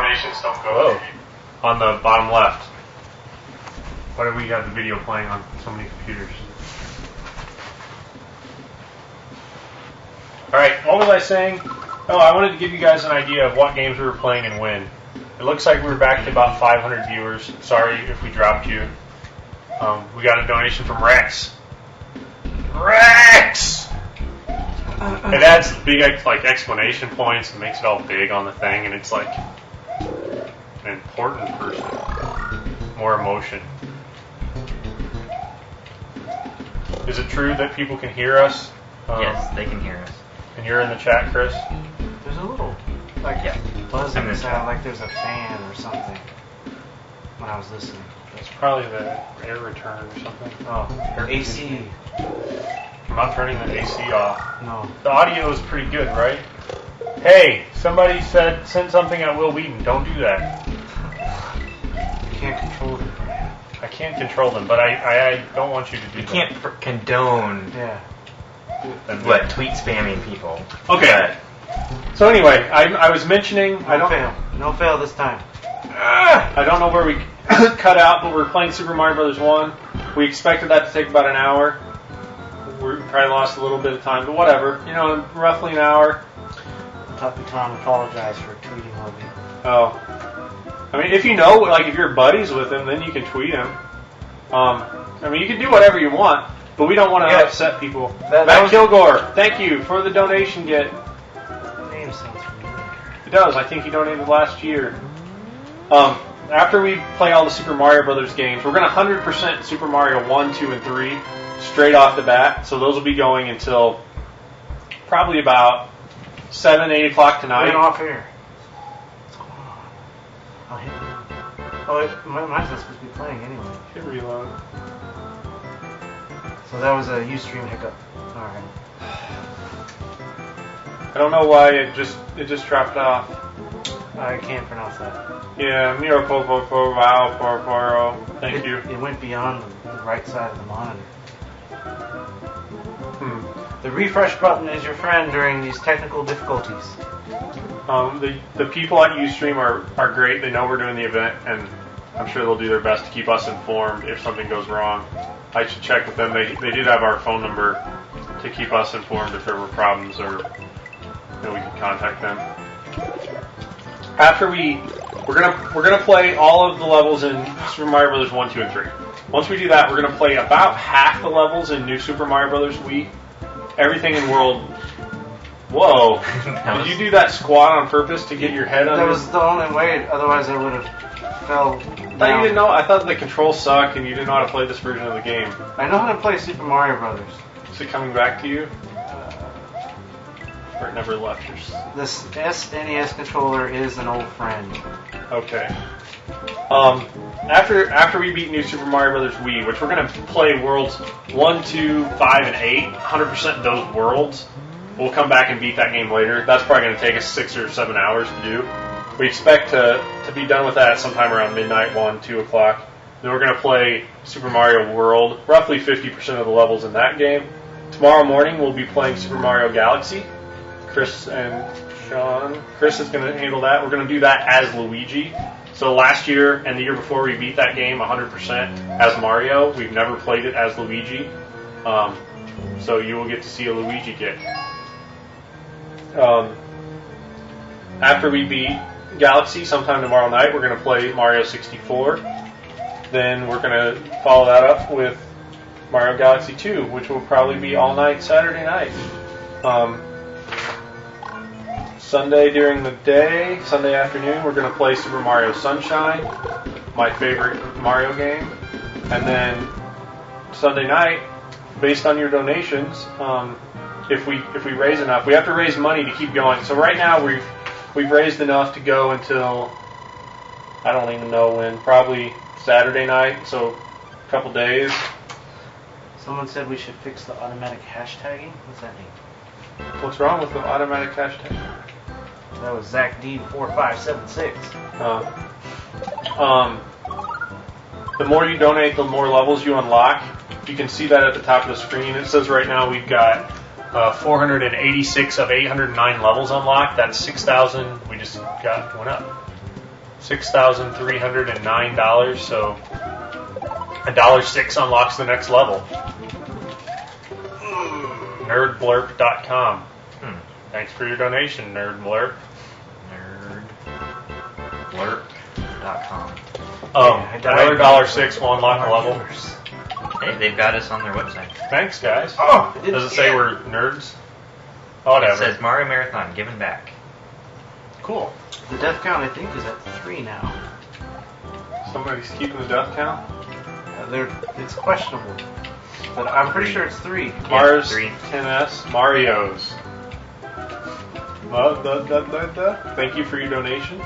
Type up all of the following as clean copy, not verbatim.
donations don't go on the bottom left. Why do we have the video playing on so many computers? Alright, what was I saying? Oh, I wanted to give you guys an idea of what games we were playing and when. It looks like we were back to about 500 viewers. Sorry if we dropped you. We got a donation from Rex. Rex! It adds big explanation points and makes it all big on the thing, and it's like an important person. More emotion. Is it true that people can hear us? Yes, they can hear us. And you're in the chat, Chris? There's a little buzzing sound like there's a fan or something when I was listening. That's probably the air return or something. Oh, AC. I'm not turning the AC off. No. The audio is pretty good, right? Hey, somebody sent something at Will Wheaton. Don't do that. You can't control them. I can't control them, but I don't want you to do that. You can't condone tweet spamming people. Okay. So anyway, I was mentioning... No fail this time. I don't know where we cut out, but we're playing Super Mario Bros. 1. We expected that to take about an hour. We probably lost a little bit of time, but whatever. You know, roughly an hour. Tuppy Tom apologized for tweeting on me. Oh. I mean, if you know, if you're buddies with him, then you can tweet him. I mean, you can do whatever you want, but we don't want to upset people. Matt Kilgore, thank you for the donation get. Name sounds familiar. It does. I think he donated last year. After we play all the Super Mario Brothers games, we're going to 100% Super Mario 1, 2, and 3 straight off the bat. So those will be going until probably about 7, 8 o'clock tonight. Get off here. What's going on? I'll hit reload. Oh, mine's not supposed to be playing anyway. Hit reload. So that was a Ustream hiccup. Alright. I don't know why it just dropped off. I can't pronounce that. Yeah, Miro Popo Wow Poro. Thank you. It went beyond the right side of the monitor. The refresh button is your friend during these technical difficulties. The people at Ustream are great. They know we're doing the event, and I'm sure they'll do their best to keep us informed if something goes wrong. I should check with them. They did have our phone number to keep us informed if there were problems, or we could contact them. After we're gonna play all of the levels in Super Mario Bros. 1, 2, and 3. Once we do that, we're gonna play about half the levels in New Super Mario Bros. Wii. Everything in World. Whoa! Did you do that squat on purpose to get your head under? That was the only way. Otherwise, I would have fell down. I thought you didn't know. I thought the controls sucked and you didn't know how to play this version of the game. I know how to play Super Mario Brothers. Is it coming back to you? Or it never left your... This SNES controller is an old friend. Okay. After we beat New Super Mario Bros. Wii, which we're going to play worlds 1, 2, 5, and 8, 100% those worlds, we'll come back and beat that game later. That's probably going to take us 6 or 7 hours to do. We expect to be done with that sometime around midnight, 1, 2 o'clock. Then we're going to play Super Mario World, roughly 50% of the levels in that game. Tomorrow morning we'll be playing Super Mario Galaxy. Chris and Sean. Chris is going to handle that. We're going to do that as Luigi. So last year and the year before we beat that game 100% as Mario. We've never played it as Luigi. So you will get to see a Luigi get. After we beat Galaxy sometime tomorrow night, we're going to play Mario 64. Then we're going to follow that up with Mario Galaxy 2, which will probably be all night Saturday night. Sunday during the day, Sunday afternoon, we're going to play Super Mario Sunshine, my favorite Mario game. And then Sunday night, based on your donations, if we raise enough, we have to raise money to keep going. So right now we've raised enough to go until, I don't even know when, probably Saturday night, so a couple days. Someone said we should fix the automatic hashtagging. What's that mean? What's wrong with the automatic hashtag? That was Zach D4576. The more you donate, the more levels you unlock. You can see that at the top of the screen. It says right now we've got 486 of 809 levels unlocked. That's 6,000 we just went up. $6,309. So $1.06 unlocks the next level. Nerdblurp.com. Thanks for your donation, Nerdblurp. Nerdblurp.com. Another $1.06 will unlock a level. Hey, they've got us on their website. Thanks, guys. Oh, Does it say we're nerds? Whatever. It says Mario Marathon, giving back. Cool. the death count I think is at 3 now. Somebody's keeping the death count? It's questionable, but I'm pretty sure it's 3. Mars, 3. 10S, Mario's. Thank you for your donation.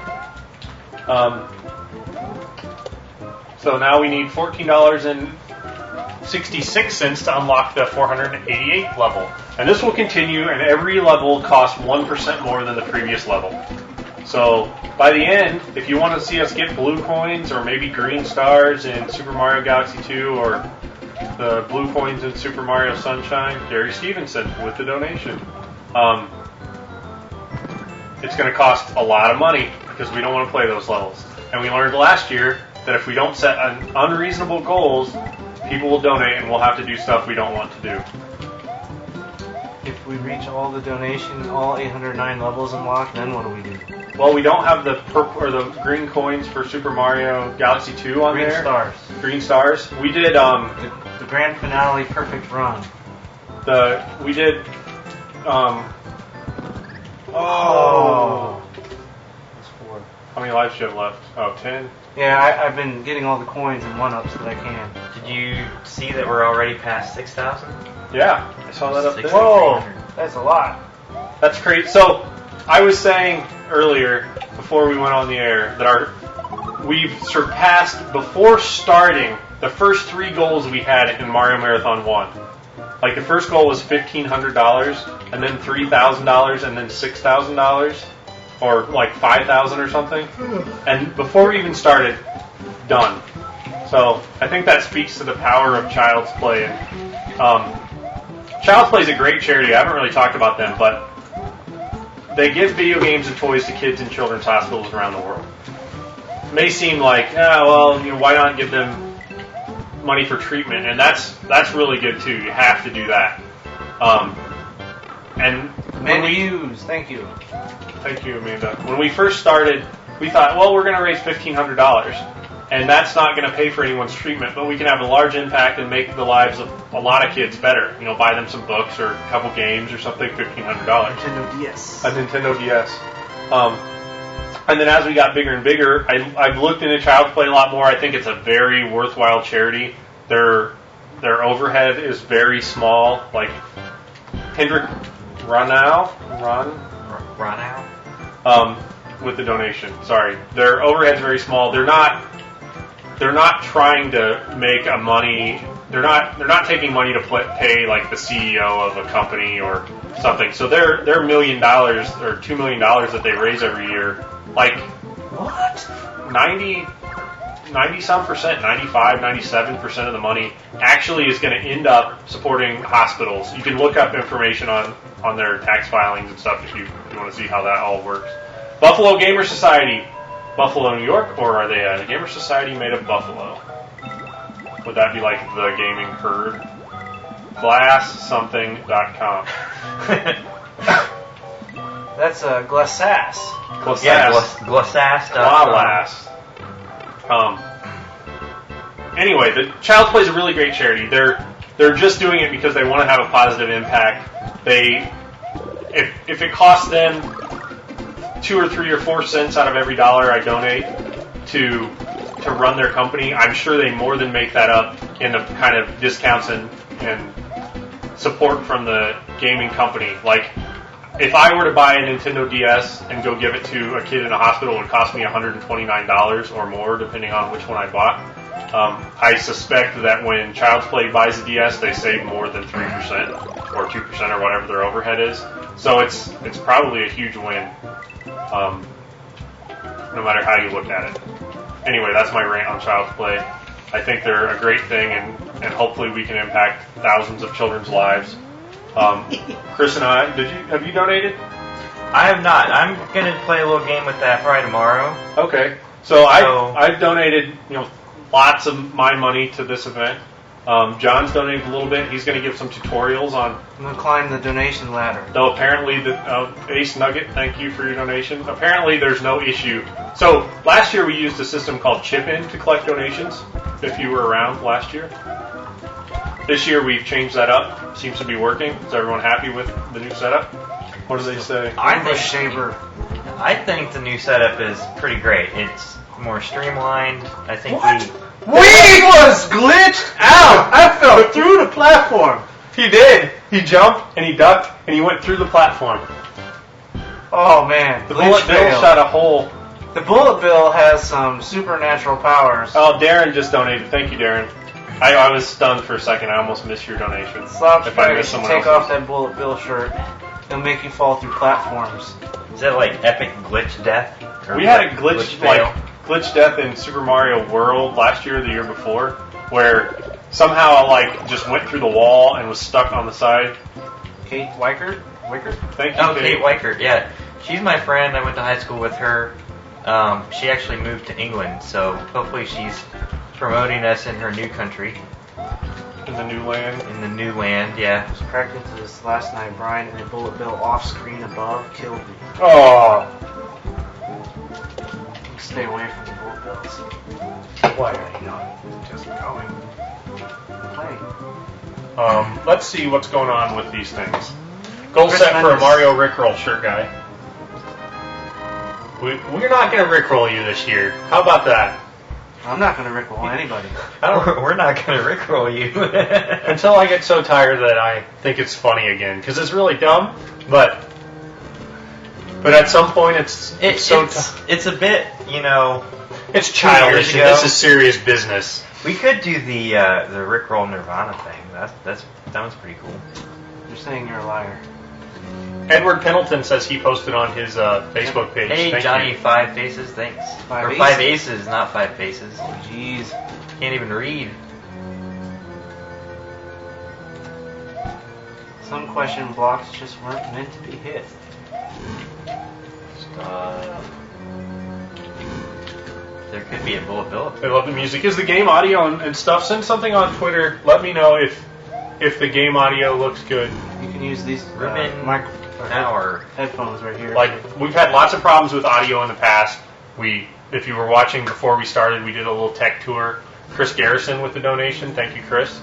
So now we need $14.66 to unlock the 488 level. And this will continue, and every level costs 1% more than the previous level. So by the end, if you want to see us get blue coins or maybe green stars in Super Mario Galaxy 2 or the blue coins in Super Mario Sunshine, Gary Stevenson with the donation. It's going to cost a lot of money because we don't want to play those levels. And we learned last year that if we don't set unreasonable goals, people will donate and we'll have to do stuff we don't want to do. If we reach all the donation, all 809 levels unlocked, then what do we do? Well, we don't have the purple or the green coins for Super Mario Galaxy 2 on Green there. stars. Green stars. We did The grand finale perfect run. we did That's 4. how many lives do you have left? Oh, 10. Yeah, I've been getting all the coins and 1-ups that I can. Did you see that we're already past 6,000? Yeah, I saw that up there. Whoa, that's a lot. That's crazy. So, I was saying earlier, before we went on the air, that we've surpassed, before starting, the first 3 goals we had in Mario Marathon 1. Like, the first goal was $1,500, and then $3,000, and then $6,000, or like $5,000 or something. And before we even started, done. So, I think that speaks to the power of Child's Play. And, Child's Play is a great charity. I haven't really talked about them, but they give video games and toys to kids in children's hospitals around the world. It may seem like, why not give them money for treatment? And that's really good too. You have to do that. And Thank you. Thank you, Amanda. When we first started, we thought, well, we're going to raise $1,500. And that's not going to pay for anyone's treatment, but we can have a large impact and make the lives of a lot of kids better. You know, buy them some books or a couple games or something, $1,500. Nintendo DS. A Nintendo DS. And then as we got bigger and bigger, I've looked into Child's Play a lot more. I think it's a very worthwhile charity. Their overhead is very small. Like Hendrik Ronau with the donation. Sorry, their overhead's very small. They're not trying to make a money. They're not taking money to pay like the CEO of a company or something. So their $1 million or $2 million that they raise every year, like what 90 some percent, 95, 97% of the money actually is going to end up supporting hospitals. You can look up information on their tax filings and stuff if you want to see how that all works. Buffalo Gamer Society, Buffalo, New York, or are they a gamer society made of Buffalo? Would that be like the gaming herd? Glasssomething.com. That's Glassass. Yeah, Glassass. Anyway, the Child's Play is a really great charity. They're just doing it because they want to have a positive impact. If it costs them 2 or 3 or 4 cents out of every dollar I donate to run their company, I'm sure they more than make that up in the kind of discounts and support from the gaming company. Like, if I were to buy a Nintendo DS and go give it to a kid in a hospital, it would cost me $129 or more, depending on which one I bought. I suspect that when Child's Play buys a DS, they save more than 3% or 2% or whatever their overhead is. So it's probably a huge win, no matter how you look at it. Anyway, that's my rant on Child's Play. I think they're a great thing, and hopefully we can impact thousands of children's lives. Chris and I, have you donated? I have not. I'm going to play a little game with that probably tomorrow. Okay. So I've donated, lots of my money to this event. John's donated a little bit. He's going to give some tutorials on. I'm going to climb the donation ladder. Though apparently, Ace Nugget, thank you for your donation. Apparently, there's no issue. So last year we used a system called Chip In to collect donations. If you were around last year. This year we've changed that up. Seems to be working. Is everyone happy with the new setup? What do they say? I think the new setup is pretty great. It's more streamlined. I think We was glitched out. I fell through the platform. He did. He jumped and he ducked and he went through the platform. Oh man, The bullet bill shot a hole. The bullet bill has some supernatural powers. Oh, Darren just donated. Thank you, Darren. I was stunned for a second. I almost missed your donation. Slops, if I missed someone take else's. off that bullet bill shirt. It'll make you fall through platforms. is that like epic glitch death? Or We had a glitch fail? glitch death in Super Mario World last year or the year before, where somehow I just went through the wall and was stuck on the side. Kate Weicker? Thank you, Oh, Kate Weicker, yeah. She's my friend. I went to high school with her. She actually moved to England, so hopefully she's promoting us in her new country. In the new land. In the new land, yeah. I was cracked into this last night, Brian, and a bullet bill off screen above killed me. Oh. Stay away from the bullet bills. Why are you not just going? Play. Let's see what's going on with these things. Goal set for a Mario Rickroll shirt guy. We're not going to Rickroll you this year. How about that? I'm not going to rickroll anybody. We're not going to rickroll you. Until I get so tired that I think it's funny again. Because it's really dumb, but at some point it's a bit, it's childish and this is serious business. We could do the Rickroll Nirvana thing. That sounds pretty cool. You're saying you're a liar. Edward Pendleton says he posted on his Facebook page. Hey, Thank Johnny, you. 5 faces, thanks. Five Five aces, not 5 faces. Oh, jeez. Can't even read. Some question blocks just weren't meant to be hit. Stop. There could be a bullet bill. I love the music. Is the game audio and stuff? Send something on Twitter. Let me know if the game audio looks good. You can use these Ruben headphones right here. Like, we've had lots of problems with audio in the past. If you were watching before we started, we did a little tech tour. Chris Garrison with the donation. Thank you, Chris.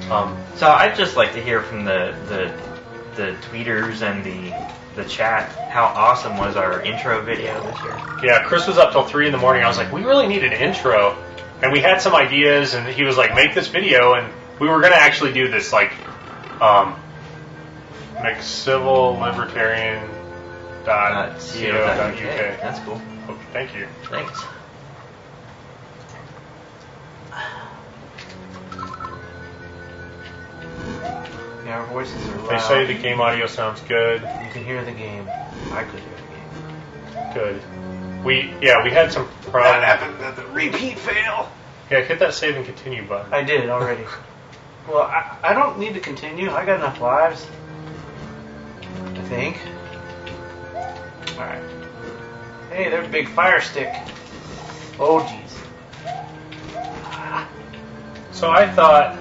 So I'd just like to hear from the tweeters and the chat how awesome was our intro video this year. Yeah, Chris was up till 3 in the morning. I was like, we really need an intro. And we had some ideas, and he was like, make this video. And we were going to actually do this, like, McCivilLibertarian.co.uk. That's cool. Oh, thank you. Thanks. Yeah, our voices are loud. They say the game audio sounds good. You can hear the game. I could hear the game. Good. We had some problems. That happened at the repeat fail. Yeah, hit that save and continue button. I did already. Well, I don't need to continue. I got enough lives. I think. Alright. Hey, there's a big fire stick. Oh, jeez. So I thought,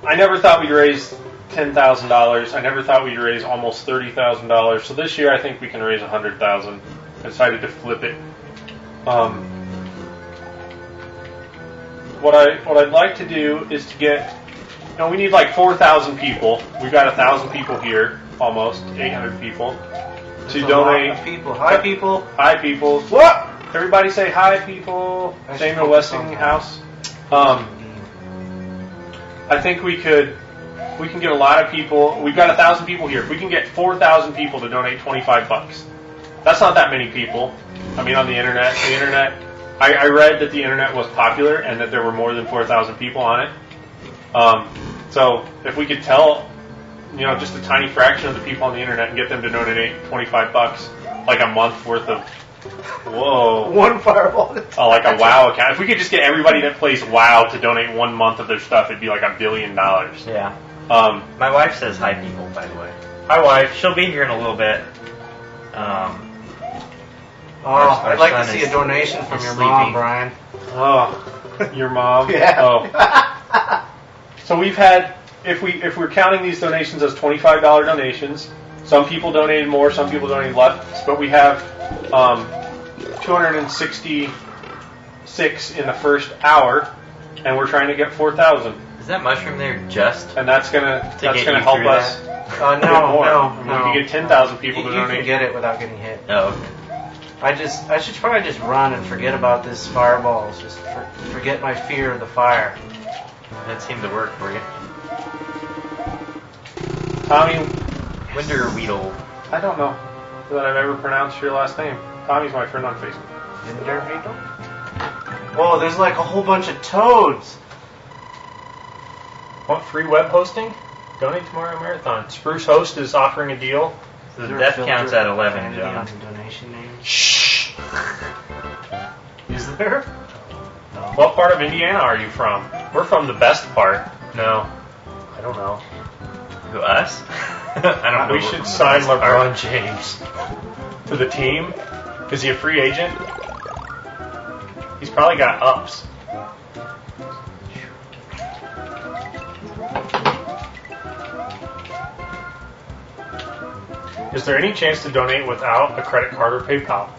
I never thought we'd raise $10,000. I never thought we'd raise almost $30,000. So this year I think we can raise $100,000. I decided to flip it. What I'd like to do is to get, we need like 4,000 people. We've got 1,000 people here, almost 800 people, to donate. People. Hi, people. Hi, people. What? Everybody say hi, people. Samuel Westinghouse. I think we can get a lot of people. We've got 1,000 people here. If we can get 4,000 people to donate $25, that's not that many people. I mean, on the internet, I read that the internet was popular and that there were more than 4,000 people on it. So if we could tell, just a tiny fraction of the people on the internet and get them to donate $25, like a month worth of. Whoa. One fireball. Oh, like a WoW account. If we could just get everybody that plays WoW to donate 1 month of their stuff, it'd be like $1 billion. Yeah. My wife says hi, people, by the way. Hi, wife. She'll be here in a little bit. Oh, Our I'd like to son see is- a donation from is your sleeping. mom, Brian. Oh, your mom. Yeah. Oh. So we've had, if we're counting these donations as $25 donations, some people donated more, some people donated less, but we have 266 in the first hour, and we're trying to get 4,000, Is that mushroom there just and that's gonna get you help through us. No, get more. no, I mean, no. we can get 10,000 people You to can donate. get it without getting hit. Oh, okay. I should probably just run and forget about this fireballs. Just forget my fear of the fire. That seemed to work for you. Tommy, Winderweedle. I don't know that I've ever pronounced your last name. Tommy's my friend on Facebook. Whoa, there's like a whole bunch of toads. Want free web hosting? Donate to Mario Marathon. Spruce Host is offering a deal. So Is the there a death filter count's at for 11, profanity John. on the donation names? Shh. Is there? What part of Indiana are you from? We're from the best part. No, I don't know. Who, us? I don't know. We We're should from the sign best LeBron part. James to the team. Is he a free agent? He's probably got ups. Is there any chance to donate without a credit card or PayPal?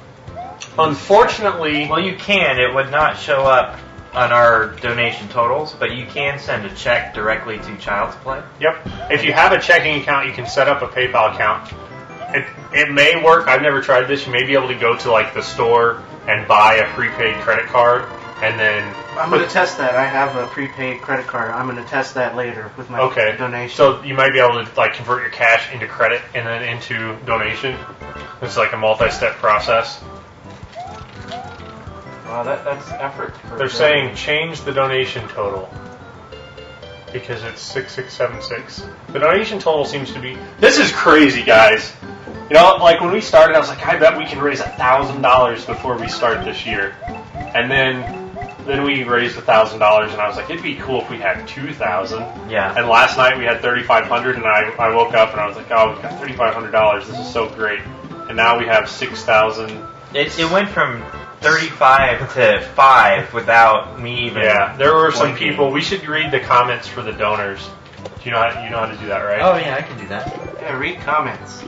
Unfortunately, Well, you can. It would not show up on our donation totals, but you can send a check directly to Child's Play. yep. If you have a checking account, you can set up a PayPal account. It may work. I've never tried this. You may be able to go to like the store and buy a prepaid credit card, and then I'm going to test that. I have a prepaid credit card. I'm going to test that later with my donation. So you might be able to like convert your cash into credit and then into donation. It's like a multi-step process. Wow, that's effort. For They're saying change the donation total because it's 6676. The donation total seems to be. This is crazy, guys. You know, like when we started, I was like, I bet we can raise $1,000 before we start this year, and then we raised $1,000, and I was like, it'd be cool if we had 2,000. Yeah. And last night we had 3,500, and I woke up and I was like, oh, we got $3,500. This is so great. And now we have 6,000. It went from 35 to 5 without me even. Yeah, there were some blinking. people. We should read the comments for the donors. Do you know how to do that, right? Oh yeah, I can do that. Yeah, read comments.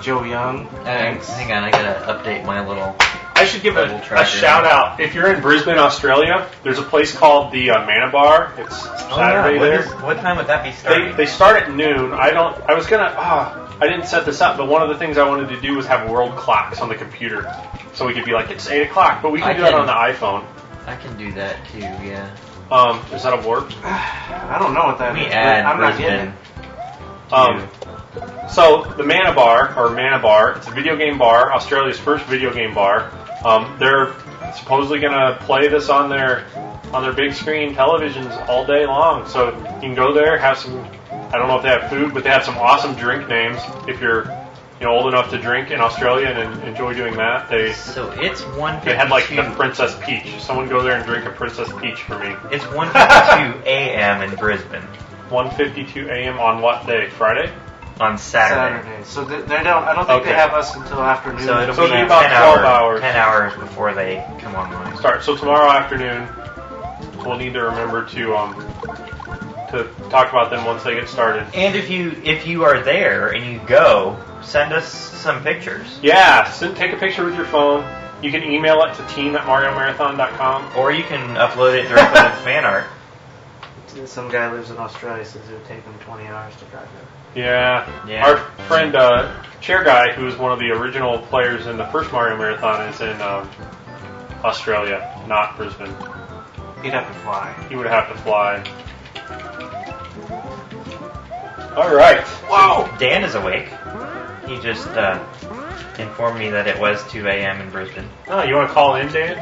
Joe Young, thanks. Hang on, I gotta update my little. I should give Double a tracker. shout out. If you're in Brisbane, Australia, there's a place called the Mana Bar. It's Saturday there. What time would that be starting? They start at noon. I didn't set this up, but one of the things I wanted to do was have world clocks on the computer, so we could be like, it's 8 o'clock, but we can do that on the iPhone. I can do that too. Yeah. Is that a warp? I don't know what that Let me is, add but I'm not getting Brisbane. it. So the Mana Bar, it's a video game bar, Australia's first video game bar. They're supposedly going to play this on their big screen televisions all day long. So you can go there, have some. I don't know if they have food, but they have some awesome drink names. If you're old enough to drink in Australia and enjoy doing that, So it's 1:52. they had like the Princess Peach. Someone go there and drink a Princess Peach for me. It's 1:52 a.m. in Brisbane 1:52 a.m. on what day? Friday? on Saturday. Saturday. So they don't. I don't think Okay. they have us until afternoon. So it'll So be it'll be about 10 12 hours. 10 hours before they come online. Start. So tomorrow afternoon, we'll need to remember to talk about them once they get started. And if you are there and you go, send us some pictures. Yeah, take a picture with your phone. You can email it to team@mariomarathon.com. Or you can upload it directly with fan art. Some guy lives in Australia, says it would take him 20 hours to drive there. Yeah. Yeah. Our friend, Chair Guy, who was one of the original players in the first Mario Marathon, is in Australia, not Brisbane. He'd have to fly. He would have to fly. All right. Wow. Dan is awake. He just informed me that it was 2 a.m. in Brisbane. Oh, you want to call in, Dan?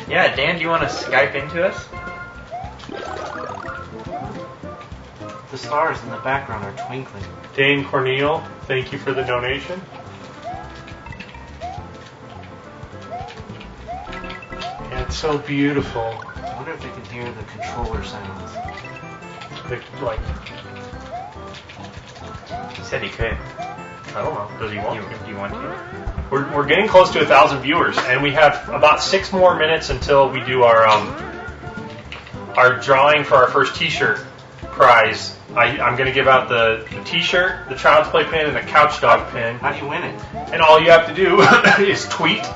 Yeah, Dan, do you want to Skype into us? The stars in the background are twinkling. Dane Corneal, thank you for the donation. Yeah, it's so beautiful. I wonder if they can hear the controller sounds. He said he could. I don't know. Does he want to? Do you want to? We're getting close to 1,000 viewers, and we have about 6 more minutes until we do our drawing for our first T-shirt prize. I'm going to give out the T-shirt, the Child's Play pin, and the Couch Dog pin. How do you win it? And all you have to do is tweet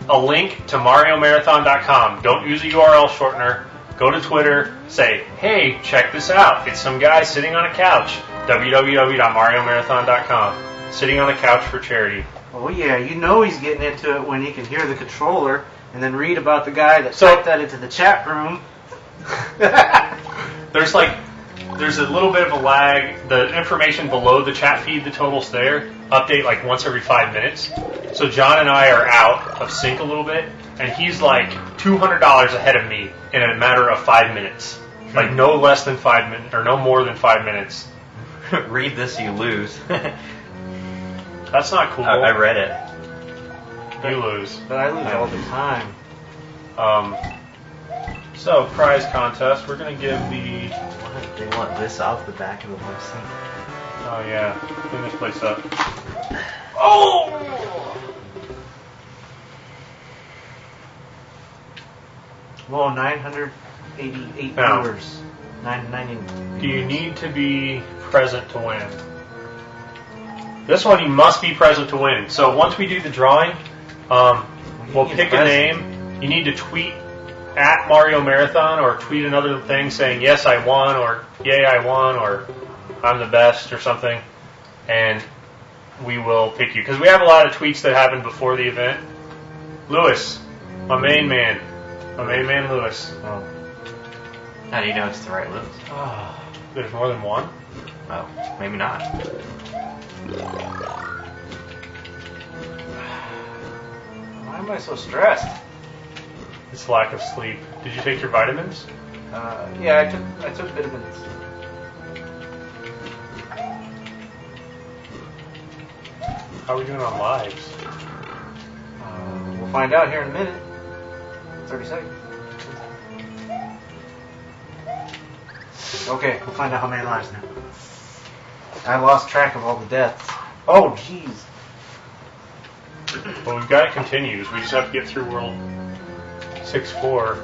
a link to MarioMarathon.com. Don't use a URL shortener. Go to Twitter, say, hey, check this out. It's some guy sitting on a couch. www.mariomarathon.com. Sitting on a couch for charity. Oh yeah, you know he's getting into it when he can hear the controller and then read about the guy that typed that into the chat room. There's a little bit of a lag. The information below the chat feed, the totals there, update like once every 5 minutes. So John and I are out of sync a little bit, and he's like $200 ahead of me in a matter of 5 minutes. Like no less than 5 minutes, or no more than 5 minutes. Read this, you lose. That's not cool. I read it. You lose. But I lose all the time. So, prize contest. We're going to give the... What? They want this off the back of the website. Oh, yeah. Clean this place up. Oh! Whoa, 988 Now, viewers. 990. do you need to be present to win? This one, you must be present to win. So once we do the drawing, we'll pick a name. You need to tweet at Mario Marathon or tweet another thing saying, yes, I won, or yay, I won, or I'm the best, or something. And we will pick you. Because we have a lot of tweets that happen before the event. Lewis, my main man. My main man, Lewis. Oh. How do you know it's the right Lewis? Oh, there's more than one? Oh, maybe not. Why am I so stressed? It's lack of sleep. Did you take your vitamins? Yeah, I took vitamins. How are we doing on lives? We'll find out here in a minute. 30 seconds. Okay, we'll find out how many lives now. I lost track of all the deaths. Oh, jeez. Well, we've got it continues. We just have to get through World 6-4.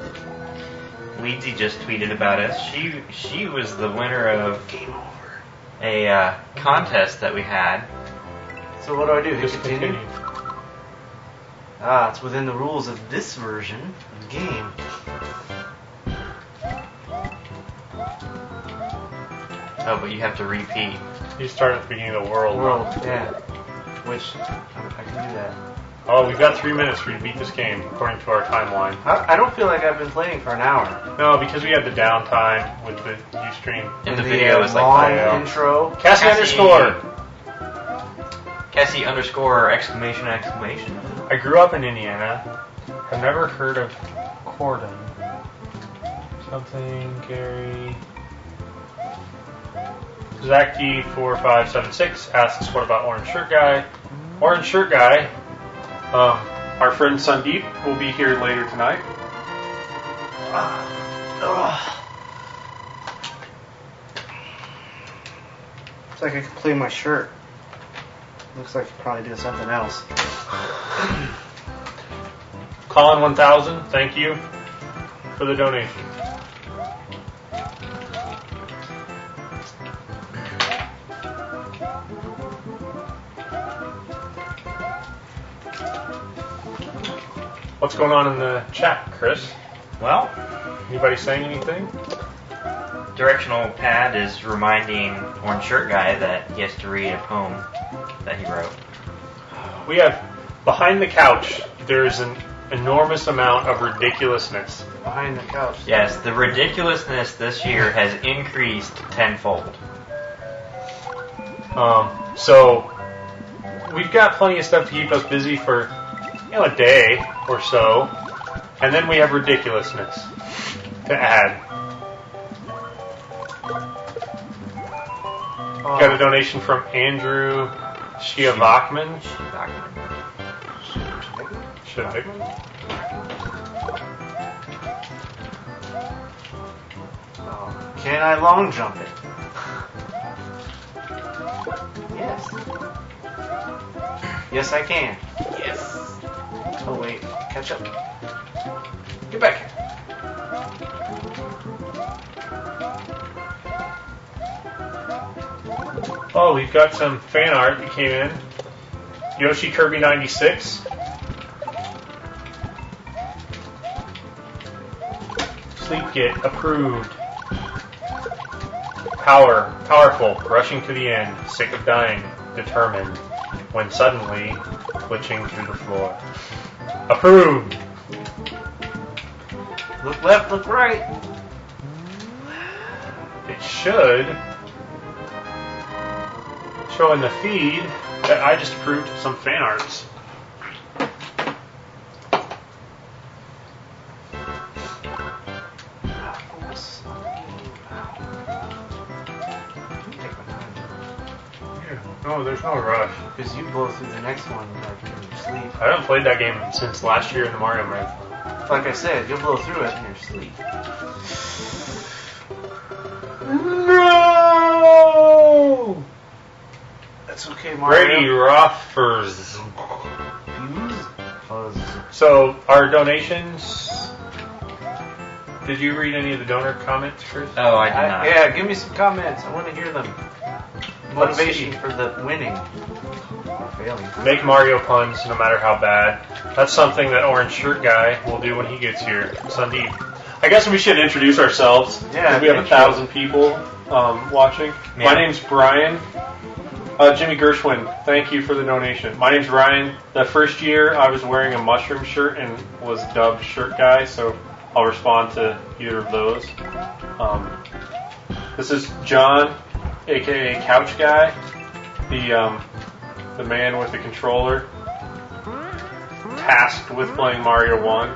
Weedsy just tweeted about us. She was the winner of Game over. a contest that we had. So what do I do? Hit Just continue? continue. Ah, it's within the rules of this version of the game. Oh, but you have to repeat. You start at the beginning of the world. Yeah. Which, I can do that. Oh, we've got 3 minutes for you to beat this game, according to our timeline. I don't feel like I've been playing for an hour. No, because we had the downtime with the Ustream. And the video is like long yeah. intro. Cassie underscore. Cassie underscore exclamation exclamation. I grew up in Indiana. I've never heard of Corden. Something, Gary. Zach D4576 asks, what about Orange Shirt Guy? Orange Shirt Guy, our friend Sandeep will be here later tonight. Looks like I could clean my shirt. Looks like I could probably do something else. Colin 1000, thank you for the donation. What's going on in the chat, Chris? Well, Anybody saying anything? Directional Pad is reminding Orange Shirt Guy that he has to read a poem that he wrote. We have, behind the couch, there's an enormous amount of ridiculousness. Behind the couch. Yes, the ridiculousness this year has increased tenfold. So, we've got plenty of stuff to keep us busy for, a day or so, and then we have ridiculousness to add. Got a donation from Andrew Shiavakman. Shiavakman? Can I long jump it? Yes. Yes, I can. Yes. Oh wait, catch up. Get back here. Oh, we've got some fan art that came in. Yoshi Kirby 96. Sleep Kit approved. Powerful, rushing to the end, sick of dying, determined, when suddenly glitching through the floor. Approved. Look left, look right. It should show in the feed that I just approved some fan arts. No, there's no rush. Because you blow through the next one like in your sleep. I haven't played that game since last year in the Mario Marathon. Like I said, you'll blow through it in your sleep. No! That's okay, Mario. Brady Rothfers. Fuzz. So, our donations. Did you read any of the donor comments, Chris? Oh, I did not. Yeah, give me some comments. I want to hear them. Let's Motivation see. for the winning. Or failing. Make Mario puns no matter how bad. That's something that Orange Shirt Guy will do when he gets here. Sandeep. I guess we should introduce ourselves. Yeah, 'cause we have thank you. 1,000 people watching. Yeah. My name's Brian. Jimmy Gershwin, thank you for the donation. My name's Ryan. The first year I was wearing a mushroom shirt and was dubbed Shirt Guy, so I'll respond to either of those. This is John, aka Couch Guy, the man with the controller, tasked with playing Mario 1,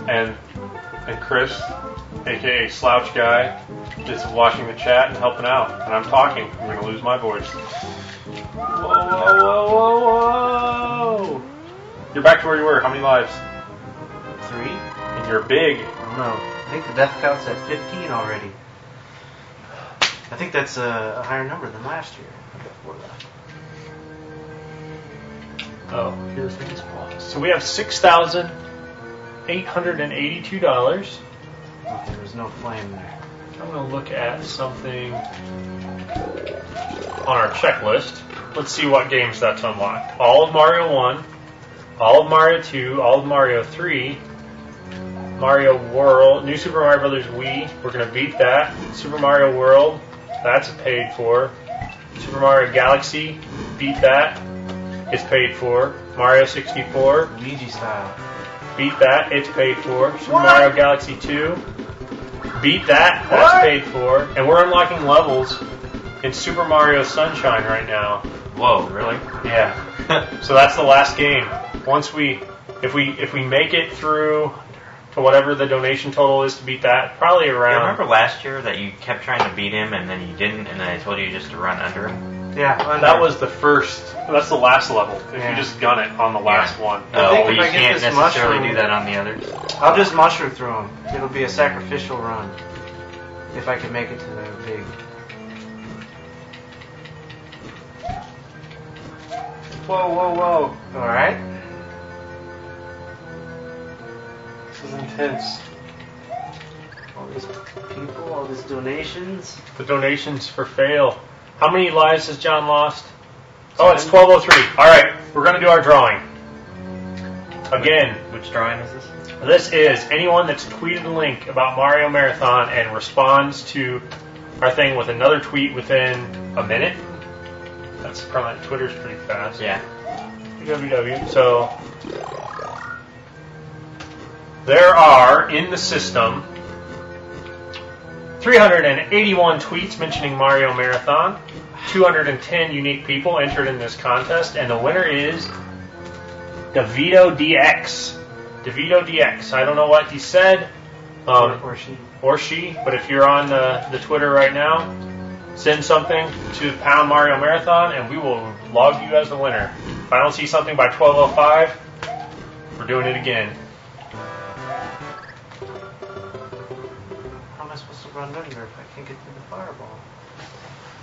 and Chris, aka Slouch Guy, is watching the chat and helping out, and I'm talking. I'm going to lose my voice. Whoa, whoa, whoa, whoa, whoa! You're back to where you were. How many lives? 3? And you're big. I don't know. I think the death count's at 15 already. I think that's a higher number than last year. I've got 4 left. Oh, here's the response. So we have $6,882. Okay, there's no flame there. I'm going to look at something on our checklist. Let's see what games that's unlocked. All of Mario 1, all of Mario 2, all of Mario 3, Mario World, New Super Mario Bros. Wii, we're going to beat that. Super Mario World, that's paid for. Super Mario Galaxy, beat that. It's paid for. Mario 64, Luigi style. beat that. It's paid for. Super Mario Galaxy 2, beat that. That's paid for. And we're unlocking levels in Super Mario Sunshine right now. Whoa, really? Yeah. So that's the last game. Once if we make it through to whatever the donation total is to beat that, probably You around. remember last year that you kept trying to beat him and then you didn't, and then I told you just to run under him? Yeah, That was the first. That's the last level. If Yeah. you just gun it on the last one. I think but if you I get can't this necessarily mushroom- do that on the others. I'll just mushroom through them. It'll be a sacrificial run. If I can make it to the big. Whoa, whoa, whoa. Alright. This is intense. All these people, all these donations. The donations for fail. How many lives has John lost? Oh, it's 12:03. All right, we're going to do our drawing. Again, Which drawing is this? this is anyone that's tweeted a link about Mario Marathon and responds to our thing with another tweet within a minute. That's probably, Twitter's pretty fast. Yeah. www. So there are in the system 381 tweets mentioning Mario Marathon, 210 unique people entered in this contest, and the winner is DeVito DX. DeVito DX. I don't know what he said, Or she. or she, but if you're on the Twitter right now, send something to Pound Mario Marathon, and we will log you as the winner. If I don't see something by 12:05, we're doing it again. How am I supposed to run under if I can't get through the fireball?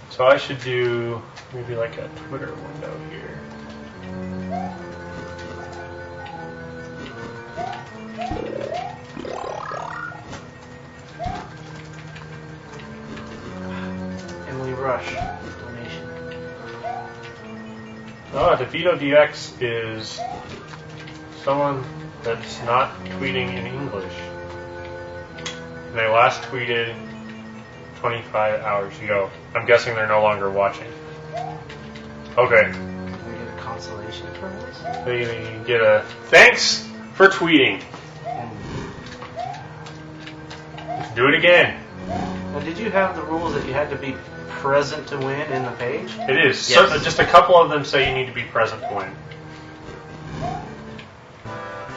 So I should do maybe like a Twitter window here. Emily Rush donation. Oh, DeVito DX is someone that's not tweeting in English. And they last tweeted 25 hours ago. I'm guessing they're no longer watching. Okay. Can we get a consolation for this? They get a thanks for tweeting. And Do it again. now, did you have the rules that you had to be present to win in the page? It is. Yes. So, just a couple of them say you need to be present to win.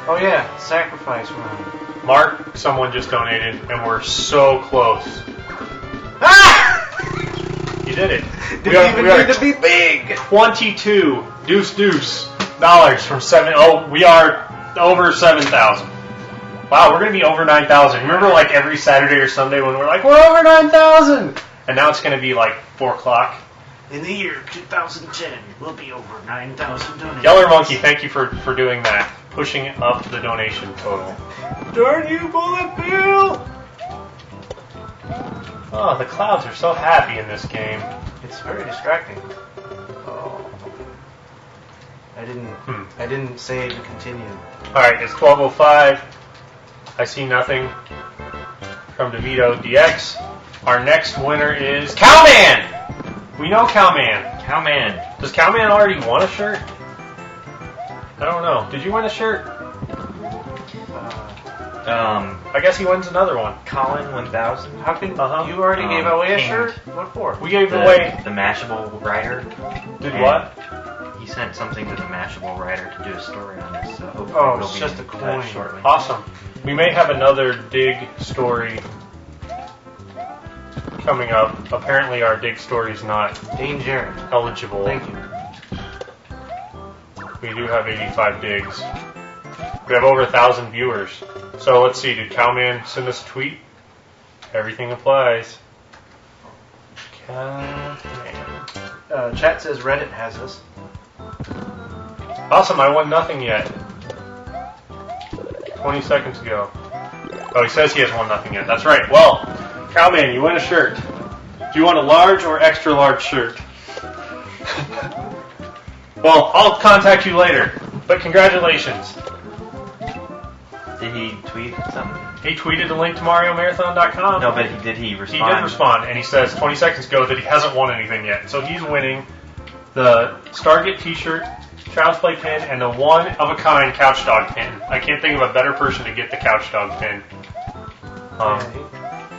Oh yeah, sacrifice run. Mark, someone just donated, and we're so close. Ah! You did it. Didn't even need to be big. 22 dollars from 7. Oh, we are over 7,000. Wow, we're gonna be over 9,000. Remember, like every Saturday or Sunday when we're like, we're over 9,000, and now it's gonna be like 4 o'clock. In the year 2010, we'll be over 9,000 donations. Yeller Monkey, thank you for doing that, pushing up the donation total. Darn you, Bullet Bill! Oh, the clouds are so happy in this game. It's very distracting. Oh. I didn't save and continue. Alright, it's 12:05. I see nothing from DeVito DX. Our next winner is Cowman! We know Cowman. Cowman. Does Cowman already want a shirt? I don't know. Did you win a shirt? I guess he wins another one. Colin 1000. How can Uh-huh. you already gave away a King. shirt? What for? We gave away. The Mashable writer. Did And what? He sent something to the Mashable writer to do a story on this, so hopefully Oh, we'll it's be just in a touch coin. shortly. Awesome. We may have another dig story coming up. Apparently, our dig story is not Dane Jarrett. eligible. Thank you. We do have 85 digs. We have over 1,000 viewers. So let's see. Did Cowman send us a tweet? Everything applies. Cowman. Chat says Reddit has us. Awesome. I won nothing yet. 20 seconds ago. Oh, he says he has won nothing yet. That's right. Well, Cowman, you win a shirt. Do you want a large or extra large shirt? Well, I'll contact you later. But congratulations. Did he tweet something? He tweeted a link to MarioMarathon.com. No, but did he He respond? did respond, and he says 20 seconds ago that he hasn't won anything yet. So he's winning the Stargate t-shirt, Child's Play pin, and the one-of-a-kind Couch Dog pin. I can't think of a better person to get the Couch Dog pin.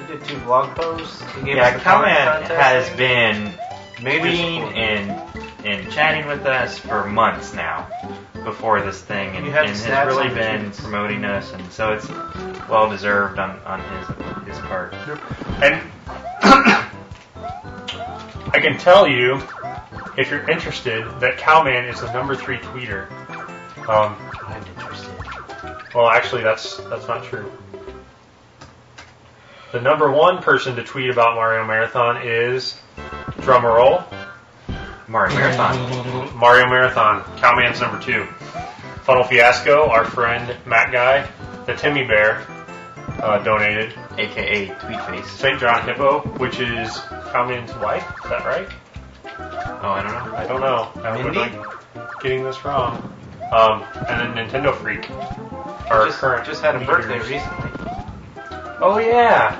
He did 2 blog posts. He gave us Yeah, the comment Cowman contest has thing. been Major tweeting support. and chatting with us for months now before this thing, and, You have and stats has really on been tweets. promoting us, and so it's well deserved on his part. And I can tell you, if you're interested, that Cowman is the number 3 tweeter. I'm interested. Well, actually, that's not true. The number 1 person to tweet about Mario Marathon is, drumroll, Mario Marathon. Mario Marathon. Cowman's number 2. Funnel Fiasco, our friend Matt Guy, the Timmy Bear, donated. AKA Tweetface. St. John Hippo, which is Cowman's wife. Is that right? Oh, I don't know. I don't know. I'm Mindy? getting this wrong. And then Nintendo Freak, our current Just had a leaders. birthday recently. Oh yeah.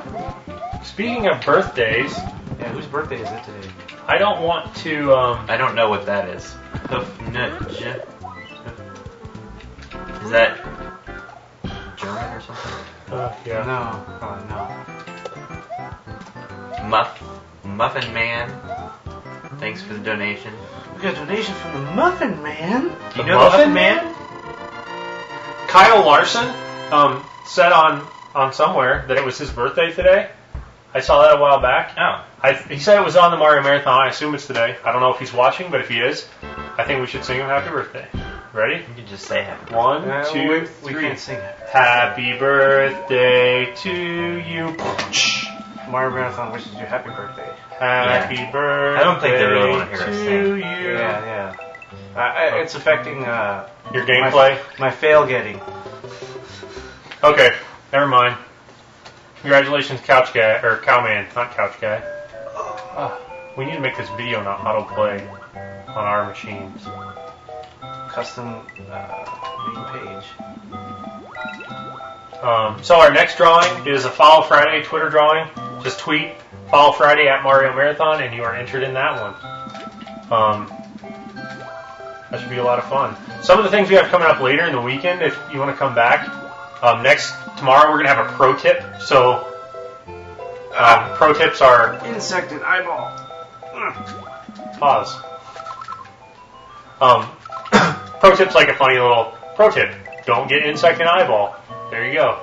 Speaking of birthdays, Yeah, whose birthday is it today? I don't want to. I don't know what that is. Hoofnudge. Is that German or something? Yeah. No, probably not. Muffin Man. Thanks for the donation. We got a donation from the Muffin Man. Do you know the Muffin Man? Kyle Larson said on somewhere that it was his birthday today. I saw that a while back. Oh. He said it was on the Mario Marathon. I assume it's today. I don't know if he's watching, but if he is, I think we should sing him happy birthday. Ready? You could just say happy. 1, 2, we 3. can't sing it. Happy birthday to you. Mario Marathon wishes you happy birthday. Happy birthday. I don't think they really want to hear us to sing. you. Yeah. It's affecting Your gameplay? My fail getting. Okay, never mind. Congratulations, Couch Guy, or Cowman, not Couch Guy. We need to make this video not autoplay on our machines. Custom main page. So our next drawing is a Follow Friday Twitter drawing. Just tweet Follow Friday at Mario Marathon, and you are entered in that one. That should be a lot of fun. Some of the things we have coming up later in the weekend, if you want to come back. Tomorrow we're going to have a pro tip. So pro tips are... Insect and eyeball. Pause. Pro tip's like a funny little pro tip. Don't get insect and eyeball. There you go.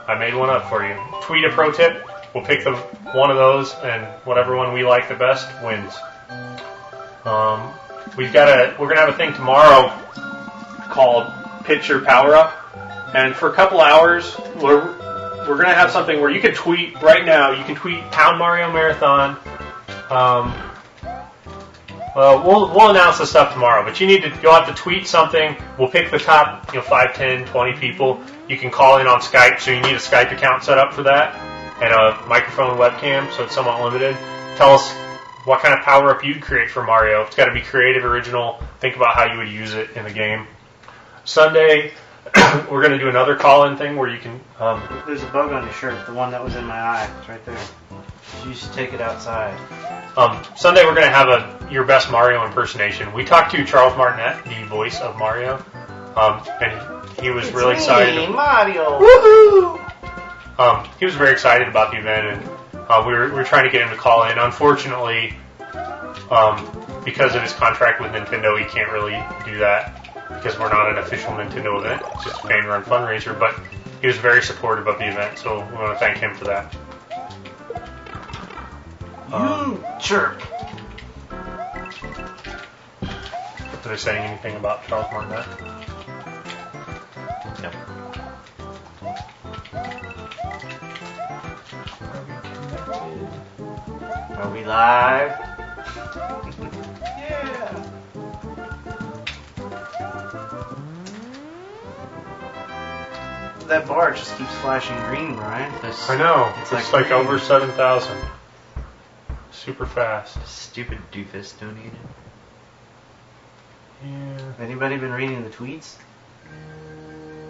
I made one up for you. Tweet a pro tip. We'll pick one of those, and whatever one we like the best wins. We're gonna have a thing tomorrow called Picture Power Up, and for a couple hours we're gonna have something where you can tweet right now. You can tweet #Mario Marathon. Well, we'll announce the stuff tomorrow, but you'll have to tweet something. We'll pick the top 5, 10, 20 people. You can call in on Skype, so you need a Skype account set up for that, and a microphone and webcam, so it's somewhat limited. Tell us what kind of power-up you'd create for Mario. It's got to be creative, original. Think about how you would use it in the game. Sunday, we're going to do another call-in thing where you can... There's a bug on your shirt, the one that was in my eye. It's right there. You should take it outside. Sunday, we're going to have your best Mario impersonation. We talked to Charles Martinet, the voice of Mario, and he was really excited. Mario! Woohoo! He was very excited about the event, and we were trying to get him to call in. Unfortunately, because of his contract with Nintendo, he can't really do that because we're not an official Nintendo event. It's just a fan-run fundraiser, but he was very supportive of the event, so we want to thank him for that. Chirp. Are they saying anything about Charles Martinet? No. Are we live? Yeah. That bar just keeps flashing green, Brian. I know. It's It's like like over 7,000. Super fast. Stupid doofus donated. Yeah. Anybody been reading the tweets?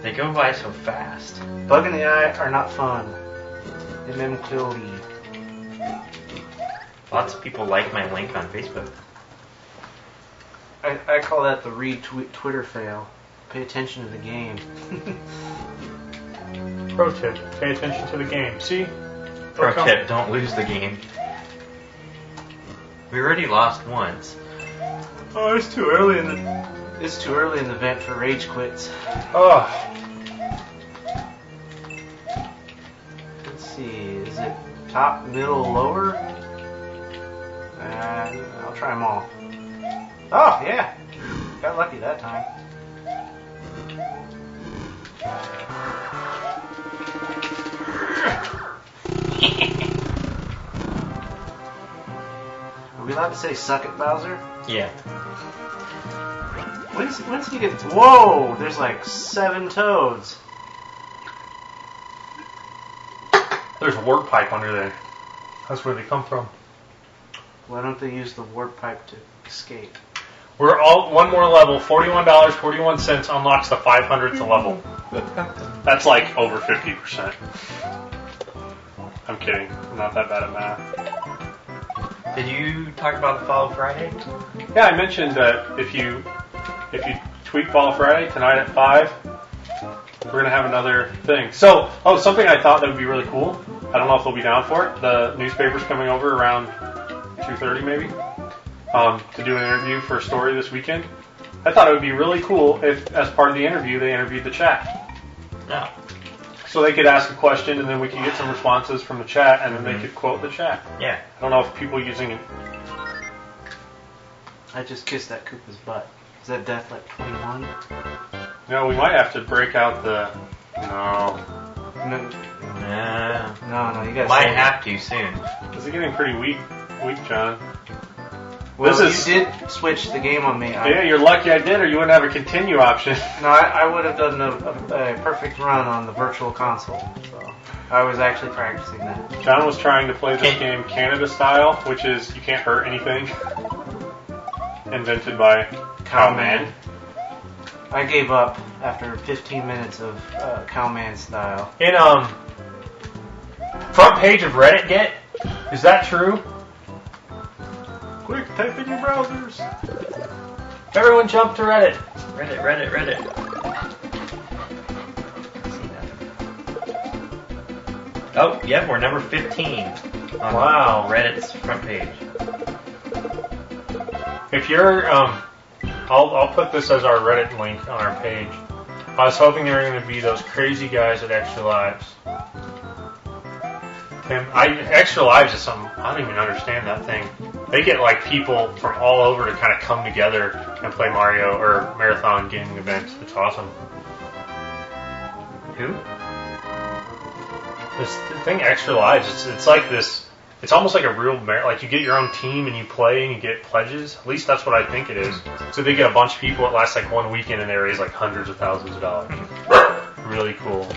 They go by so fast. Bug in the eye are not fun. MM3. Lots of people like my link on Facebook. I call that the Twitter fail. Pay attention to the game. Pro tip: pay attention to the game. See? Pro tip: don't lose the game. We already lost once. Oh, it's too early in the event for rage quits. Oh. Let's see, is it top, middle, lower? I'll try them all. Oh, yeah. Got lucky that time. Are we allowed to say suck it, Bowser? Yeah. When's he get... Whoa! There's like 7 toads. There's a warp pipe under there. That's where they come from. Why don't they use the warp pipe to escape? We're all one more level. $41.41 unlocks the 500th level. That's like over 50%. I'm kidding. I'm not that bad at math. Did you talk about the Follow Friday? Yeah, I mentioned that if you tweet Follow Friday tonight at 5, we're gonna have another thing. So, something I thought that would be really cool. I don't know if they'll be down for it. The newspaper's coming over around 2:30 maybe to do an interview for a story this weekend. I thought it would be really cool if, as part of the interview, they interviewed the chat. No. So they could ask a question, and then we could get some responses from the chat, and then they could quote the chat. Yeah. I don't know if people using it. I just kissed that Koopa's butt. Is that death like 21? No, we might have to break out the. No. No, you guys might have to soon. Is it getting pretty weak, John? Well, This you did switch the game on me. Yeah, you're lucky I did, or you wouldn't have a continue option. No, I would have done a perfect run on the virtual console. So I was actually practicing that. John was trying to play this game Canada style, which is you can't hurt anything. Invented by Cowman. I gave up after 15 minutes of Cowman style. In front page of Reddit get? Is that true? Quick, type in your browsers. Everyone jump to Reddit. Reddit. Oh, yeah, we're number 15 on Wow. Reddit's front page. If you're, I'll put this as our Reddit link on our page. I was hoping there were going to be those crazy guys at Extra Lives. Extra Lives is something, I don't even understand that thing. They get like people from all over to kind of come together and play Mario or marathon gaming events. It's awesome. Who? This thing Extra Lives, it's like this, it's almost like a real, like you get your own team and you play and you get pledges. At least that's what I think it is. So they get a bunch of people, it lasts like one weekend and they raise like hundreds of thousands of dollars. Really cool.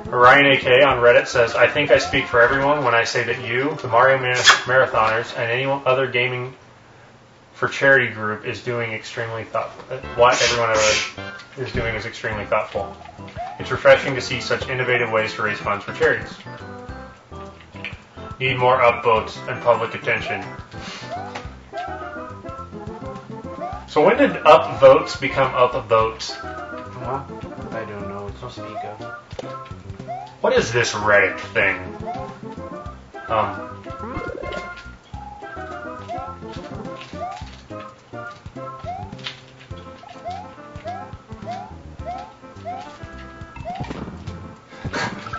Ryan AK on Reddit says, I think I speak for everyone when I say that you, the Mario Marathoners, and any other gaming for charity group is doing extremely thoughtful. What everyone is doing is extremely thoughtful. It's refreshing to see such innovative ways to raise funds for charities. Need more upvotes and public attention. So when did upvotes become upvotes? Well, I don't know what to speak of. What is this Reddit thing?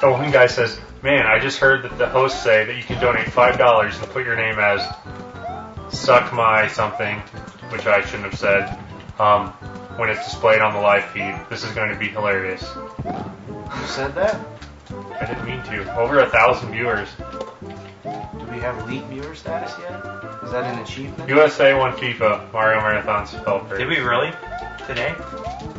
The one guy says, man, I just heard that the hosts say that you can donate $5 and put your name as suck my something, which I shouldn't have said, when it's displayed on the live feed. This is going to be hilarious. You said that? I didn't mean to. Over 1,000 viewers. Do we have elite viewer status yet? Is that an achievement? USA won FIFA. Mario Marathon spelled Did we really? Today?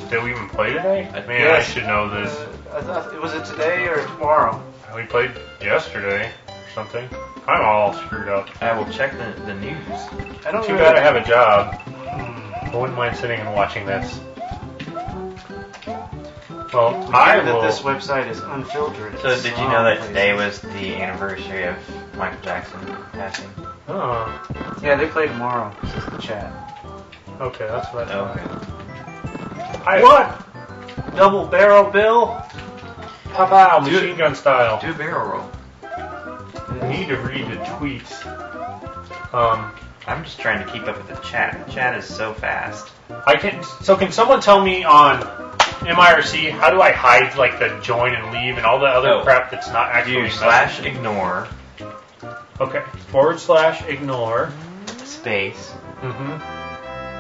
Did we even play today? Man, Yes. I should know this. I thought, was it today or tomorrow? We played yesterday or something. I'm all screwed up. I will check the news. I don't Too really- bad I have a job. I wouldn't mind sitting and watching this. Well, I that will. this website is unfiltered. So It's did you some know that places. today was the anniversary of Michael Jackson passing? Oh, Yeah, they play tomorrow. This is the chat. okay, that's what I thought. Okay. What? Double barrel bill? Pow, machine gun style. Do a barrel roll. I need to read the tweets. I'm just trying to keep up with the chat. The chat is so fast. Can someone tell me on MIRC how do I hide like the join and leave and all the other crap that's not actually Do /ignore Okay. /ignore space Mm-hmm.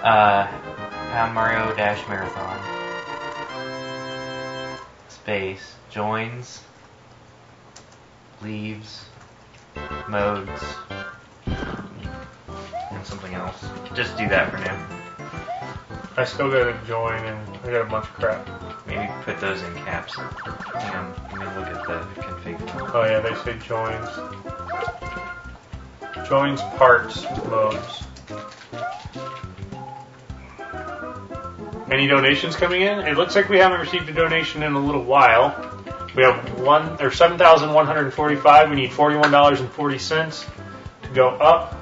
pound Mario dash marathon space joins leaves modes and something else. Just do that for now. I still gotta join and I got a bunch of crap. Maybe put those in caps. Hang on, let me look at the config file. Oh yeah, they say joins. Joins parts modes. Any donations coming in? It looks like we haven't received a donation in a little while. We have 7,145. We need $41.40 to go up.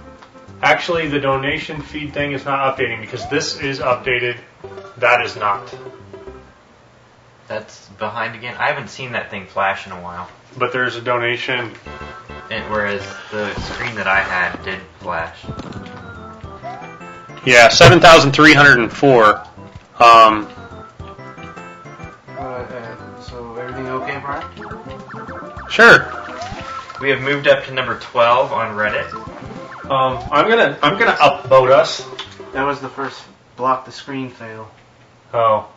Actually, the donation feed thing is not updating because this is updated. That is not. That's behind again. I haven't seen that thing flash in a while. But there's a donation. Whereas the screen that I had did flash. Yeah, 7,304. So everything okay, Brian? Sure. We have moved up to number 12 on Reddit. I'm gonna upvote us. That was the first block the screen fail. Oh,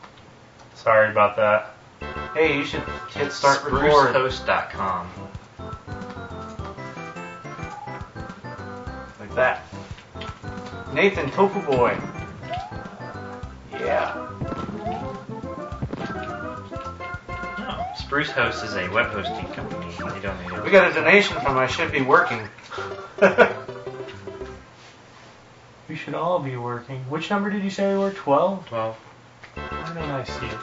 sorry about that. Hey, you should hit start record. SpruceHost.com. Like that. Nathan, Tofu Boy. Yeah. No, Spruce Host is a web hosting company. They donated. We got a donation from I Should Be Working. We should all be working. Which number did you say we were? 12? 12. Why don't I see it?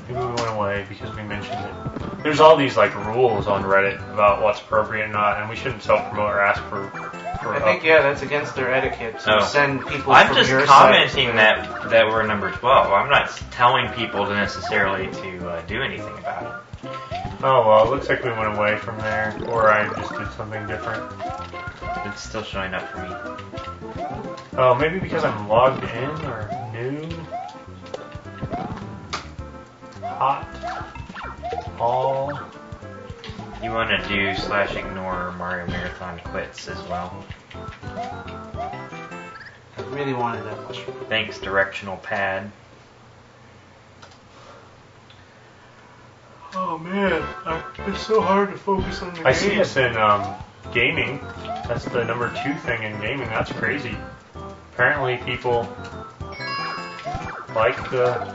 Maybe we went away because we mentioned it. There's all these like rules on Reddit about what's appropriate and not, and we shouldn't self-promote or ask for I think, yeah, that's against their etiquette to send people I'm from just your commenting site. that we're number 12. I'm not telling people to necessarily to do anything about it. Oh, well, it looks like we went away from there, or I just did something different. It's still showing up for me. Oh, maybe because I'm logged in or new. Hot. All. You want to do /ignore Mario Marathon quits as well. I really wanted that mushroom. Thanks, directional pad. Oh man, it's so hard to focus on the game. I see this in gaming. That's the number 2 thing in gaming. That's crazy. Apparently people like the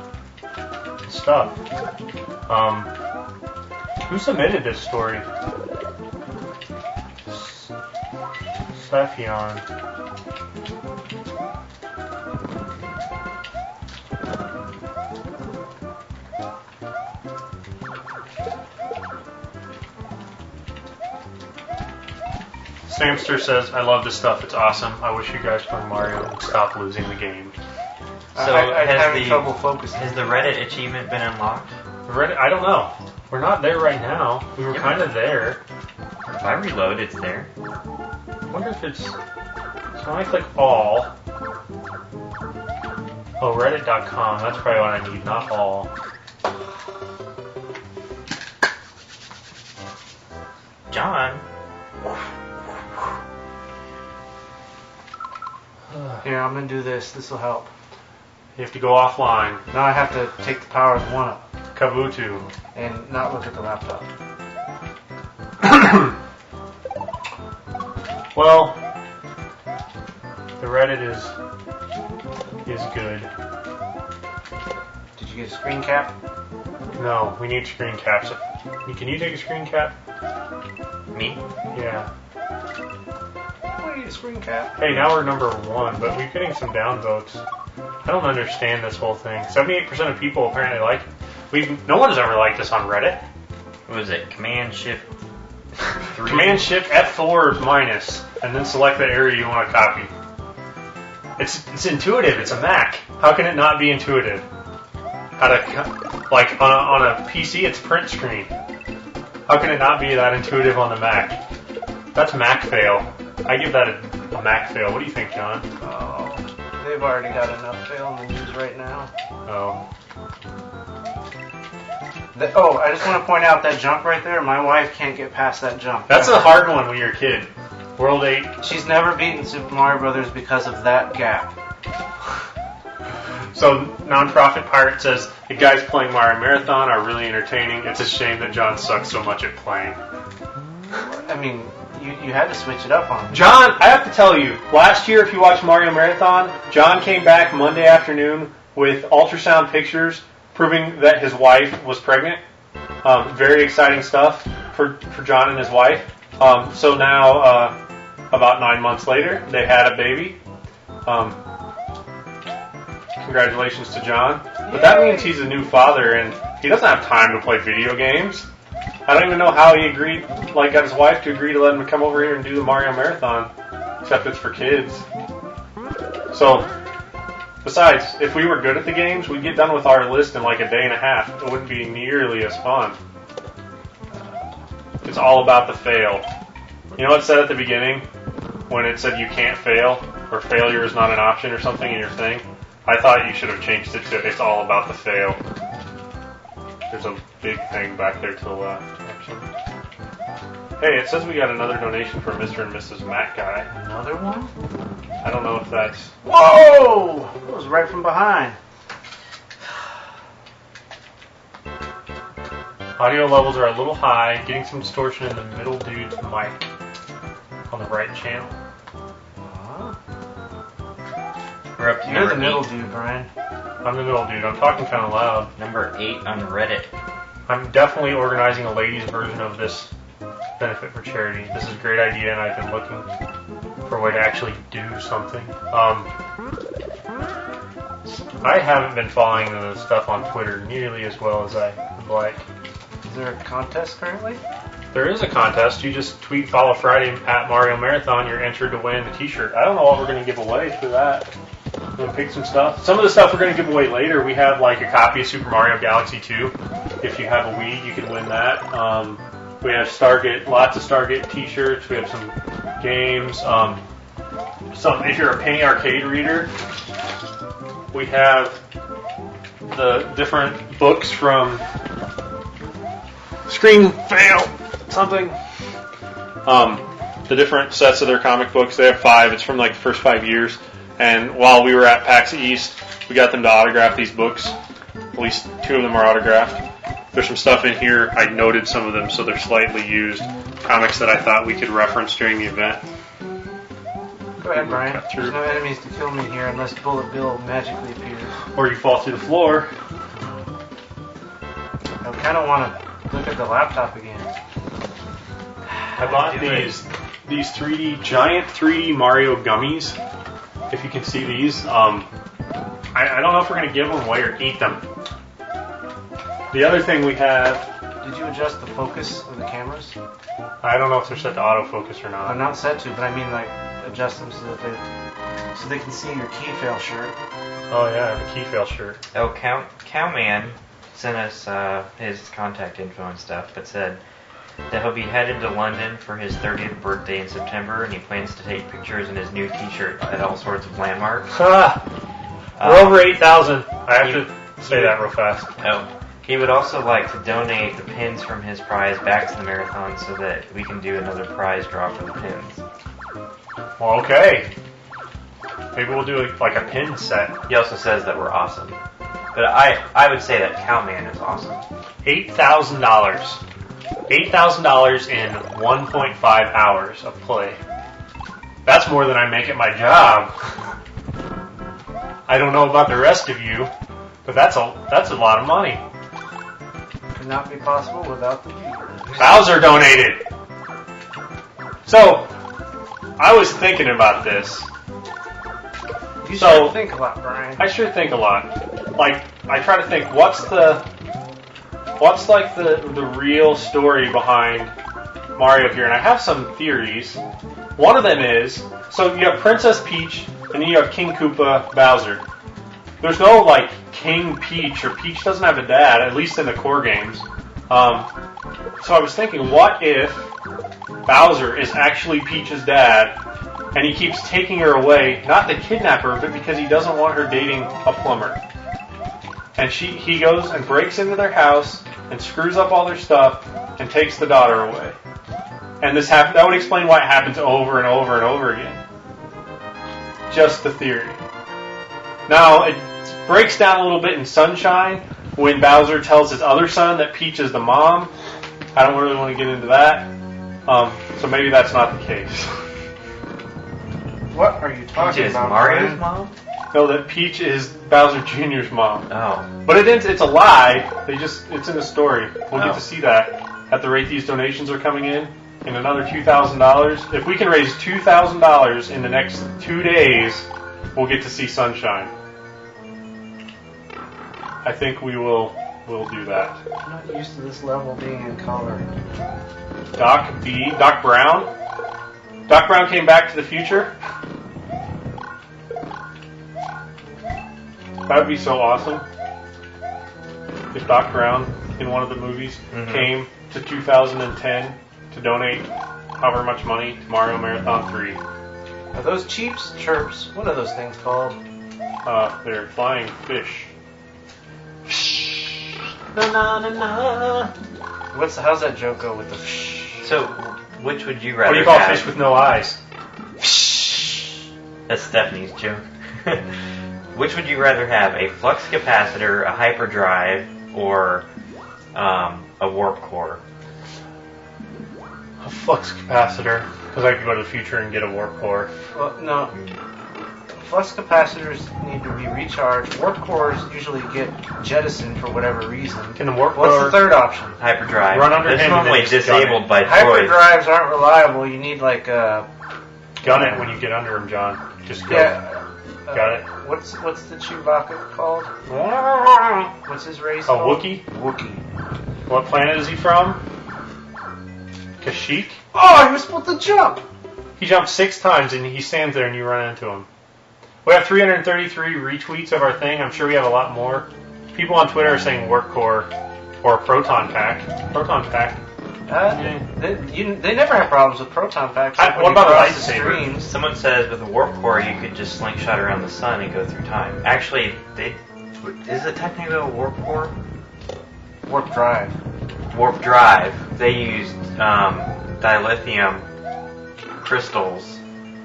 stuff. Who submitted this story? Sephion. Samster says, I love this stuff, it's awesome. I wish you guys play Mario would stop losing the game. So I'm having trouble focusing. Has the Reddit achievement been unlocked? Reddit, I don't know. We're not there right now. We were Yeah. kind of there. If I reload, it's there. I wonder if it's... So when I click all... Oh, reddit.com. That's probably what I need, not all. John. Here, I'm gonna do this. This will help. You have to go offline. Now I have to take the power of one up Kabuto. and not look at the laptop. Well, the Reddit is good. Did you get a screen cap? No, we need screen caps. Can you take a screen cap? Me? Yeah. I need a screen cap. Hey, now we're number 1, but we're getting some downvotes. I don't understand this whole thing. 78% of people apparently like it. No one's ever liked this on Reddit. What was it? Command Shift 3? Command Shift F4 minus, and then select the area you want to copy. It's intuitive. It's a Mac. How can it not be intuitive? How to like on a PC? It's print screen. How can it not be that intuitive on the Mac? That's Mac fail. I give that a Mac fail. What do you think, John? Oh, they've already got enough fail in the news right now. Oh. I just want to point out that jump right there. My wife can't get past that jump. That's a hard one when you're a kid. World 8. She's never beaten Super Mario Brothers because of that gap. So, Nonprofit Pirate says, the guys playing Mario Marathon are really entertaining. It's a shame that John sucks so much at playing. I mean, you had to switch it up on me. John, I have to tell you, last year if you watched Mario Marathon, John came back Monday afternoon with ultrasound pictures proving that his wife was pregnant. Very exciting stuff for John and his wife. So now, about 9 months later, they had a baby. Congratulations to John. But that means he's a new father and he doesn't have time to play video games. I don't even know how he agreed, got his wife to agree to let him come over here and do the Mario Marathon. Except it's for kids. So, besides, if we were good at the games, we'd get done with our list in like a day and a half. It wouldn't be nearly as fun. It's all about the fail. You know what it said at the beginning? When it said you can't fail, or failure is not an option or something in your thing? I thought you should have changed it to it's all about the fail. There's a big thing back there to the left, actually. Hey, it says we got another donation from Mr. and Mrs. Matt Guy. Another one? I don't know if that's... Whoa! That was right from behind. Audio levels are a little high, getting some distortion in the middle dude's mic on the right channel. We're up to You're number the middle 8. dude, Brian. I'm the middle dude. I'm talking kind of loud. Number 8 on Reddit. I'm definitely organizing a ladies' version of this benefit for charity. This is a great idea, and I've been looking for a way to actually do something. I haven't been following the stuff on Twitter nearly as well as I would like. Is there a contest currently? There is a contest. You just tweet Follow Friday at Mario Marathon. You're entered to win the t-shirt. I don't know what we're going to give away for that. We're going to pick some stuff. Some of the stuff we're going to give away later. We have like a copy of Super Mario Galaxy 2. If you have a Wii, you can win that. We have Stargate, lots of Stargate t-shirts. We have some games. If you're a Penny Arcade reader, we have the different books from Screen Fail something. The different sets of their comic books. They have 5. It's from like the first 5 years. And while we were at PAX East, we got them to autograph these books. At least 2 of them are autographed. There's some stuff in here. I noted some of them, so they're slightly used. Comics that I thought we could reference during the event. Go ahead, Brian. Cut through. There's no enemies to kill me here unless Bullet Bill magically appears. Or you fall through the floor. I kind of want to look at the laptop again. I bought these 3D, giant 3D Mario gummies. If you can see these. I don't know if we're going to give them away or eat them. The other thing we have... Did you adjust the focus of the cameras? I don't know if they're set to autofocus or I'm not. not set to, but I mean like adjust them so that they can see your key fail shirt. Oh yeah, the key fail shirt. Oh, Cowman sent us his contact info and stuff, but said that he'll be headed to London for his 30th birthday in September, and he plans to take pictures in his new t-shirt at all sorts of landmarks. We're over 8,000. I have to say that real fast. Oh. He would also like to donate the pins from his prize back to the marathon so that we can do another prize draw for the pins. Well, okay. Maybe we'll do like a pin set. He also says that we're awesome. But I would say that Cowman is awesome. $8,000. $8,000 in 1.5 hours of play. That's more than I make at my job. I don't know about the rest of you, but that's a lot of money. Could not be possible without the viewers. Bowser donated. So, I was thinking about this. You So- should think a lot, Brian. I sure think a lot. Like, I try to think, what's like the real story behind Mario here? And I have some theories. One of them is, so you have Princess Peach, and then you have King Koopa Bowser. There's no, like, King Peach, or Peach doesn't have a dad, at least in the core games. So I was thinking, what if Bowser is actually Peach's dad, and he keeps taking her away, not to kidnap her, but because he doesn't want her dating a plumber. And he goes and breaks into their house, and screws up all their stuff, and takes the daughter away. And that would explain why it happens over and over and over again. Just the theory. Now, it breaks down a little bit in Sunshine when Bowser tells his other son that Peach is the mom. I don't really want to get into that. So maybe that's not the case. What are you talking Peach is about, Mario's Brian? mom? No, that Peach is Bowser Jr.'s mom. Oh. But it's a lie. It's in the story. We'll get Oh. to see that at the rate these donations are coming in another $2,000. If we can raise $2,000 in the next 2 days, we'll get to see Sunshine. I think we'll do that. I'm not used to this level being in color. Doc Brown. Doc Brown came back to the future. That would be so awesome. If Doc Brown in one of the movies came to 2010 to donate however much money to Mario Marathon 3. Are those Cheeps? Chirps? What are those things called? They're flying fish. Na na na na. How's that joke go with the So, which would you What rather do you call have? fish with no eyes? That's Stephanie's joke. Which would you rather have, a flux capacitor, a hyperdrive, or a warp core. A flux capacitor, because I could go to the future and get a warp core. Well, no. Flux capacitors need to be recharged. Warp cores usually get jettisoned for whatever reason. Can the warp What's core the third option? Hyperdrive. Run under It's him and normally then just gun disabled it. by choice. Hyperdrives aren't reliable. You need like a... gun it when you get under him, John? Just go. Yeah. Got it? What's the Chewbacca called? What's his race A called? Wookiee? Wookiee. What planet is he from? Kashyyyk? Oh, he was supposed to jump! He jumped 6 times and he stands there and you run into him. We have 333 retweets of our thing. I'm sure we have a lot more. People on Twitter are saying warp core or proton pack. Proton pack. They never have problems with proton packs. What about a lightsaber? Someone says with a warp core you could just slingshot around the sun and go through time. Actually, is it technically a warp core? Warp drive. Warp drive. They used dilithium crystals.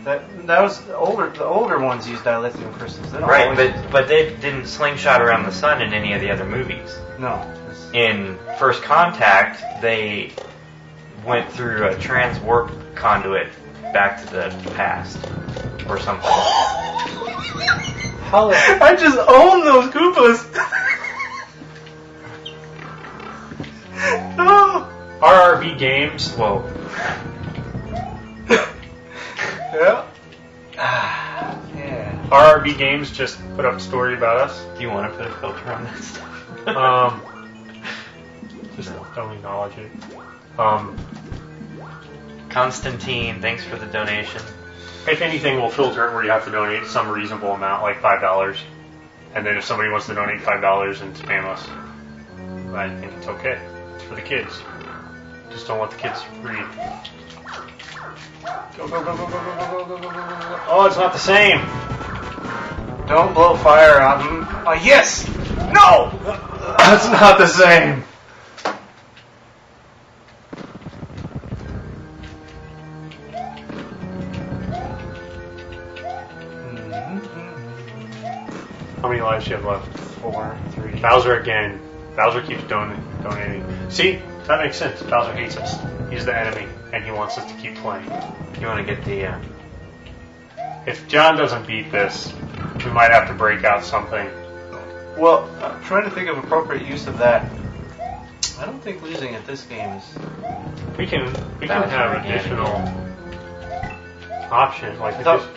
That was the older ones used dilithium crystals. They don't Right, always- but they didn't slingshot around the sun in any of the other movies. no. In First Contact, they went through a trans-warp conduit back to the past, or something. I just own those Koopas. No. RRB Games. Whoa. Yeah. Yeah. RRB Games just put up a story about us. Do you want to put a filter on that stuff? Just don't acknowledge it. Constantine, thanks for the donation. If anything, we'll filter it where you have to donate some reasonable amount, like $5. And then if somebody wants to donate $5 and spam us, I think it's okay. It's for the kids. Just don't let the kids read. Go, go, go, go, go, go, go, go, go, go, go. Oh, it's not the same. Don't blow fire on them. Oh, yes! No! That's not the same. How many lives do you have left? 4, 3. Bowser again. Bowser keeps donating. See, that makes sense. Bowser hates us. He's the enemy, and he wants us to keep playing. You want to get the... If John doesn't beat this, we might have to break out something. Well, I'm trying to think of appropriate use of that. I don't think losing at this game is... We can Bowser have again. additional options. Like I thought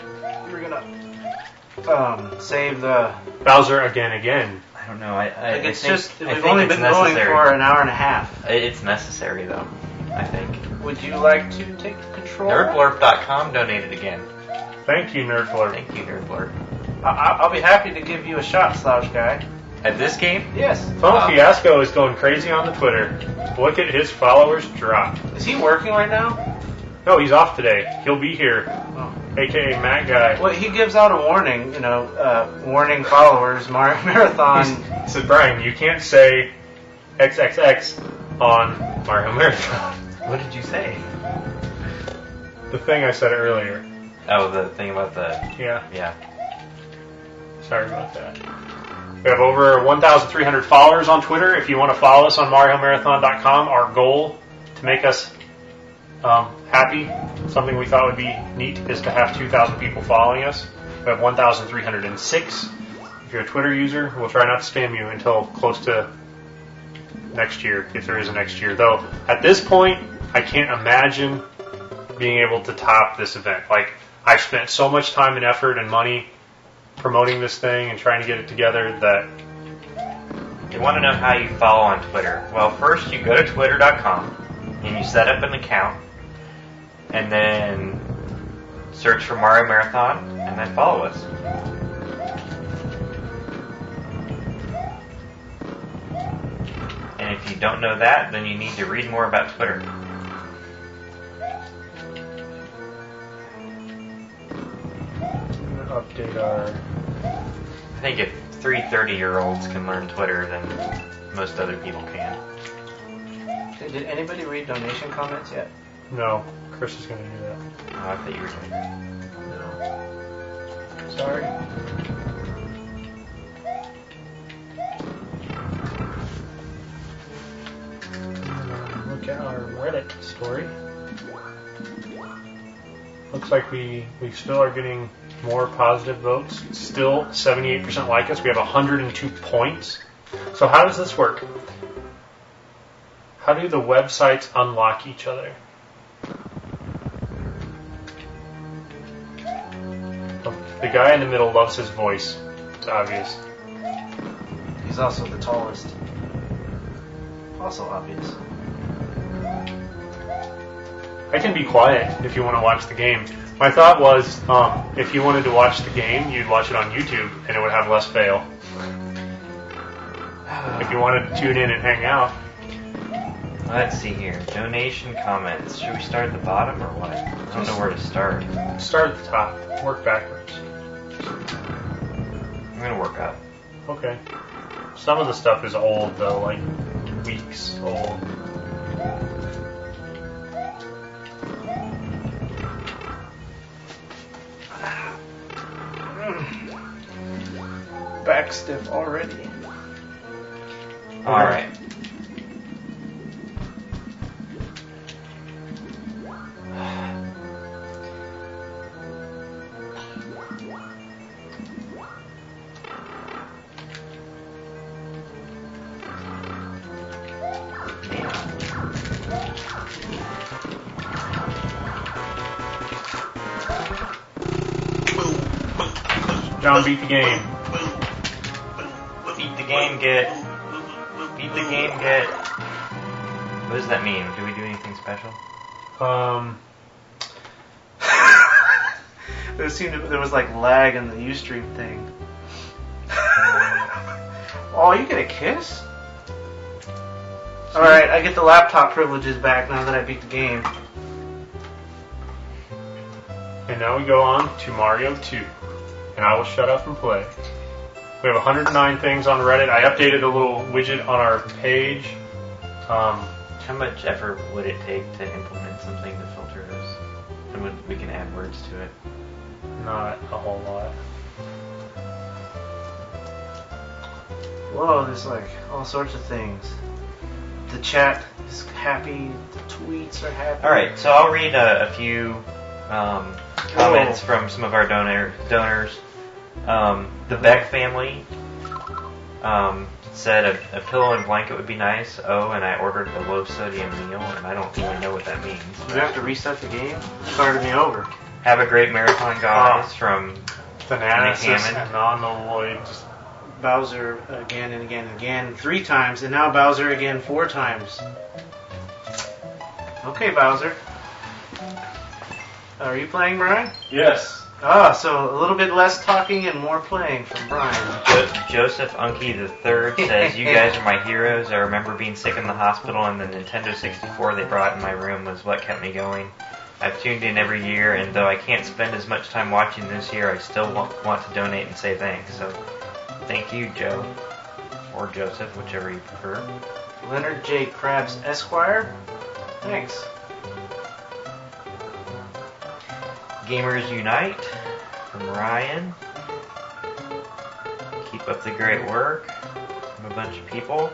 you were gonna save the... Bowser again. I don't know. I it's think, just I we've think only it's been going necessary. for an hour and a half. It's necessary, though, I think. Would you like to take control? Nerdblurp.com donated again. Thank you, Nerdflurp. Thank you, Nerdblurp. I'll be happy to give you a shot, Slouch Guy. At this game? Yes. Phone Fiasco is going crazy on the Twitter. Look at his followers drop. Is he working right now? No, he's off today. He'll be here. Oh. AKA Matt Guy. Well, he gives out a warning, warning followers, Mario Marathon. He said, Brian, you can't say XXX on Mario Marathon. What did you say? The thing I said earlier. Oh, the thing about the... Yeah, Yeah. sorry about that. We have over 1,300 followers on Twitter. If you want to follow us on MarioMarathon.com, our goal to make us happy, something we thought would be neat, is to have 2,000 people following us. We have 1,306. If you're a Twitter user, we'll try not to spam you until close to next year, if there is a next year. Though, at this point, I can't imagine being able to top this event. Like, I've spent so much time and effort and money promoting this thing and trying to get it together that... You want to know how you follow on Twitter? Well, first you go to twitter.com and you set up an account and then search for Mario Marathon and then follow us. And if you don't know that, then you need to read more about Twitter. Update our... I think if 330-year-olds can learn Twitter, then most other people can. Did anybody read donation comments yet? No, Chris is going to do that. Oh, I thought you were doing that. No. Sorry. story. Looks like we still are getting more positive votes. Still 78% like us. We have 102 points. So how does this work? How do the websites unlock each other? The guy in the middle loves his voice. It's obvious. He's also the tallest. Also obvious. I can be quiet if you want to watch the game. My thought was, if you wanted to watch the game, you'd watch it on YouTube, and it would have less fail. If you wanted to tune in and hang out. Let's see here. Donation comments. Should we start at the bottom or what? I don't know where to start. Start at the top. Work backwards. I'm gonna work up. Okay. Some of the stuff is old, though, like weeks old. Back stiff already. Alright. John beat the game. Beat the game, get. Beat the game, get. What does that mean? Do we do anything special? There was like lag in the Ustream thing. Oh, you get a kiss? Alright, I get the laptop privileges back now that I beat the game. And now we go on to Mario 2. And I will shut up and play. We have 109 things on Reddit. I updated a little widget on our page. How much effort would it take to implement something to filter those? And we can add words to it. Not a whole lot. Whoa, there's like all sorts of things. The chat is happy, the tweets are happy. Alright, so I'll read a few comments from some of our donors. The Beck family said a pillow and blanket would be nice. Oh, and I ordered a low sodium meal, and I don't really know what that means. Do we have to reset the game? Started me over. Have a great marathon, guys, from Bananas Nick Hammond. and non-alloyed. Bowser again and again and again 3 times, and now Bowser again 4 times. Okay, Bowser. Are you playing, Brian? Yes. So a little bit less talking and more playing from Brian. Joseph Unke III says, you guys are my heroes. I remember being sick in the hospital, and the Nintendo 64 they brought in my room was what kept me going. I've tuned in every year, and though I can't spend as much time watching this year, I still want to donate and say thanks. So thank you, Joe. Or Joseph, whichever you prefer. Leonard J. Krabs Esquire. Thanks. Gamers Unite from Ryan. Keep up the great work from a bunch of people.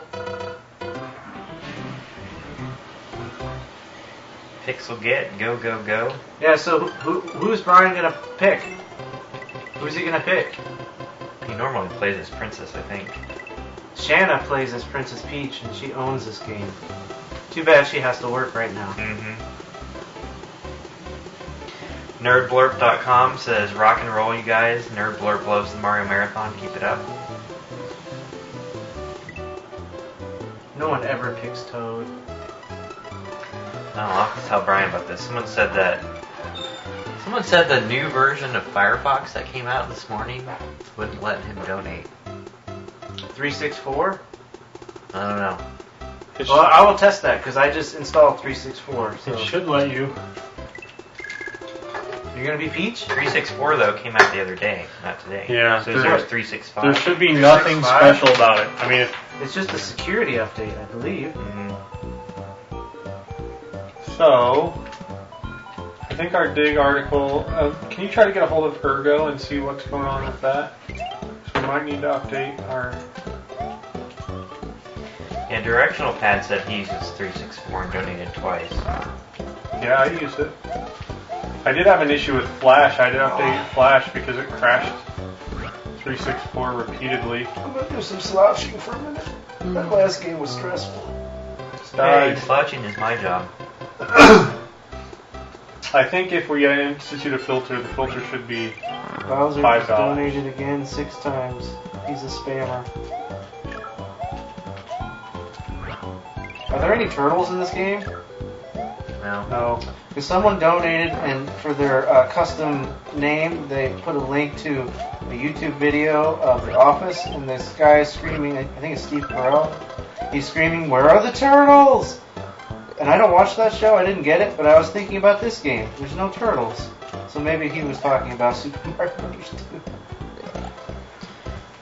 Pixel Get, go, go, go. Yeah, so who's Brian gonna pick? Who's he gonna pick? He normally plays as Princess, I think. Shanna plays as Princess Peach, and she owns this game. Too bad she has to work right now. Mm-hmm. NerdBlurp.com says, rock and roll, you guys. NerdBlurp loves the Mario Marathon. Keep it up. No one ever picks Toad. No, I'll have to tell Brian about this. Someone said the new version of Firefox that came out this morning wouldn't let him donate. 364? I don't know. Well, I will test that because I just installed 364. So It should let you. You're gonna be Peach? 364 though came out the other day, not today. Yeah, So there- there's 365. There should be nothing 365? special about it. I mean, It's just a security update, I believe. Mhm. so I think our dig article. Can you try to get a hold of Ergo and see what's going on with that? So we might need to update our. Yeah, Directional Pad said he uses 364 and donated twice. Yeah, I use it. I did have an issue with Flash. I did update Flash because it crashed 364 repeatedly. I'm gonna do some slouching for a minute. That last game was stressful. Hey, slouching is my job. I think if we institute a filter, the filter should be Bowser $5. donated again 6 times. He's a spammer. Are there any turtles in this game? No. No. Because someone donated, and for their custom name, they put a link to a YouTube video of The Office, and this guy is screaming, I think it's Steve Carell, he's screaming, "Where are the turtles?" And I don't watch that show, I didn't get it, but I was thinking about this game. There's no turtles. So maybe he was talking about Super Mario Bros. 2.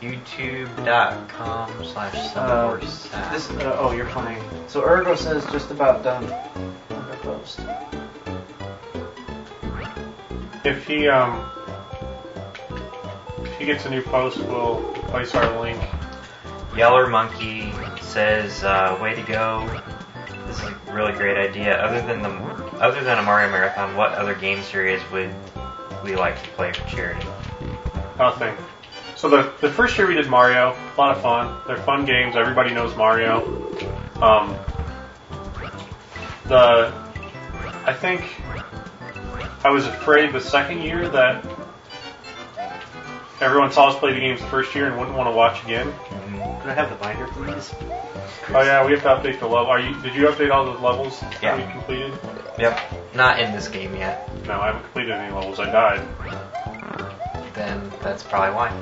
YouTube.com/summersack. Oh, you're playing. So Ergo says just about done under post. If he gets a new post, we'll place our link. Yeller Monkey says, "Way to go! This is a really great idea. Other than a Mario Marathon, what other game series would we like to play for charity?" Nothing. So the first year we did Mario, a lot of fun. They're fun games. Everybody knows Mario. I think I was afraid the second year that everyone saw us play the games the first year and wouldn't want to watch again. Can I have the binder, please? Oh yeah, we have to update the level. Did you update all the levels Yeah. that we completed? Yep. Not in this game yet. No, I haven't completed any levels. I died. Then that's probably why.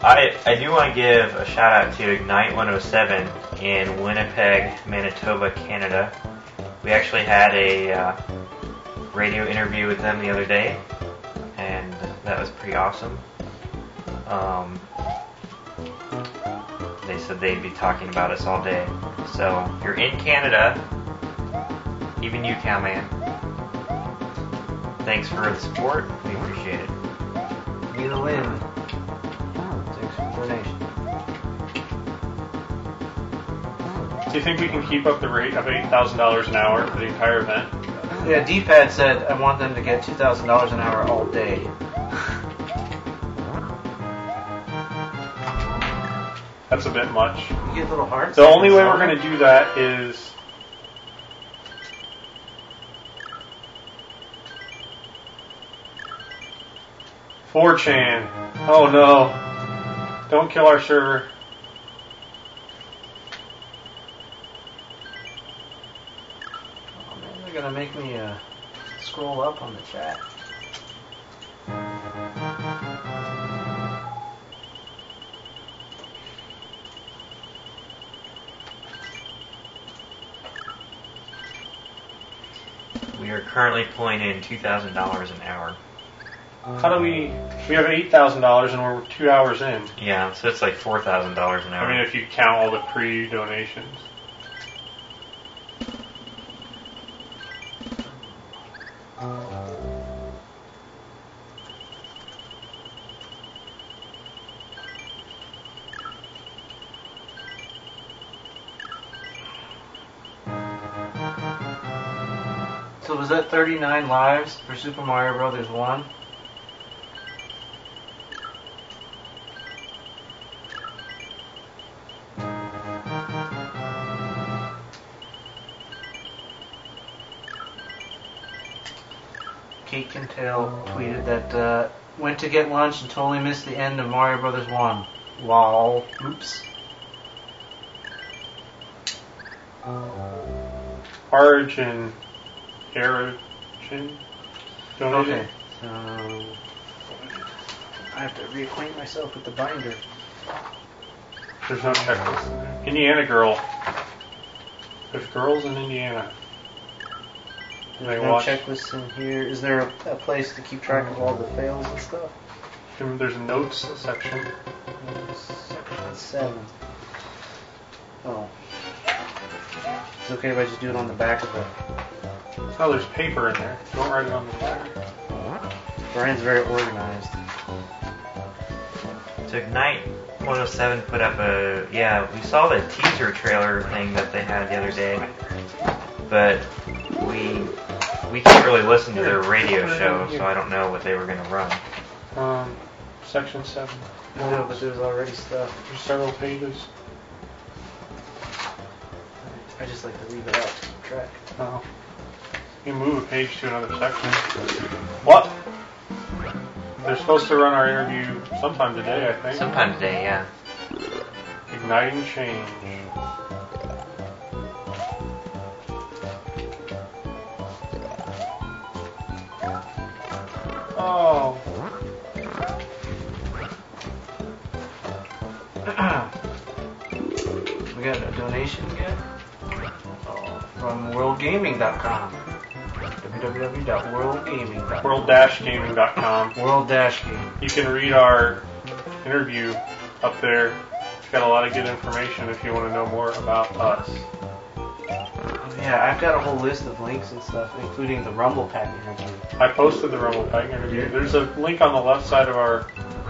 I do want to give a shout out to Ignite 107 in Winnipeg, Manitoba, Canada. We actually had a radio interview with them the other day, and that was pretty awesome. They said they'd be talking about us all day. So if you're in Canada, even you, Cowman, thanks for the support. We appreciate it. Be the win. Thanks for the donation. Do you think we can keep up the rate of $8,000 an hour for the entire event? Yeah, D-Pad said I want them to get $2,000 an hour all day. That's a bit much. You get little hearts. The only way we're going to do that is... ...4chan. Oh no. Don't kill our server. Oh man, they're gonna make me scroll up on the chat. We are currently pulling in $2,000 an hour. How do we have $8,000 and we're 2 hours in. Yeah, so it's like $4,000 an hour. I mean, if you count all the pre-donations. So was that 39 lives for Super Mario Brothers 1? Kate Kintail tweeted that went to get lunch and totally missed the end of Mario Brothers 1. Lol. Oops. Origin donated. Okay. So I have to reacquaint myself with the binder. There's no checklist in there. Indiana girl. There's girls in Indiana. There's no checklists in here. Is there a place to keep track of all the fails and stuff? There's a notes section. 7. Oh. It's okay if I just do it on the back of the... Oh, there's paper in there. Don't write it on the back. Brian's very organized. So Ignite 107 put up we saw the teaser trailer thing that they had the other day, but we can't really listen to their radio show, so I don't know what they were going to run. Section 7. No, but there's already stuff. There's several pages. I just like to leave it out to keep track. Oh. You move a page to another section. What? They're supposed to run our interview sometime today, I think. Sometime today, yeah. Igniting change. Oh. We got a donation again from worldgaming.com. www.worldgaming.com. World-gaming.com. World-game. You can read our interview up there. It's got a lot of good information if you want to know more about us. Yeah, I've got a whole list of links and stuff, including the Rumble Pack interview. I posted the Rumble Pack interview. There's a link on the left side of our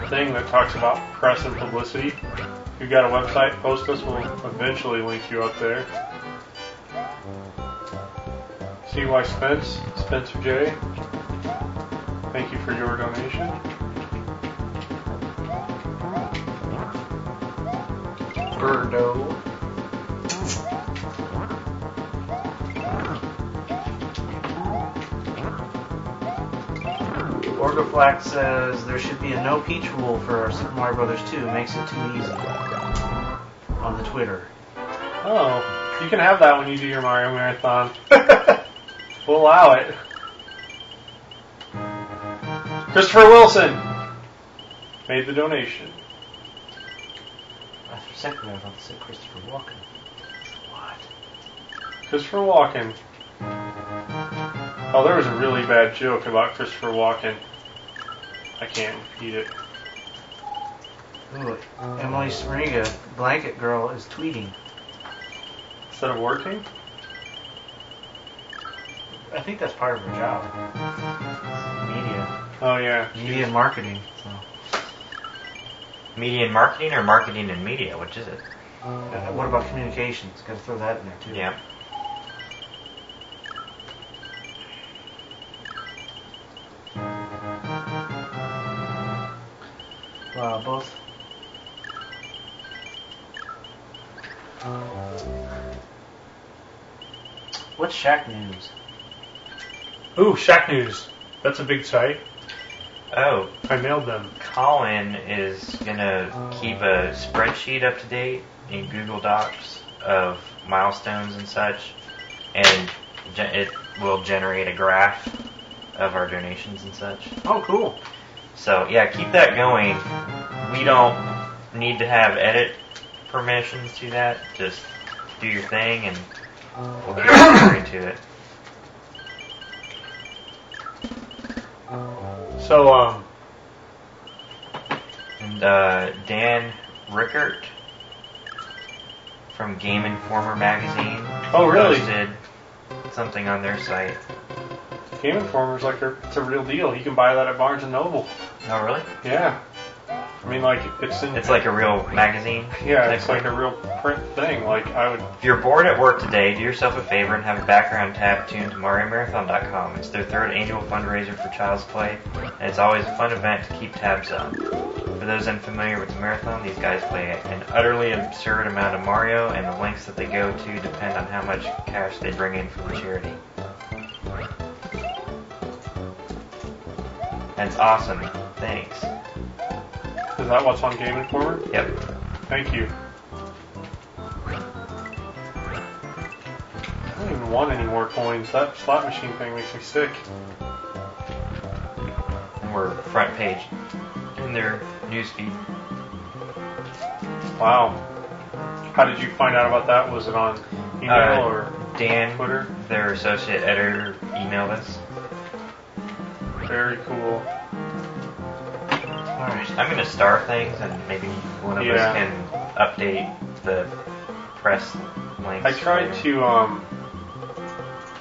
thing that talks about press and publicity. If you've got a website, post us. We'll eventually link you up there. CY Spencer J. Thank you for your donation. Birdo. Orgaflax says there should be a no peach rule for Super Mario Brothers 2. Makes it too easy. On the Twitter. Oh, you can have that when you do your Mario Marathon. We'll allow it. Christopher Wilson made the donation. For a second I thought to say Christopher Walken. What? Christopher Walken. Oh, there was a really bad joke about Christopher Walken. I can't repeat it. Ooh, Emily Smriga, Blanket Girl, is tweeting. Instead of working? I think that's part of her job. Media. Oh, yeah. Media and marketing. So. Media and marketing or marketing and media? Which is it? What about communications? Got to throw that in there too. Yeah. Both. What's Shack News? Ooh, Shack News. That's a big site. Oh, I mailed them. Colin is going to keep a spreadsheet up to date in Google Docs of milestones and such, and it will generate a graph of our donations and such. Oh, cool. So, yeah, keep that going. We don't need to have edit permissions to that. Just do your thing, and we'll keep referring to it. So, And Dan Rickert from Game Informer magazine Oh, really? posted something on their site. Game Informer's like it's a real deal. You can buy that at Barnes & Noble. Oh, really? Yeah. I mean, like, it's in... It's like a real magazine? Yeah, it's like a real print thing. Like, I would... If you're bored at work today, do yourself a favor and have a background tab tuned to MarioMarathon.com. It's their third annual fundraiser for Child's Play, and it's always a fun event to keep tabs on. For those unfamiliar with the marathon, these guys play an utterly absurd amount of Mario, and the lengths that they go to depend on how much cash they bring in for the charity. That's awesome. Thanks. Is that what's on Game Informer? Yep. Thank you. I don't even want any more coins. That slot machine thing makes me sick. And we're front page in their newsfeed. Wow. How did you find out about that? Was it on email or Dan, Twitter? their associate editor, emailed us. Very cool. Alright. I'm going to star things, and maybe one of us can update the press links. I tried to,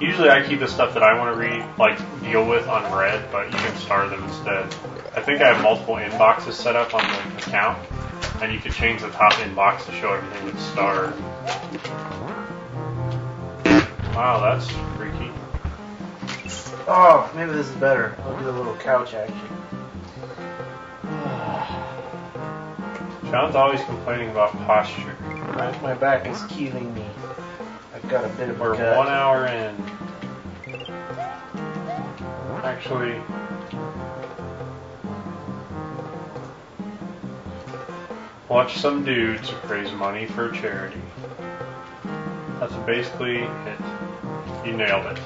usually I keep the stuff that I want to read, like, deal with on red, but you can star them instead. I think I have multiple inboxes set up on the account, and you could change the top inbox to show everything with star. Wow, that's freaky. Oh, maybe this is better. I'll do a little couch action. John's always complaining about posture. My back is killing me. I've got a bit of a We're gut. 1 hour in. Actually, watch some dudes raise money for charity. That's basically it. You nailed it.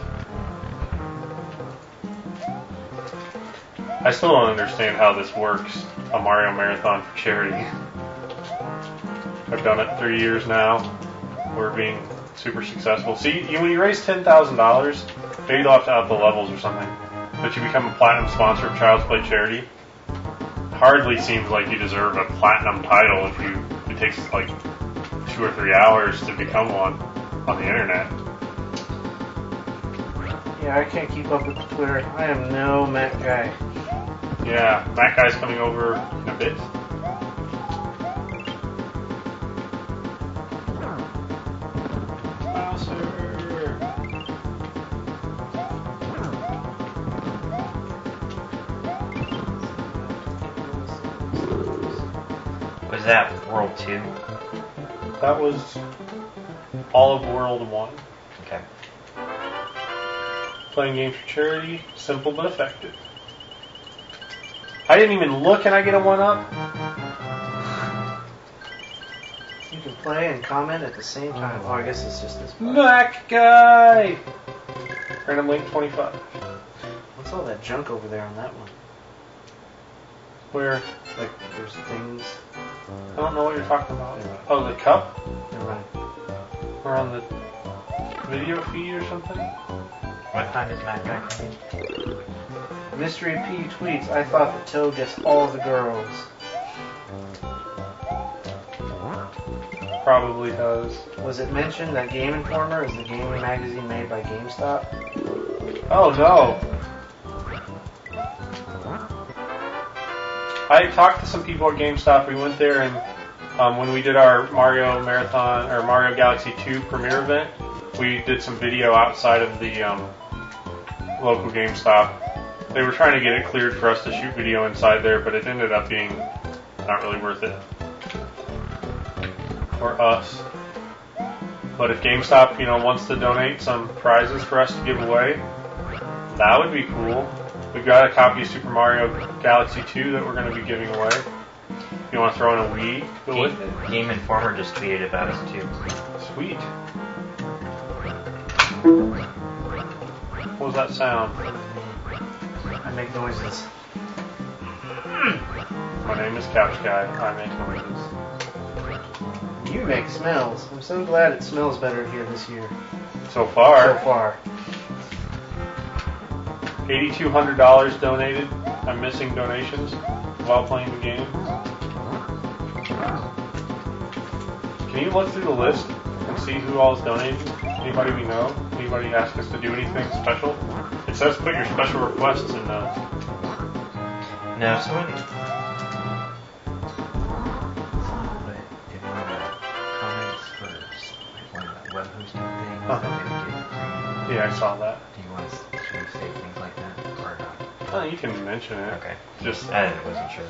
I still don't understand how this works, a Mario Marathon for charity. I've done it 3 years now. We're being super successful. See, when you raise $10,000, maybe they'll have to up the levels or something, but you become a platinum sponsor of Child's Play Charity. Hardly seems like you deserve a platinum title if it takes like 2 or 3 hours to become one on the internet. Yeah, I can't keep up with Twitter. I am no Mac guy. Yeah, Matt Guy's coming over in a bit. Was that World 2? That was all of World 1. Okay. Playing games for charity, simple but effective. I didn't even look, and I get a 1-up? You can play and comment at the same time. Oh, I guess it's just this part. Mac Guy! Random link 25. What's all that junk over there on that one? Where? Like, there's things. I don't know what you're talking about. Oh, the cup? Never mind. Or on the video feed or something? What time is Matt Guy coming? Mystery P tweets, I thought the Toad gets all the girls. Probably does. Was it mentioned that Game Informer is the gaming magazine made by GameStop? Oh no. I talked to some people at GameStop. We went there and when we did our Mario Marathon or Mario Galaxy 2 premiere event, we did some video outside of the local GameStop. They were trying to get it cleared for us to shoot video inside there, but it ended up being not really worth it for us. But if GameStop, wants to donate some prizes for us to give away, that would be cool. We've got a copy of Super Mario Galaxy 2 that we're going to be giving away. If you want to throw in a Wii, go with it. Game Informer just tweeted about us too. Sweet. What was that sound? I make noises. My name is Couch Guy. I make noises. You make smells. I'm so glad it smells better here this year. So far, So far. $8,200 donated. I'm missing donations while playing the game. Can you look through the list and see who all is donating? Anybody we know? Anybody ask us to do anything special? It says put your special requests in No, someone did one of the comments for one of the web hosting things that they would get free. Yeah, I saw that. Do you want us to say things like that or not? Oh, you can mention it. Okay. Just I wasn't sure.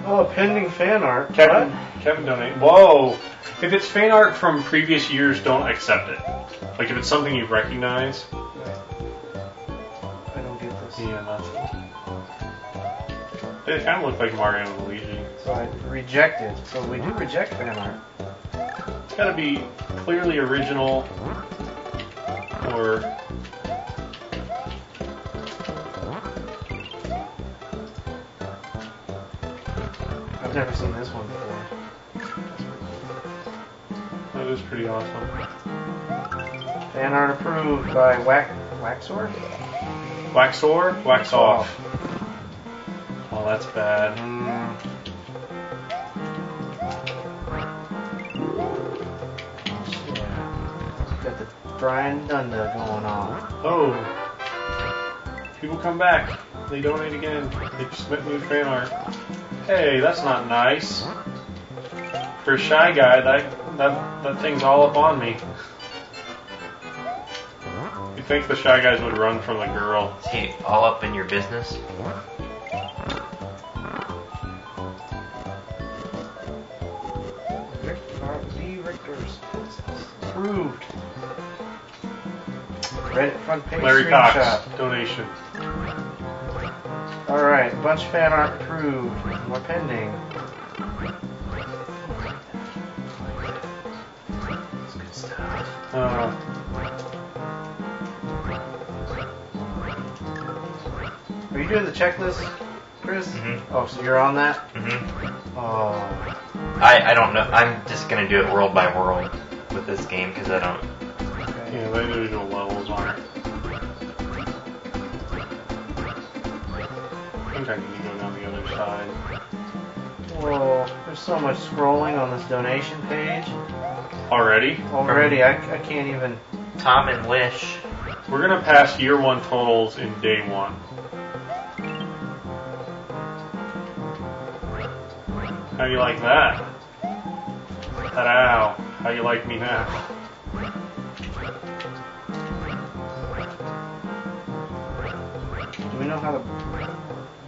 Oh, pending fan art. Kevin donate. Whoa! If it's fan art from previous years, don't accept it. Like if it's something you recognize. I don't get this. Yeah, nothing. It kind of looked like Mario and Luigi. So I reject it. So we do reject fan art. It's got to be clearly original, or I've never seen this one before. that is pretty awesome. Fan art approved by Waxor? Wax or wax off. Oh, that's bad. Yeah. Got the Brian Dunda going on. Oh, people come back. they donate again. They just submit new fan art. Hey, that's not nice. For a shy guy, that thing's all up on me. You'd think the shy guys would run from the girl. Is he all up in your business? Richter's approved. Reddit front page Larry screenshot. Cox, donation. Alright, bunch of fan art approved. More pending. That's good stuff. Are you doing the checklist, Chris? Mm-hmm. Oh, so you're on that? Mm-hmm. Oh. I don't know. I'm just gonna do it world by world with this game because I don't. Okay. Yeah, the individual levels on it. I think I need to go down the other side. Whoa, there's so much scrolling on this donation page. Already? Already, I can't even. Tom and Lish. We're gonna pass year one totals in day one. How you like that? Ta-da! How you like me now? Do we know how to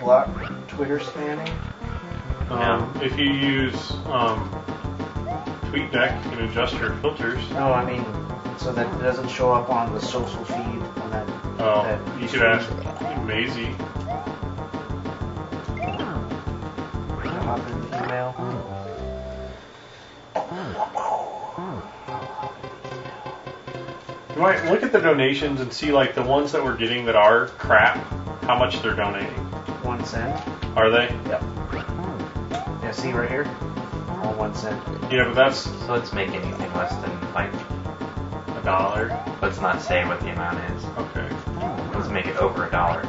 block Twitter spamming? If you use TweetDeck, you can adjust your filters. No, I mean, so that it doesn't show up on the social feed on that. Oh, that you could stream. ask Maisie. Hop in the email. You might look at the donations and see like the ones that we're getting that are crap, how much they're donating. 1 cent. Are they? Yep. Yeah, see right here? All 1 cent. Yeah, but that's So let's make anything less than like. $1. Let's not say what the amount is. Okay. Let's make it over $1.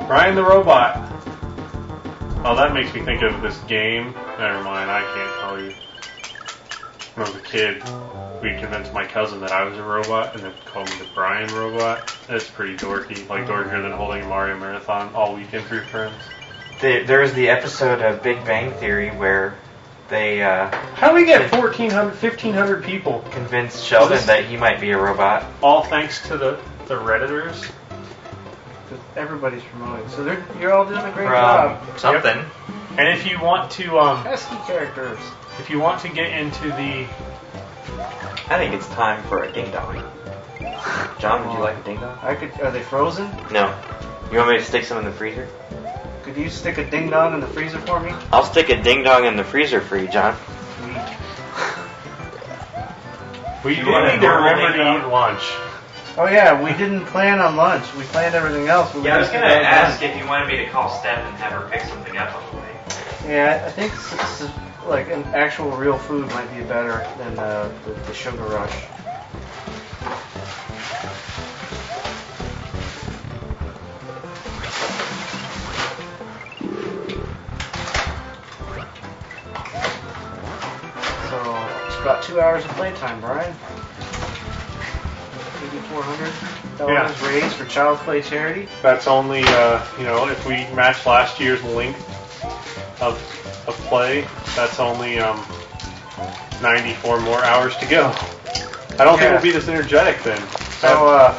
Brian the Robot. Oh, that makes me think of this game. Never mind, I can't tell you. When I was a kid, we convinced my cousin that I was a robot and then called me the Brian Robot. It's pretty dorky, like dorkier than holding a Mario Marathon all weekend for your friends. There's the episode of Big Bang Theory where they How do we get 1,500 people? convinced Sheldon this- that he might be a robot. All thanks to the Redditors? Because everybody's promoting. So you're all doing a great job. From something. And if you want to, Pesky characters. if you want to get into the, I think it's time for a ding dong. John, would you like a ding dong? Are they frozen? No. You want me to stick some in the freezer? Could you stick a ding dong in the freezer for me? I'll stick a ding dong in the freezer for you, John. we You do want a need to normal remember ding to dong? eat lunch. Oh yeah, we didn't plan on lunch. We planned everything else. Yeah, I was gonna ask if you wanted me to call Steph and have her pick something up on the way. Yeah, I think like an actual real food might be better than the sugar rush. So it's about 2 hours of playtime, Brian. $8,400 Yeah. raised for Child's Play charity. That's only, if we match last year's length of play, that's only 94 more hours to go. I don't think Yeah. we'll be this energetic then. So,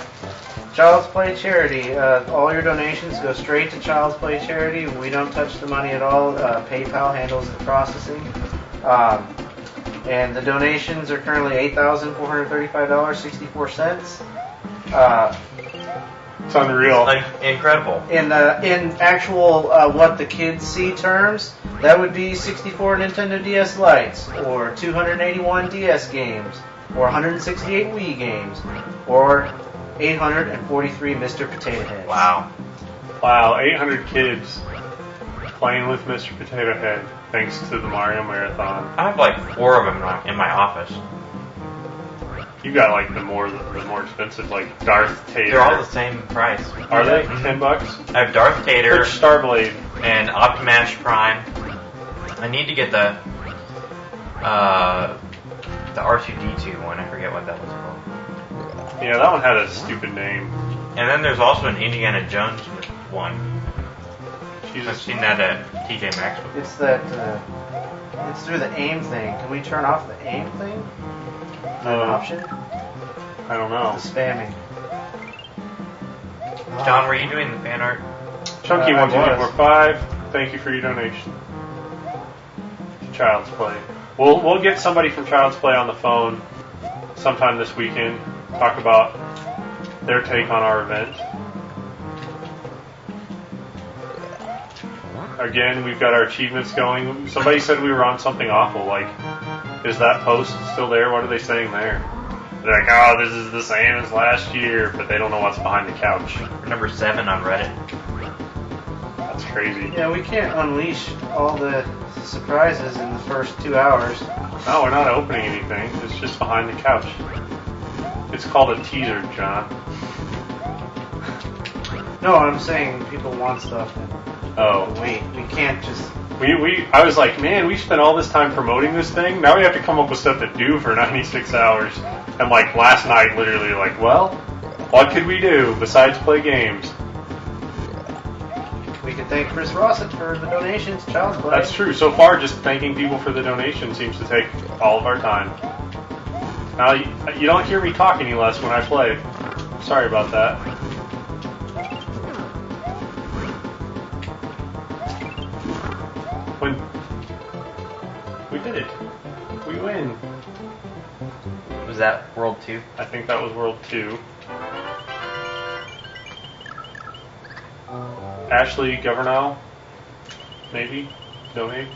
Child's Play charity. All your donations go straight to Child's Play charity. We don't touch the money at all. PayPal handles the processing. And the donations are currently $8,435.64. It's unreal. Incredible. In actual what the kids see terms, that would be 64 Nintendo DS Lites, or 281 DS games, or 168 Wii games, or 843 Mr. Potato Heads. Wow. Wow, 800 kids playing with Mr. Potato Head thanks to the Mario Marathon. I have like 4 of them in my office. You got like the more expensive, like Darth Tater. They're all the same price. Are they? Mhm. $10? I have Darth Tater Which Starblade? and Optimash Prime I need to get the R2D2 one. I forget what that was called. Yeah, that one had a stupid name. And then there's also an Indiana Jones one. I've Jesus. seen that at TJ Maxx before. It's that. It's through the aim thing. Can we turn off the aim thing? Is that an option? I don't know. The spamming. John, were you doing the fan art? Chunky I 12245, thank you for your donation. Child's Play. We'll get somebody from Child's Play on the phone sometime this weekend. Talk about their take on our event. Again, we've got our achievements going. Somebody said we were on something awful. Like, is that post still there? What are they saying there? They're like, oh, this is the same as last year, but they don't know what's behind the couch. We're number 7 on Reddit. That's crazy. Yeah, we can't unleash all the surprises in the first 2 hours. No, we're not opening anything. It's just behind the couch. It's called a teaser, John. No, I'm saying people want stuff. Oh. Wait, we can't just. I was like, man, we spent all this time promoting this thing. Now we have to come up with stuff to do for 96 hours. And like last night, literally, like, well, what could we do besides play games? We could thank Chris Rossett for the donations, Child's Play. That's true. So far, just thanking people for the donation seems to take all of our time. Now, you don't hear me talk any less when I play. Sorry about that. When we did it, we win. Was that World 2? I think that was World 2. Ashley Governal, maybe donate.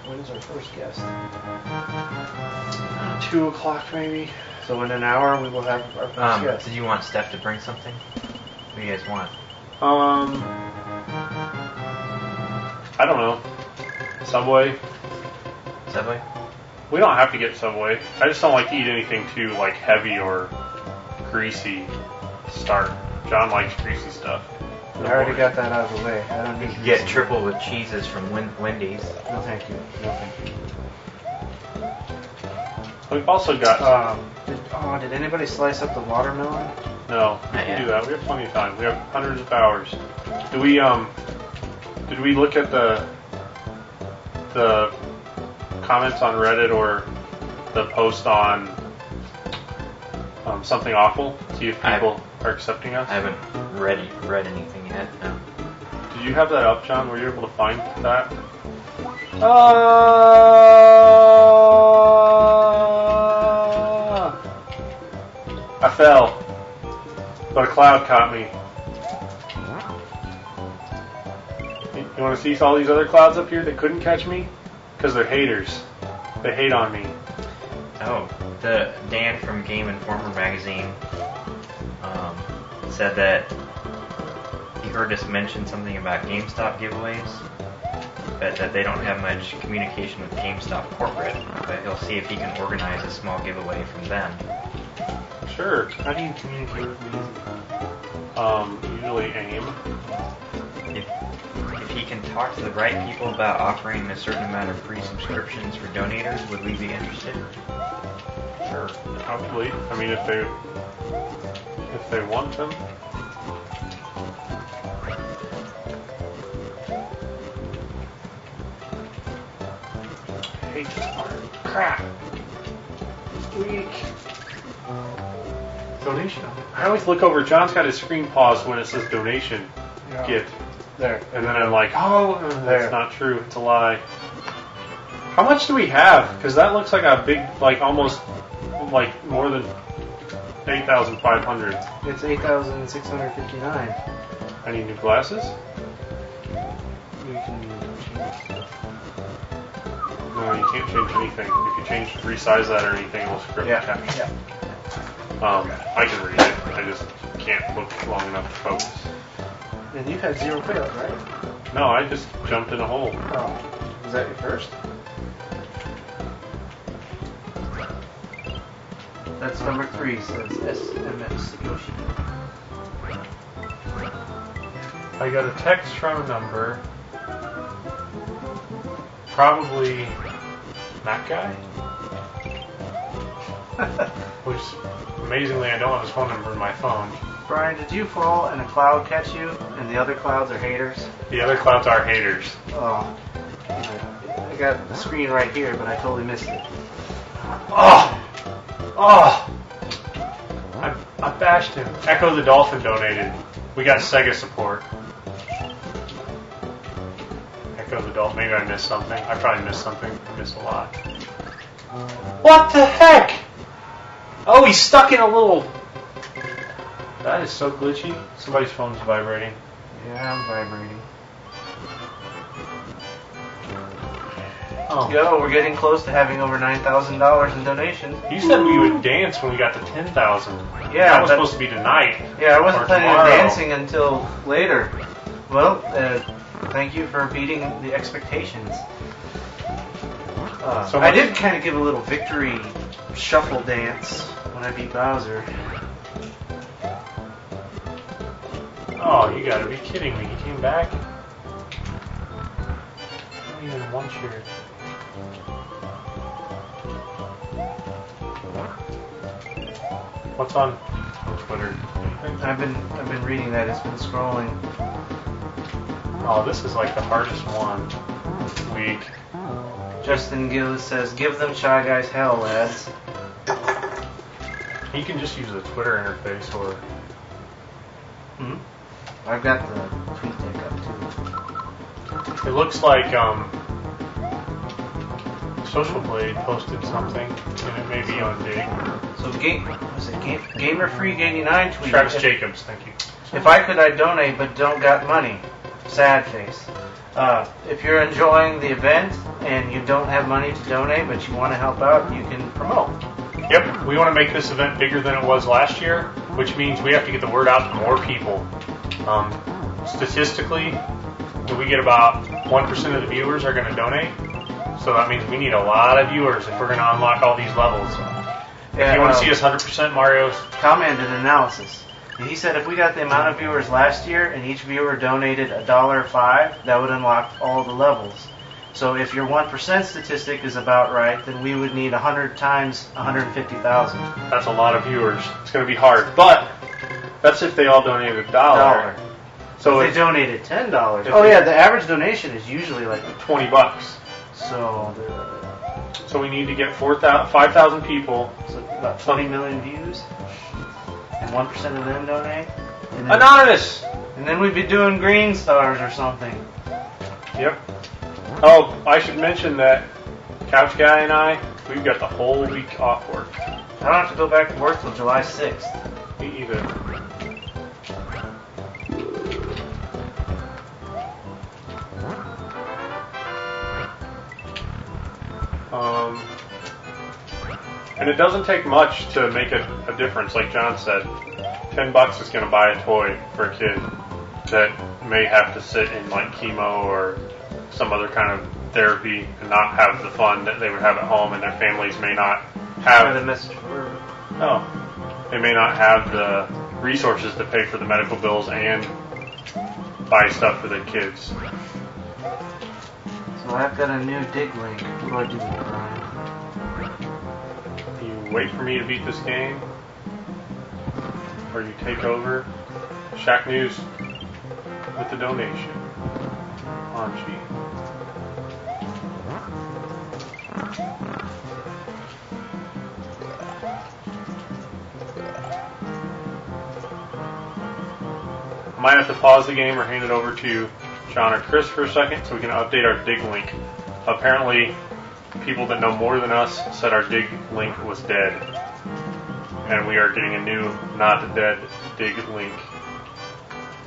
When's our first guest? 2 o'clock maybe. So in an hour we will have our first guest. Did you want Steph to bring something? What do you guys want? I don't know. Subway. Subway? We don't have to get Subway. I just don't like to eat anything too like heavy or greasy to start. John likes greasy stuff. I already got that out of the way. I don't need to Get triple with cheeses from Wendy's. No, thank you. No, thank you. We've also got. Did anybody slice up the watermelon? No, we Not can yet. do that. We have plenty of time. We have hundreds of hours. Did we look at the comments on Reddit or the post on something awful? See if people are accepting us. I haven't read anything yet. No. Did you have that up, John? Were you able to find that? I fell, but a cloud caught me. You want to see all these other clouds up here that couldn't catch me? Because they're haters. They hate on me. Oh, the Dan from Game Informer magazine said that he heard us mention something about GameStop giveaways, but that they don't have much communication with GameStop corporate, but he'll see if he can organize a small giveaway from them. Sure. How do you communicate with me? Usually AIM. If he can talk to the right people about offering a certain amount of free subscriptions for donators, would we be interested? Sure. Probably. I mean, if they want them. I hate this part. Crap. Weak. Donation. I always look over. John's got his screen paused when it says donation gift. There. And then I'm like, oh, There. that's not true. It's a lie. How much do we have? Because that looks like a big, like almost, like more than 8,500. It's 8,659. I need new glasses? We can. No, you can't change anything. If you resize that or anything, it'll screw up the caption. I can read it. I just can't look long enough to focus. And you've had 0 fails, right? No, I just jumped in a hole. Oh. Was that your first? That's number 3, says SMS Yoshi. I got a text from a number. Probably that guy. Which, amazingly, I don't have his phone number in my phone. Brian, did you fall and a cloud catch you, and the other clouds are haters? The other clouds are haters. Oh. I got the screen right here, but I totally missed it. Oh! Oh! I bashed him. Echo the Dolphin donated. We got Sega support. Echo the Dolphin. Maybe I missed something. I probably missed something. I missed a lot. What the heck? Oh, he's stuck in a little... That is so glitchy. Somebody's phone's vibrating. Yeah, I'm vibrating. Oh. Yo, we're getting close to having over $9,000 in donations. You said we would dance when we got to 10,000. Yeah, that was supposed to be tonight. Yeah, I wasn't or planning on tomorrow. dancing until later. Well, thank you for beating the expectations. So I did kind of give a little victory shuffle dance when I beat Bowser. Oh, you gotta be kidding me. He came back? Not even one cheer. What's on Twitter? I've been reading that. It's been scrolling. Oh, this is like the hardest one. Week. Justin Gillis says, "Give them Shy Guys hell, lads." You can just use the Twitter interface or... I've got the tweet deck up too. It looks like Social Blade posted something, and it may be on Dig. So Gamer Freak 89 tweeted. Travis Jacobs, thank you. If I could, I'd donate, but don't got money. Sad face. If you're enjoying the event and you don't have money to donate, but you want to help out, you can promote. Yep, we want to make this event bigger than it was last year, which means we have to get the word out to more people. Statistically, we get about 1% of the viewers are going to donate, so that means we need a lot of viewers if we're going to unlock all these levels. If you want to see us 100% Mario's... Comment and analysis. He said if we got the amount of viewers last year and each viewer donated $1.05, that would unlock all the levels. So if your 1% statistic is about right, then we would need 100 times 150,000. That's a lot of viewers. It's going to be hard, but that's if they all donated $1. So if they donated $10. Oh yeah, the average donation is usually like $20. So we need to get 5,000 people. So about 20 million views, and 1% of them donate. And then, Anonymous. And then we'd be doing green stars or something. Yep. Oh, I should mention that Couch Guy and I, we've got the whole week off work. I don't have to go back to work till July 6th. Me either. And it doesn't take much to make a difference, like John said. $10 is going to buy a toy for a kid that may have to sit in like chemo or some other kind of therapy and not have the fun that they would have at home, and their families may not have. The message for They may not have the resources to pay for the medical bills and buy stuff for their kids. So I've got a new dig link. What do I do with it, Brian? You wait for me to beat this game, or you take over. Shack News with the donation on G. I might have to pause the game or hand it over to John or Chris for a second so we can update our dig link. Apparently, people that know more than us said our dig link was dead. And we are getting a new not dead dig link.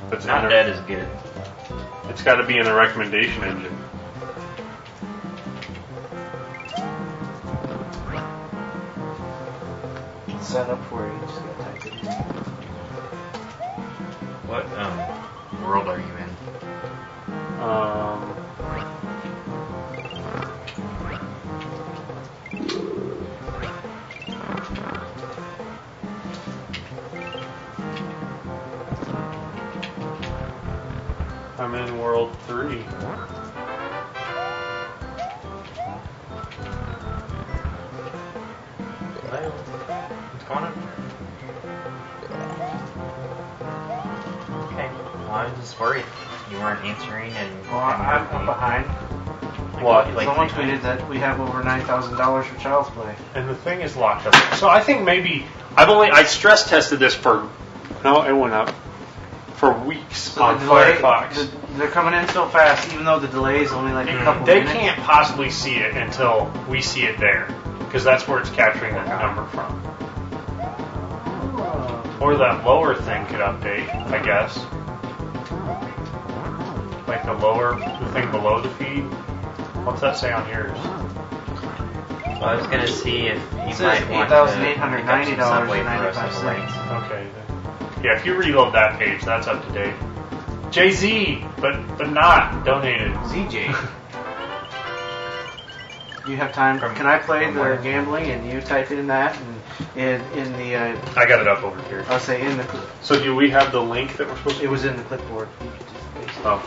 That's Not dead is good. It's got to be in the recommendation engine. It's set up for you. You just gotta type it in. What world are you in? Recommend World 3. Hello. What's going on? Okay. Well, I was just worried you weren't answering and. Well, I'm behind. What? Someone tweeted that we have over $9,000 for Child's Play. And the thing is locked up. So I think maybe I stress tested this for it went up for weeks So on the delay, Firefox. they're coming in so fast, even though the delay is only like a couple They minutes. can't possibly see it until we see it there, because that's where it's capturing that number from. Or that lower thing could update, I guess. Like the thing below the feed. What's that say on yours? Well, I was gonna see if you It might says want to $8,890 pick up some Subway for us on the $95. links. Okay. Then. Yeah, if you reload that page, that's up to date. Jay-Z, but not donated. ZJ. Do you have time? Can I play the gambling and you type in that and in the I got it up over here. I'll say in the So do we have the link that we're supposed to? it was in the clipboard. You could just paste it. Oh.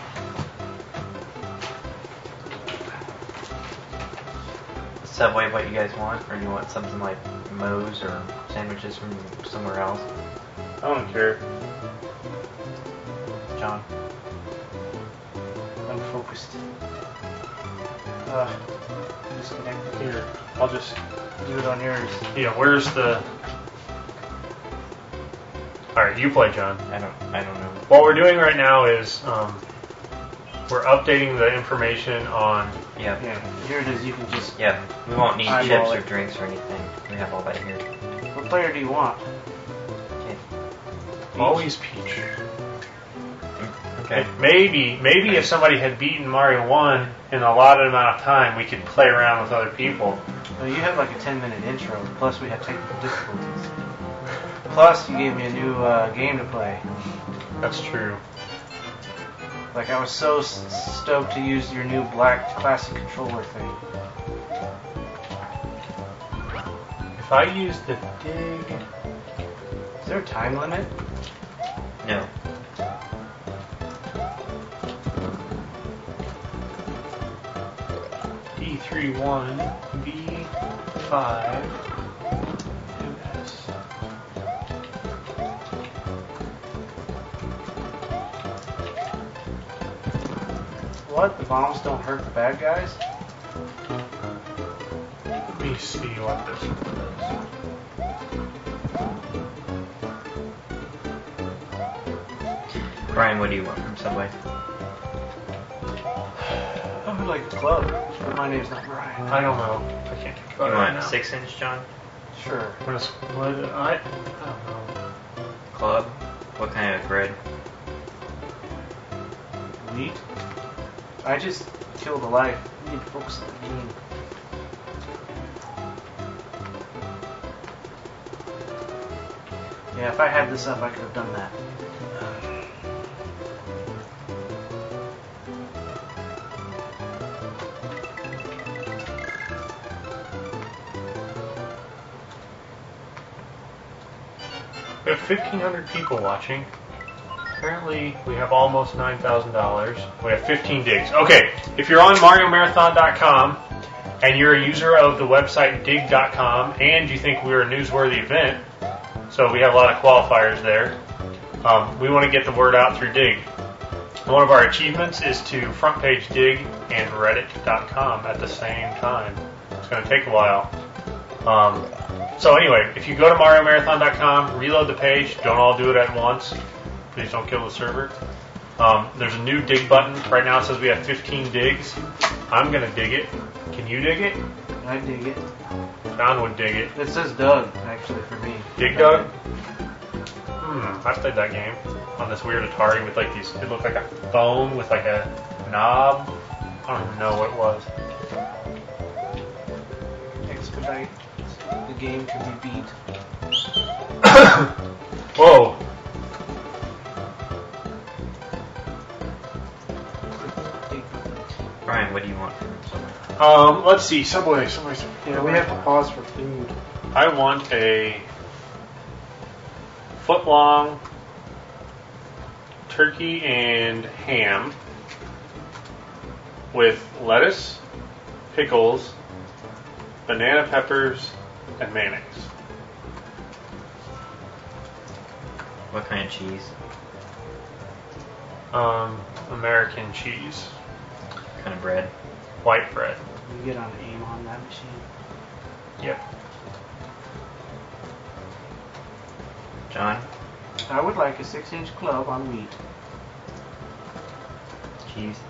Subway, what you guys want, or you want something like Moe's or sandwiches from somewhere else? I don't care. John. I'm focused. Disconnect. Here, I'll just. Do it on yours. Yeah, where's the? All right, you play, John. I don't know. What we're doing right now is we're updating the information on. Yeah. Yeah, here it is. You can just. Yeah. We won't need Eyeball chips it. or drinks or anything. We have all that here. What player do you want? Okay. Always Peach. Okay. Maybe if somebody had beaten Mario 1 in a allotted amount of time, we could play around with other people. Well, you have like a 10-minute intro. Plus, we have technical difficulties. Plus, you gave me a new game to play. That's true. Like, I was so stoked to use your new black classic controller thing. If I use the dig. Is there a time limit? No. D31 B5 MS. What? The bombs don't hurt the bad guys? Let me see what this is. Brian, what do you want from Subway? I would like the club, but my name's not Brian. I don't know. I can't think You about it right want now. 6-inch, John? Sure. What is, what, I don't know. Club? What kind of bread? Wheat? I just killed a life. We need to focus on the game. Yeah, if I had this up, I could have done that. We have 1,500 people watching. Apparently, we have almost $9,000. We have 15 digs. Okay, if you're on MarioMarathon.com and you're a user of the website dig.com and you think we're a newsworthy event, so we have a lot of qualifiers there, we want to get the word out through Dig. One of our achievements is to front page Dig and Reddit.com at the same time. It's going to take a while. So anyway, if you go to MarioMarathon.com, reload the page. Don't all do it at once. Please don't kill the server. There's a new dig button. Right now it says we have 15 digs. I'm going to dig it. Can you dig it? I dig it. John would dig it. It says Doug, actually, for me. Dig Dug? I played that game on this weird Atari with like these, it looked like a phone with like a knob. I don't even know what it was. Expedite. The game can be beat. Whoa. Brian, what do you want from Subway? Let's see. Subway. Yeah, we have to pause for food. I want a foot-long turkey and ham with lettuce, pickles, banana peppers, and mayonnaise. What kind of cheese? American cheese. What kind of bread? White bread. You get on aim on that machine. Yep. John? I would like a 6-inch club on wheat. Cheese?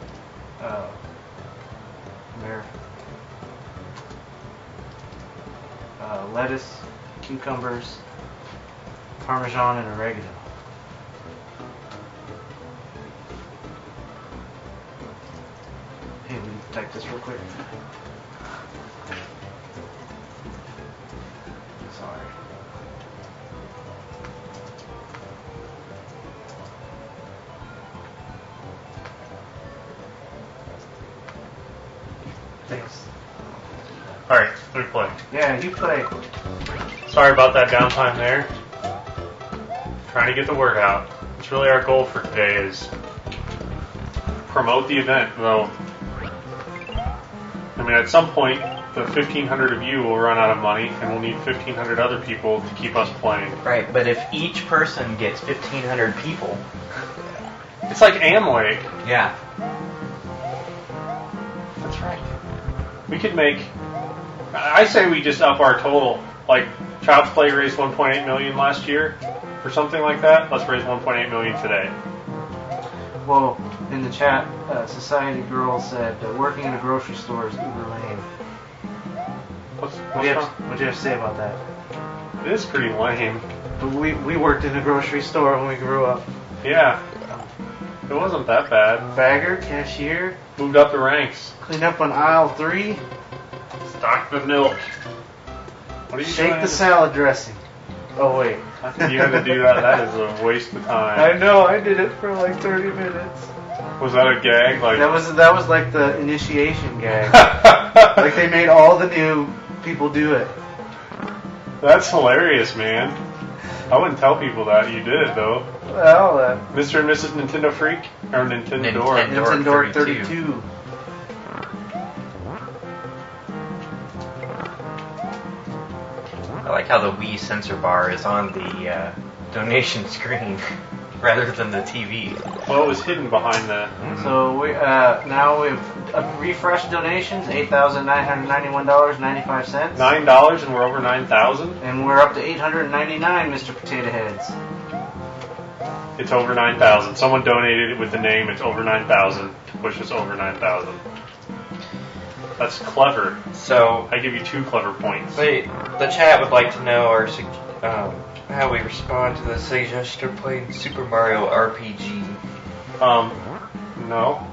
Lettuce, cucumbers, Parmesan, and oregano. Hey, will you type this real quick? Sorry. Thanks. Alright, let me play. Yeah, you play. Sorry about that downtime there. Trying to get the word out. It's really our goal for today is promote the event, though. I mean, at some point, the 1,500 of you will run out of money, and we'll need 1,500 other people to keep us playing. Right, but if each person gets 1,500 people... It's like Amway. Yeah. That's right. We could make... I say we just up our total. Like, Child's Play raised $1.8 million last year, or something like that. Let's raise $1.8 million today. Well, in the chat, Society Girl said working in a grocery store is uber lame. What do you have to say about that? It is pretty lame. But we worked in a grocery store when we grew up. Yeah. It wasn't that bad. Bagger, cashier, Moved up the ranks. clean up on aisle 3, Stock the milk. What are you shake doing? the salad dressing. Oh wait. You had to do that. That is a waste of time. I know, I did it for like 30 minutes. Was that a gag? Like That was like the initiation gag. Like they made all the new people do it. That's hilarious, man. I wouldn't tell people that. You did it though. Well, Mr. and Mrs. Nintendo Freak or Nintendo. Nintendo 32. I like how the Wii sensor bar is on the donation screen rather than the TV. Well, it was hidden behind the. So we now we've refreshed donations, $8,991.95, $9 and we're over 9,000. and we're up to 899, Mr. Potato Heads. It's over 9,000. Someone donated it with the name. It's over 9,000 to push us over 9,000. That's clever. So I give you 2 clever points. the chat would like to know how we respond to the suggestion of playing Super Mario RPG. No.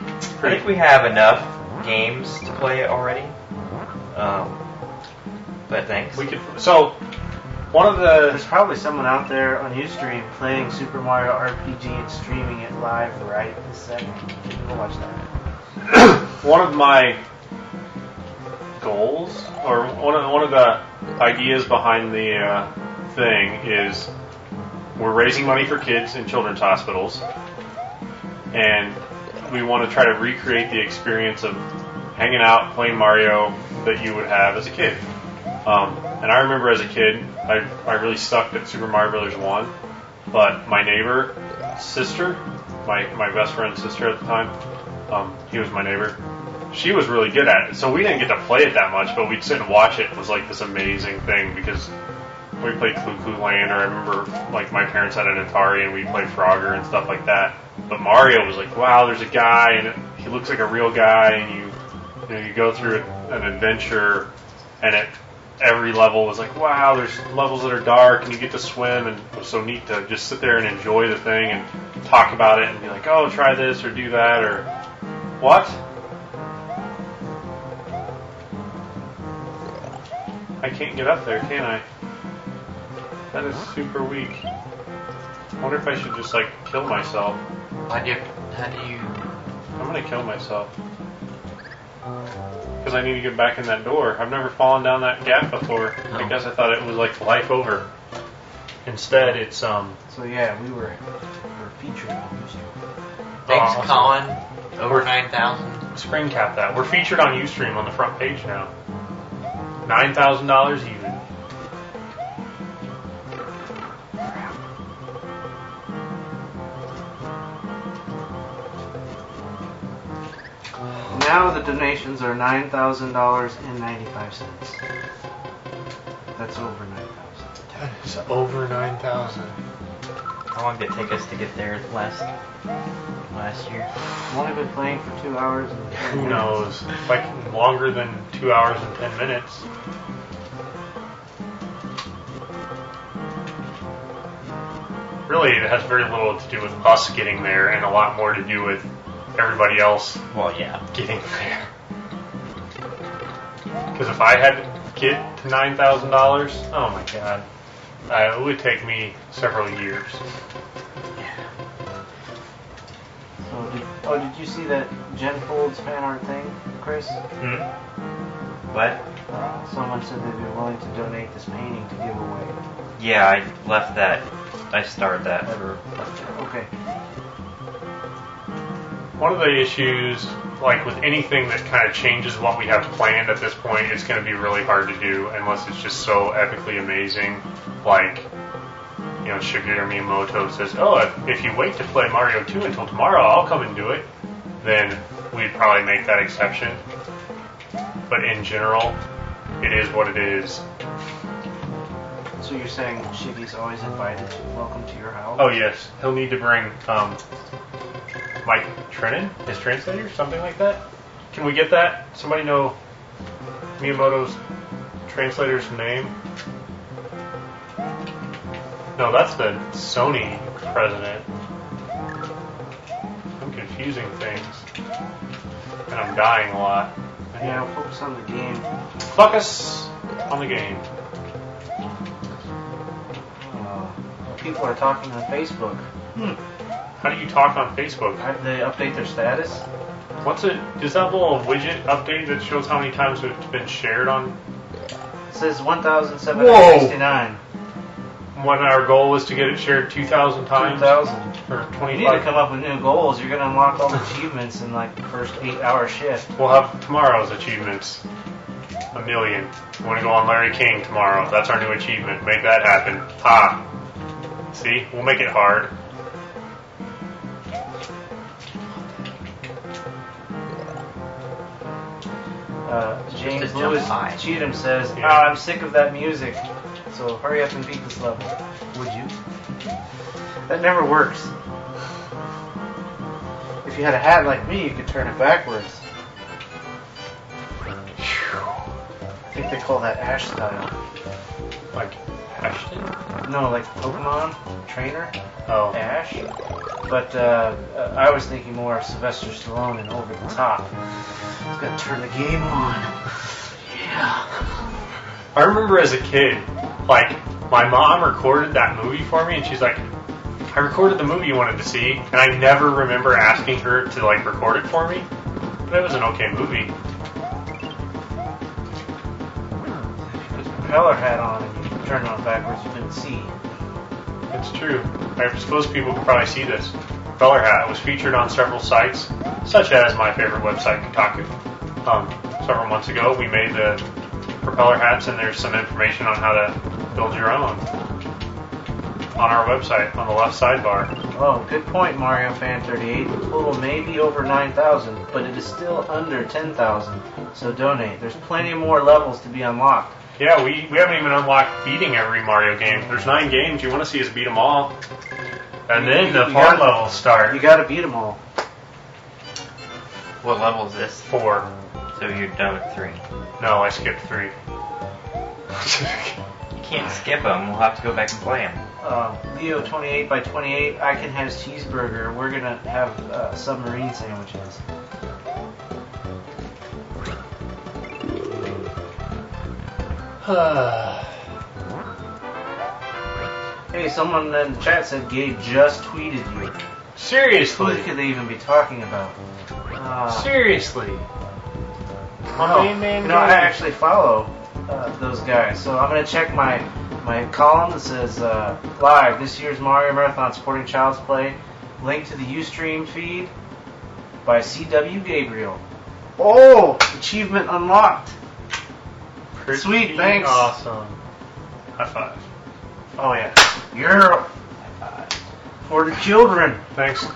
I think we have enough games to play already. But thanks. We could. So, one of the. There's probably someone out there on Ustream playing Super Mario RPG and streaming it live right this second. You can go watch that. One of my goals, or one of the ideas behind the thing is we're raising money for kids in children's hospitals, and we want to try to recreate the experience of hanging out, playing Mario that you would have as a kid. And I remember as a kid, I really sucked at Super Mario Brothers 1, but my neighbor sister, my best friend's sister at the time, he was my neighbor. She was really good at it, so we didn't get to play it that much, but we'd sit and watch it. It was like this amazing thing because we played Clue Clue Land, or I remember like my parents had an Atari and we'd play Frogger and stuff like that. But Mario was like, wow, there's a guy and he looks like a real guy, and you go through an adventure, and at every level was like, wow, there's levels that are dark and you get to swim, and it was so neat to just sit there and enjoy the thing and talk about it and be like, oh, try this or do that or what? I can't get up there, can I? That is super weak. I wonder if I should just like kill myself. How do you? I'm gonna kill myself. Because I need to get back in that door. I've never fallen down that gap before. I guess I thought it was like life over. Instead, it's So yeah, we were featured on YouTube. Thanks, awesome. Colin. Over 9,000. Screen cap that. We're featured on Ustream on the front page now. $9,000 even. Now the donations are $9,000.95. That's over 9,000. That is over 9,000. How long did it take us to get there last year? I've only been playing for 2 hours. And Who knows? Like longer than 2 hours and 10 minutes. Really, it has very little to do with us getting there and a lot more to do with everybody else Well, yeah. getting there. Because if I had to get to $9,000, oh my god, it would take me several years. So did you see that Jen Folds fan art thing, Chris? What? Someone said they'd be willing to donate this painting to give away. Yeah, I left that. I started that for. Okay. One of the issues, like with anything that kind of changes what we have planned at this point, it's going to be really hard to do unless it's just so epically amazing. Like, you know, Shigeru Miyamoto says, oh, if you wait to play Mario 2 until tomorrow, I'll come and do it. Then we'd probably make that exception. But in general, it is what it is. So you're saying Shiggy's always invited to welcome to your house? Oh, yes. He'll need to bring Mike Trennan, his translator, something like that. Can we get that? Somebody know Miyamoto's translator's name? No, that's the Sony president. I'm confusing things. And I'm dying a lot. Yeah, I'll focus on the game. Focus on the game. People are talking on Facebook. How do you talk on Facebook? They update their status. What's it? Is that little widget update that shows how many times it's been shared on? It says 1,769. When our goal was to get it shared 2,000 times? 2,000. Or 25? You need to come up with new goals. You're going to unlock all the achievements in like the first 8-hour shift. We'll have tomorrow's achievements. 1 million. We want to go on Larry King tomorrow. That's our new achievement. Make that happen. Ha! See? We'll make it hard. James Just to jump Lewis high. Cheatham says, Yeah. I'm sick of that music. So hurry up and beat this level. Would you? That never works. If you had a hat like me, you could turn it backwards. I think they call that Ash style. Like Ashton? No, like Pokemon trainer, Oh. Ash. But I was thinking more of Sylvester Stallone and Over the Top. It's gonna turn the game on. Yeah. I remember as a kid, like, my mom recorded that movie for me, and she's like, I recorded the movie you wanted to see, and I never remember asking her to, like, record it for me. But it was an okay movie. If you put the propeller hat on and you turn it on backwards, you couldn't see. It's true. I suppose people could probably see this. Propeller hat was featured on several sites, such as my favorite website, Kotaku. Several months ago, we made the propeller hats, and there's some information on how to build your own on our website on the left sidebar. Oh, good point, Mario Fan 38. The total may be over 9,000, but it is still under 10,000. So donate. There's plenty more levels to be unlocked. Yeah, we haven't even unlocked beating every Mario game. There's 9 games. You want to see us beat them all. And then the fun levels start. You gotta beat them all. What level is this? 4. So you're done with 3. No, I skipped 3. You can't skip them. We'll have to go back and play them. Leo 28 by 28. I can have cheeseburger. We're gonna have submarine sandwiches. Hey, someone in the chat said Gabe just tweeted you. Seriously? Who could they even be talking about? Seriously? I actually follow those guys, so I'm gonna check my column that says live this year's Mario Marathon supporting Child's Play. Link to the Ustream feed by C.W. Gabriel. Oh, achievement unlocked. Pretty Sweet, thanks. Awesome. High five. Oh yeah. Yeah. For the children. Thanks,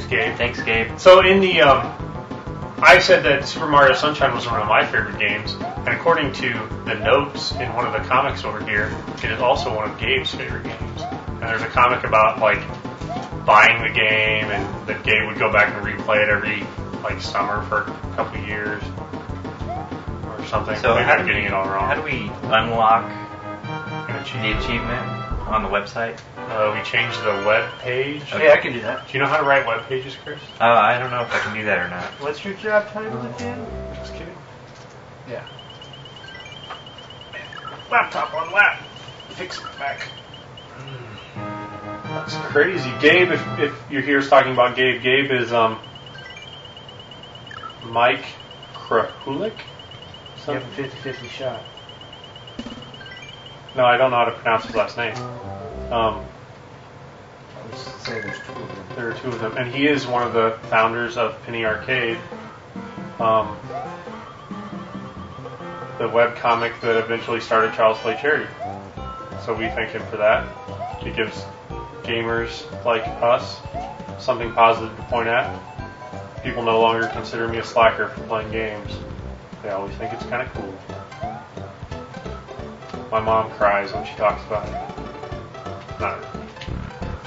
Gabe. Thanks, Gabe. So in the, I said that Super Mario Sunshine was one of my favorite games, and according to the notes in one of the comics over here, it is also one of Gabe's favorite games. And there's a comic about like buying the game, and that Gabe would go back and replay it every like summer for a couple of years or something. So Maybe how I'm do getting we- it all wrong. How do we unlock An the achievement. achievement on the website? We changed the web page. Okay. Yeah, I can do that. Do you know how to write web pages, Chris? I don't know if I can do that or not. What's your job title again? Just kidding. Yeah. Laptop on lap. Fix it back. That's crazy. Gabe, if you're here talking about Gabe, Gabe is Mike Krahulik? You have a 50-50 shot. No, I don't know how to pronounce his last name. Let's say there's two of them. There are two of them. And he is one of the founders of Penny Arcade, the webcomic that eventually started Child's Play Charity. So we thank him for that. He gives gamers like us something positive to point at. People no longer consider me a slacker for playing games. They always think it's kind of cool. My mom cries when she talks about it. Not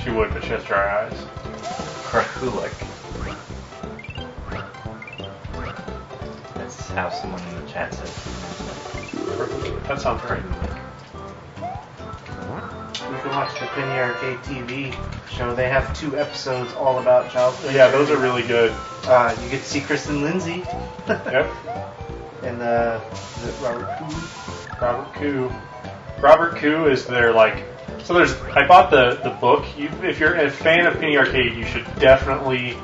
she would, but she has dry eyes. Krahulik. That's how someone in the chat says. That sounds right. You can watch the Penny Arcade TV show. They have 2 episodes all about Child's Play. Yeah, those are really good. You get to see Kristen Lindsay. Yep. And Robert Koo. Robert Koo is their like. So there's. I bought the book. If you're a fan of Penny Arcade, you should definitely,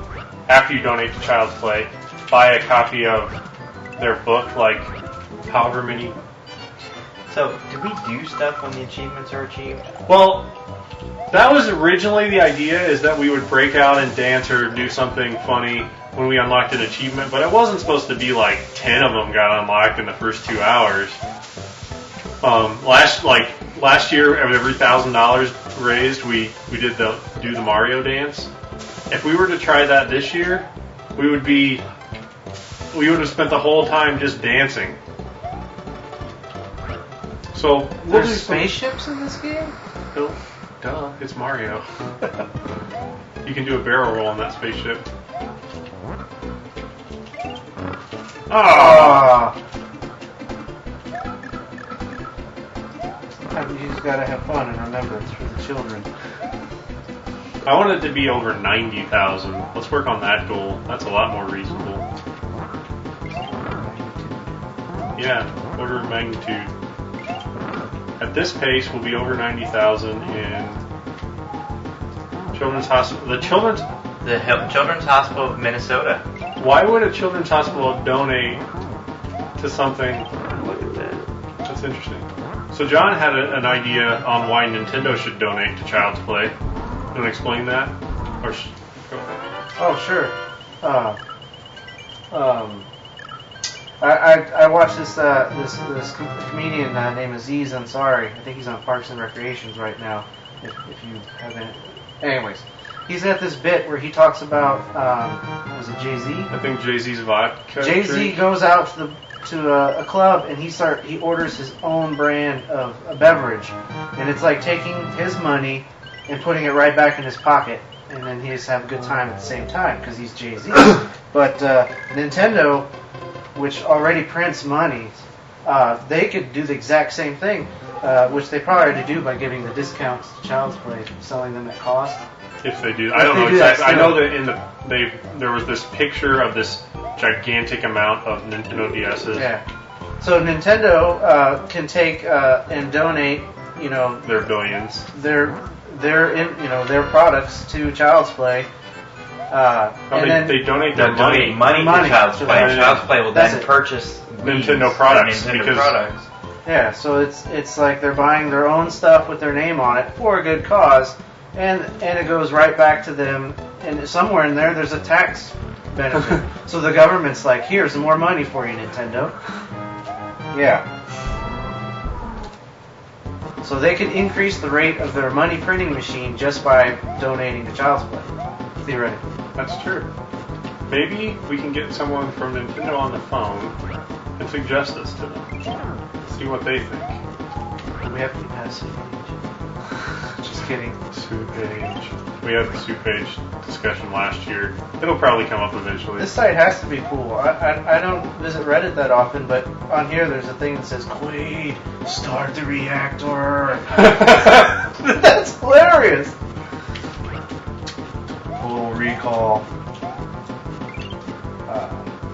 after you donate to Child's Play, buy a copy of their book. Like, however many. So, do we do stuff when the achievements are achieved? Well, that was originally the idea, is that we would break out and dance or do something funny when we unlocked an achievement, but it wasn't supposed to be like 10 of them got unlocked in the first 2 hours. Last year, every $1,000 raised, we did do the Mario dance. If we were to try that this year, we would have spent the whole time just dancing. So There's spaceships in this game? Oh, duh, it's Mario. You can do a barrel roll on that spaceship. Ah! You just gotta have fun and remember it's for the children. I want it to be over 90,000. Let's work on that goal. That's a lot more reasonable. Yeah, order of magnitude. At this pace, we'll be over 90,000 in Children's Hospital. The Children's Hospital of Minnesota. Why would a Children's Hospital donate to something? Look at that. That's interesting. So John had an idea on why Nintendo should donate to Child's Play. You want to explain that? Or go ahead. Oh, sure. I watched this comedian named Aziz Ansari. I think he's on Parks and Recreations right now. If you haven't, anyways, he's got this bit where he talks about was it Jay-Z? I think Jay-Z's vodka. Jay-Z drink. goes out to a club and he orders his own brand of a beverage, and it's like taking his money and putting it right back in his pocket, and then he just have a good time at the same time because he's Jay-Z. But Nintendo, which already prints money, they could do the exact same thing, which they probably already do by giving the discounts to Child's Play, selling them at cost. If they do, I don't know exactly. I know that there was this picture of this gigantic amount of Nintendo DSs. Yeah. So Nintendo can take and donate, Their billions. their products to Child's Play. They donate their Donate money. money to Child's Play. Yeah. Child's Play will That's then it. purchase Nintendo Wii's products, and Nintendo because- products. Yeah, so it's like they're buying their own stuff with their name on it for a good cause, and it goes right back to them. And somewhere in there's a tax benefit. So the government's like, here's some more money for you, Nintendo. Yeah. So they could increase the rate of their money printing machine just by donating to Child's Play, theoretically. That's true. Maybe we can get someone from Nintendo on the phone and suggest this to them. See what they think. We have to be past Soup Age. Just kidding. Soup Age. We had the Soup Age discussion last year. It'll probably come up eventually. This site has to be cool. I don't visit Reddit that often, but on here there's a thing that says, Quaid, start the reactor. That's hilarious. Total Recall.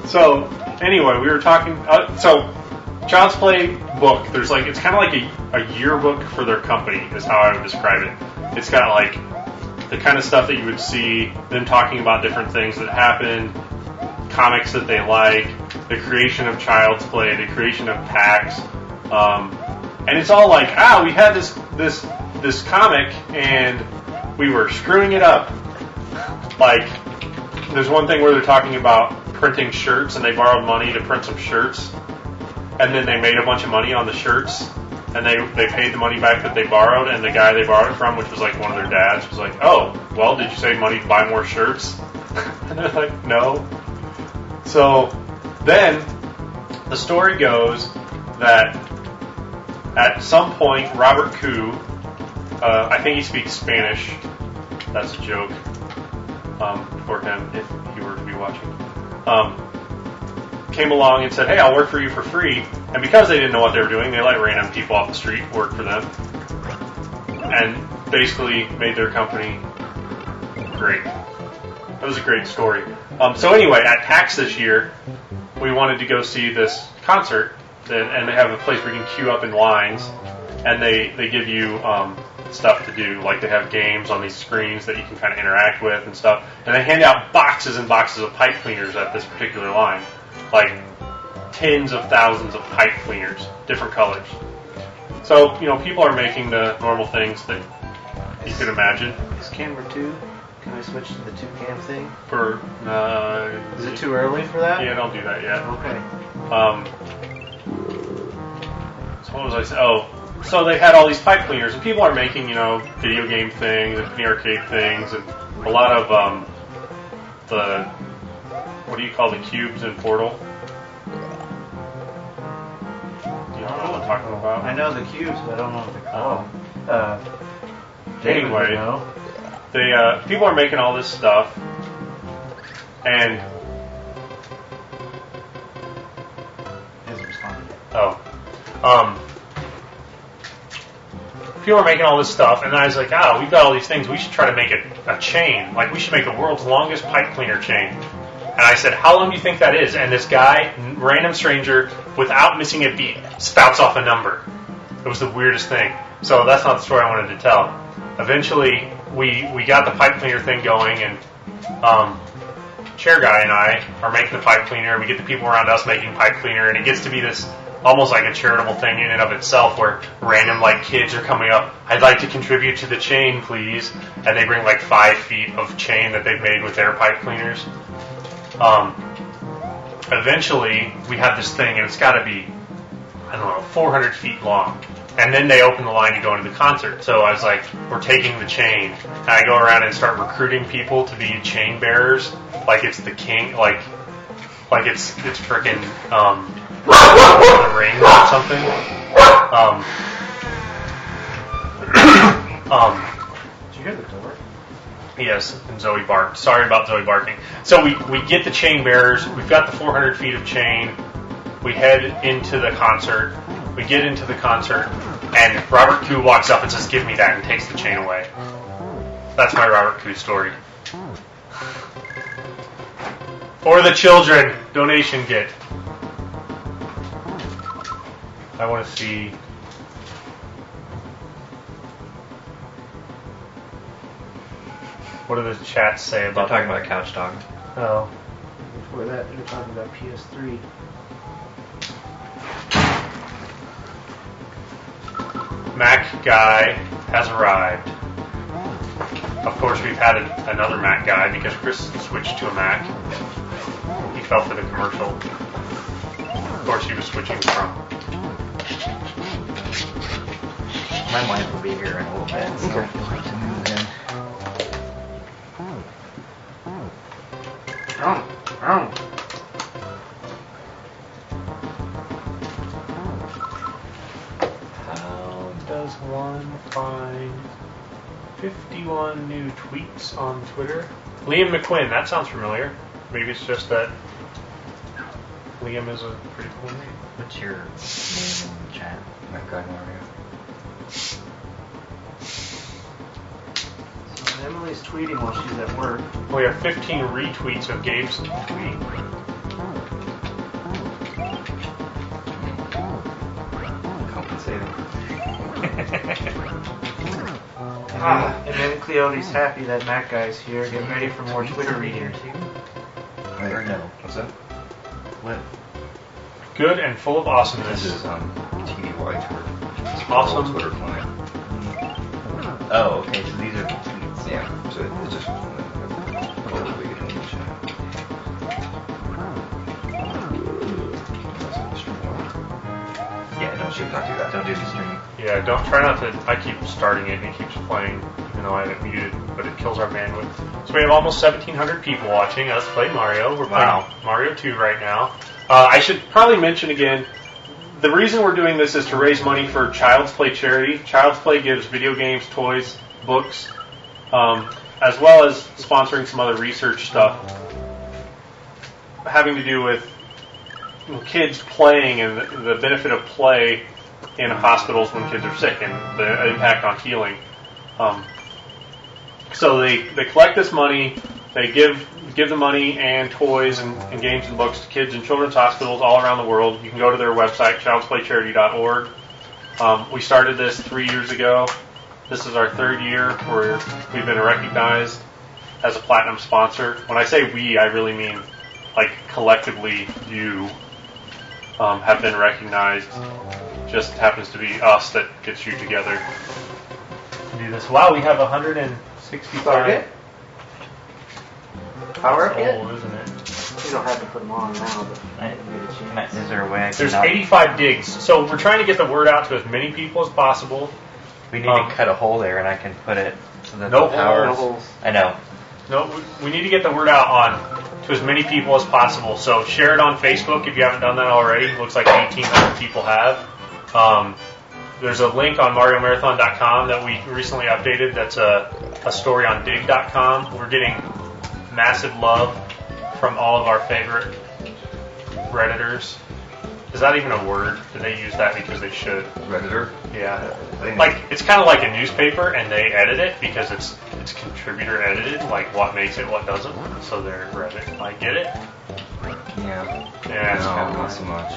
So, anyway, we were talking... so, Child's Play book, there's like... It's kind of like a yearbook for their company, is how I would describe it. It's got like the kind of stuff that you would see, them talking about different things that happened, comics that they like, the creation of Child's Play, the creation of packs, and it's all like, we had this comic and we were screwing it up. Like, there's one thing where they're talking about printing shirts, and they borrowed money to print some shirts, and then they made a bunch of money on the shirts, and they paid the money back that they borrowed, and the guy they borrowed it from, which was like one of their dads, was like, oh, well, did you save money to buy more shirts? And they're like, no. So then the story goes that at some point Robert Koo, I think he speaks Spanish, that's a joke for him if he were to be watching, came along and said, hey, I'll work for you for free. And because they didn't know what they were doing, they let random people off the street work for them and basically made their company great. That was a great story. So anyway, at PAX this year, we wanted to go see this concert, and they have a place where you can queue up in lines, and they give you stuff to do, like they have games on these screens that you can kind of interact with and stuff, and they hand out boxes and boxes of pipe cleaners at this particular line, like tens of thousands of pipe cleaners, different colors. So, people are making the normal things that you could imagine. Is camera 2? Can I switch to the 2-cam thing? For, is it too early for that? Yeah, don't do that yet. Okay. So what was I saying? Oh, so they had all these pipe cleaners, and people are making, video game things and mini arcade things, and a lot of the, what do you call the cubes in Portal? You don't know what I'm talking about? I know the cubes, but I don't know what they're called. Anyway, they people are making all this stuff, and people are making all this stuff, and I was like, we've got all these things. We should try to make it a chain. Like, we should make the world's longest pipe cleaner chain. And I said, how long do you think that is? And this guy, random stranger, without missing a beat, spouts off a number. It was the weirdest thing. So that's not the story I wanted to tell. Eventually, we got the pipe cleaner thing going, and Chair Guy and I are making the pipe cleaner. We get the people around us making pipe cleaner, and it gets to be this almost like a charitable thing in and of itself, where random kids are coming up, I'd like to contribute to the chain, please, and they bring 5 feet of chain that they've made with their pipe cleaners. Eventually, we have this thing, and it's got to be, 400 feet long. And then they open the line to go into the concert. So I was like, we're taking the chain. And I go around and start recruiting people to be chain bearers, like it's the king, like it's freaking the ring or something. Did you hear the door? Yes, and Zoe barked. Sorry about Zoe barking. So we get the chain bearers. We've got the 400 feet of chain. We head into the concert. We get into the concert, and Robert Koo walks up and says, give me that, and takes the chain away. That's my Robert Koo story. For the children, donation get. I want to see. What do the chats say about? They're talking about Couch Dog. Oh. Before that, they were talking about PS3. Mac guy has arrived. Of course, we've had another Mac guy because Chris switched to a Mac. fell for the commercial. Of course, he was switching from. My wife will be here in a little bit. So Okay. you'll have to move in. How does one find 51 new tweets on Twitter? Liam McQuinn, that sounds familiar. Maybe it's just that Liam is a pretty cool name. What's your name in the chat? That guy Mario. So Emily's tweeting while she's at work. We have 15 retweets of Gabe's tweet. Compensating. And then Cleote's happy that Matt guy's here. Get ready for more Twitter reading. Wait, Or no? what's that? What? Good and full of This awesomeness. is TVY Twitter. It's Awesome. Twitter client. Oh, okay. So these are the tweets. Yeah, so it just we get in the chat. Yeah, don't Should not do that. Don't do the stream. Yeah, don't try not to. I keep starting it and it keeps playing, even though I have it muted, but it kills our bandwidth. So we have almost 1,700 people watching us play Mario. We're playing Wow. Mario 2 right now. I should probably mention again, the reason we're doing this is to raise money for Child's Play charity. Child's Play gives video games, toys, books, as well as sponsoring some other research stuff having to do with kids playing and the benefit of play in hospitals when kids are sick and the impact on healing. So they collect this money, they give the money and toys and games and books to kids in children's hospitals all around the world. You can go to their website, childsplaycharity.org. We started this 3 years ago. This is our third year where we've been recognized as a platinum sponsor. When I say we, I really mean like collectively you have been recognized. Just happens to be us that gets you together to do this. Wow, we have 165. Target? Power up yet? Old, isn't it? You don't have to put them on now, but Is there a way I can? There's not- 85 digs, so we're trying to get the word out to as many people as possible. We need to cut a hole there, and I can put it so that No the power. no holes. I know. No, we need to get the word out to as many people as possible. So share it on Facebook if you haven't done that already. Looks like 1,800 people have. There's a link on MarioMarathon.com that we recently updated. That's a story on Dig.com. We're getting massive love from all of our favorite Redditors. Is that even a word? Do they use that because they should? Redditor. Yeah. They- Like, it's kind of like a newspaper, and they edit it because it's contributor edited, like what makes it, what doesn't. So they're Reddit. I get it. Yeah. Yeah, it's No, kind of not so much.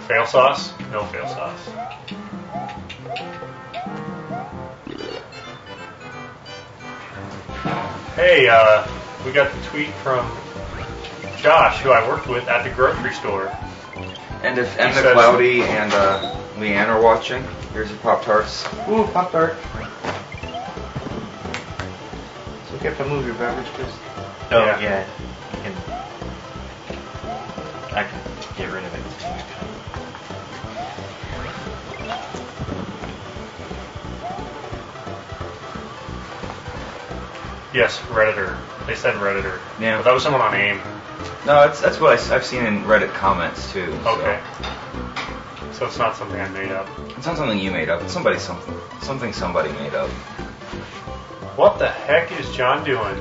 fail sauce. No fail sauce. Hey, we got the tweet from Josh, who I worked with at the grocery store. And if He Emma says- Cloudy and Leanne are watching, here's your Pop-Tarts. ooh, Pop Tart. So you have to move your beverage, please. Oh Yeah. yeah. I can get rid of it. Yes, Redditor. They said Redditor. Yeah. But that was someone on AIM. No, that's what I've seen in Reddit comments too. So. Okay. So it's not something I made up. It's not something you made up. It's something somebody made up. What the heck is John doing?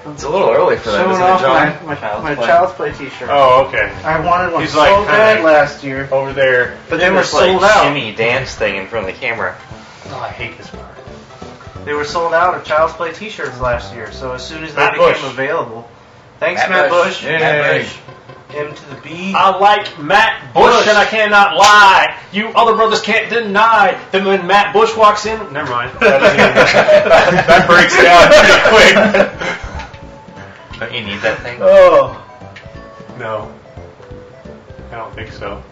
It's a little early for that, Showing isn't off it, John? my Child's Play. Child's Play t-shirt. Oh, okay. I wanted one He's so like, kinda bad last year, Over there. but they were This, like, sold out. shimmy dance thing in front of the camera. Oh, I hate this part. They were sold out of Child's Play t-shirts last year, so as soon as they Matt became Bush. available. Thanks, Matt Matt Bush. Bush. Yay. Matt Bush. M to the B. I like Matt Bush, and I cannot lie. You other brothers can't deny that when Matt Bush walks in. Never mind. That, doesn't even, that breaks down pretty quick. Don't you need that thing? Oh. No. I don't think so.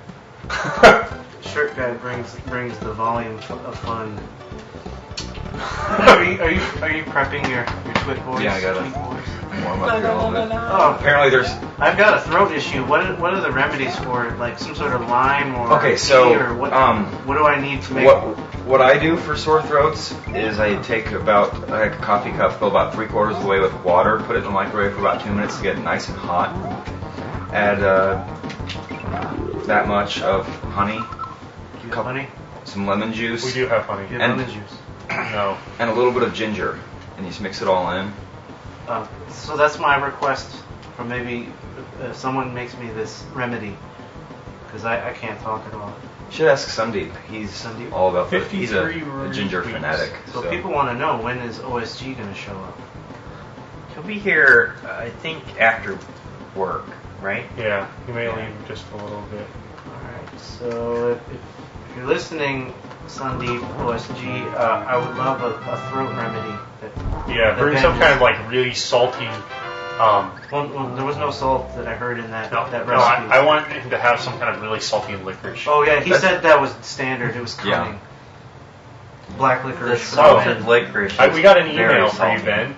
Shirt guy brings the volume of fun. Are you prepping your twit boys? Yeah, I gotta tweet boys? warm up here a little bit. Oh, Apparently there's... I've got a throat issue. What are the remedies for it? Like some sort of lime or Okay, so, tea or what? What do I need to make? What I do for sore throats is I take about like a coffee cup, fill about 3/4 of the way with water, put it in the microwave for about 2 minutes to get it nice and hot. Add that much of honey, You have honey? some lemon juice, We do have honey. You have And- lemon juice. No. and a little bit of ginger, and you just mix it all in. So that's my request for maybe someone makes me this remedy because I can't talk at all. You should ask Sandeep. He's Sandeep? all about the, 53 he's a ginger weeks. fanatic. So people want to know, when is OSG going to show up? He'll be here, I think, after work, right? Yeah, you may leave just a little bit. Alright, so if you're listening, Sandeep, OSG, I would love a throat remedy. Yeah, that bring Ben some kind was- of like really salty. Well, there was no salt that I heard in that No, that no, recipe. I want him to have some kind of really salty licorice. Oh yeah, he That's- said that was standard. It was Yeah. coming. Black The licorice. salted licorice. We got an is very email for you, salty. Ben.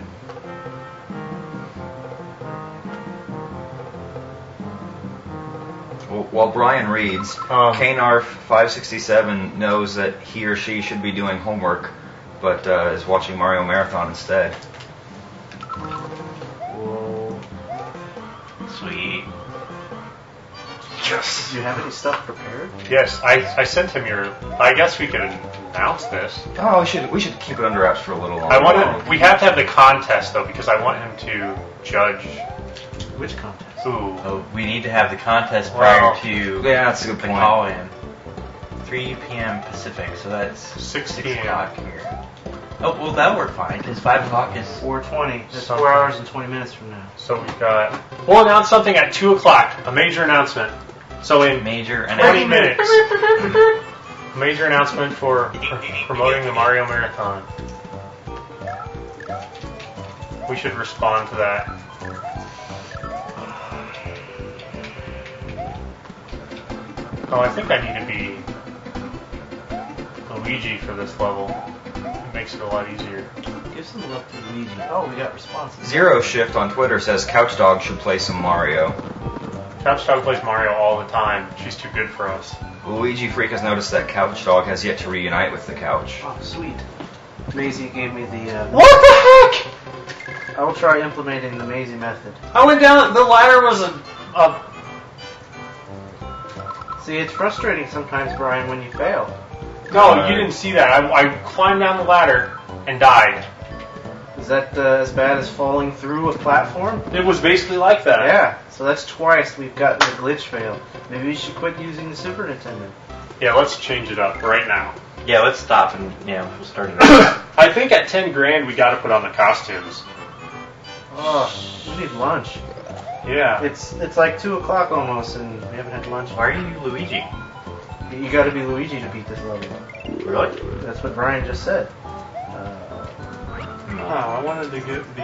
While Brian reads, Um, Knarf567 knows that he or she should be doing homework, but is watching Mario Marathon instead. Whoa. Sweet. Yes. Do you have any stuff prepared? Yes, I sent him your. I guess we could announce this. Oh, we should keep it under wraps for a little longer. I want to. We have to have the contest though because I want him to judge. Which contest? Ooh. Oh, we need to have the contest prior Wow. to Yeah, that's a good the point. call-in. 3 p.m. Pacific, so that's 6 6 p.m. o'clock here. Oh, well, that'll work fine, because 5 o'clock is... 4:20. That's Something. 4 hours and 20 minutes from now. So we've got. We'll announce something at 2 o'clock. A major announcement. So in Major 20 minutes. Major announcement for promoting the Mario Marathon. We should respond to that. Oh, I think I need to be Luigi for this level. It makes it a lot easier. Give some love to Luigi. Oh, we got responses. Zero Shift on Twitter says Couch Dog should play some Mario. Couch Dog plays Mario all the time. She's too good for us. Luigi Freak has noticed that Couch Dog has yet to reunite with the couch. Oh, sweet. Maisie gave me the. What the heck? I will try implementing the Maisie method. I went down. The ladder was a See, it's frustrating sometimes, Brian, when you fail. No, you didn't see that. I climbed down the ladder and died. Is that as bad as falling through a platform? It was basically like that. Yeah, so that's twice we've gotten the glitch fail. Maybe we should quit using the Super Nintendo. Yeah, let's change it up right now. Yeah, let's stop and, we'll start it. I think at 10 grand we got to put on the costumes. Oh, we need lunch. Yeah. It's like 2 o'clock almost, and we haven't had lunch. Why are you Luigi? You got to be Luigi to beat this level. Really? That's what Brian just said. Oh, I wanted to get the.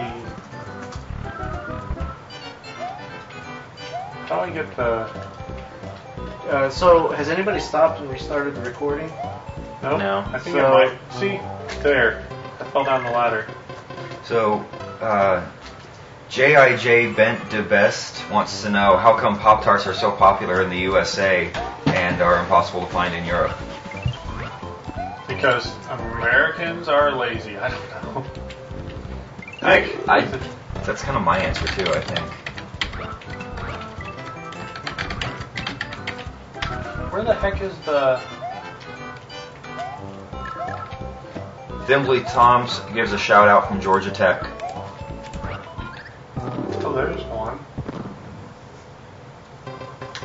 How do I get the? So, has anybody stopped and restarted the recording? Nope. No. I think So- I might. See, there. I fell down the ladder. So, JIJ Bent de Best wants to know how come Pop-Tarts are so popular in the USA and are impossible to find in Europe. Because Americans are lazy. I don't know. That's kind of my answer too, I think. Where the heck is the? Thimbley Toms gives a shout out from Georgia Tech. Oh, there's one.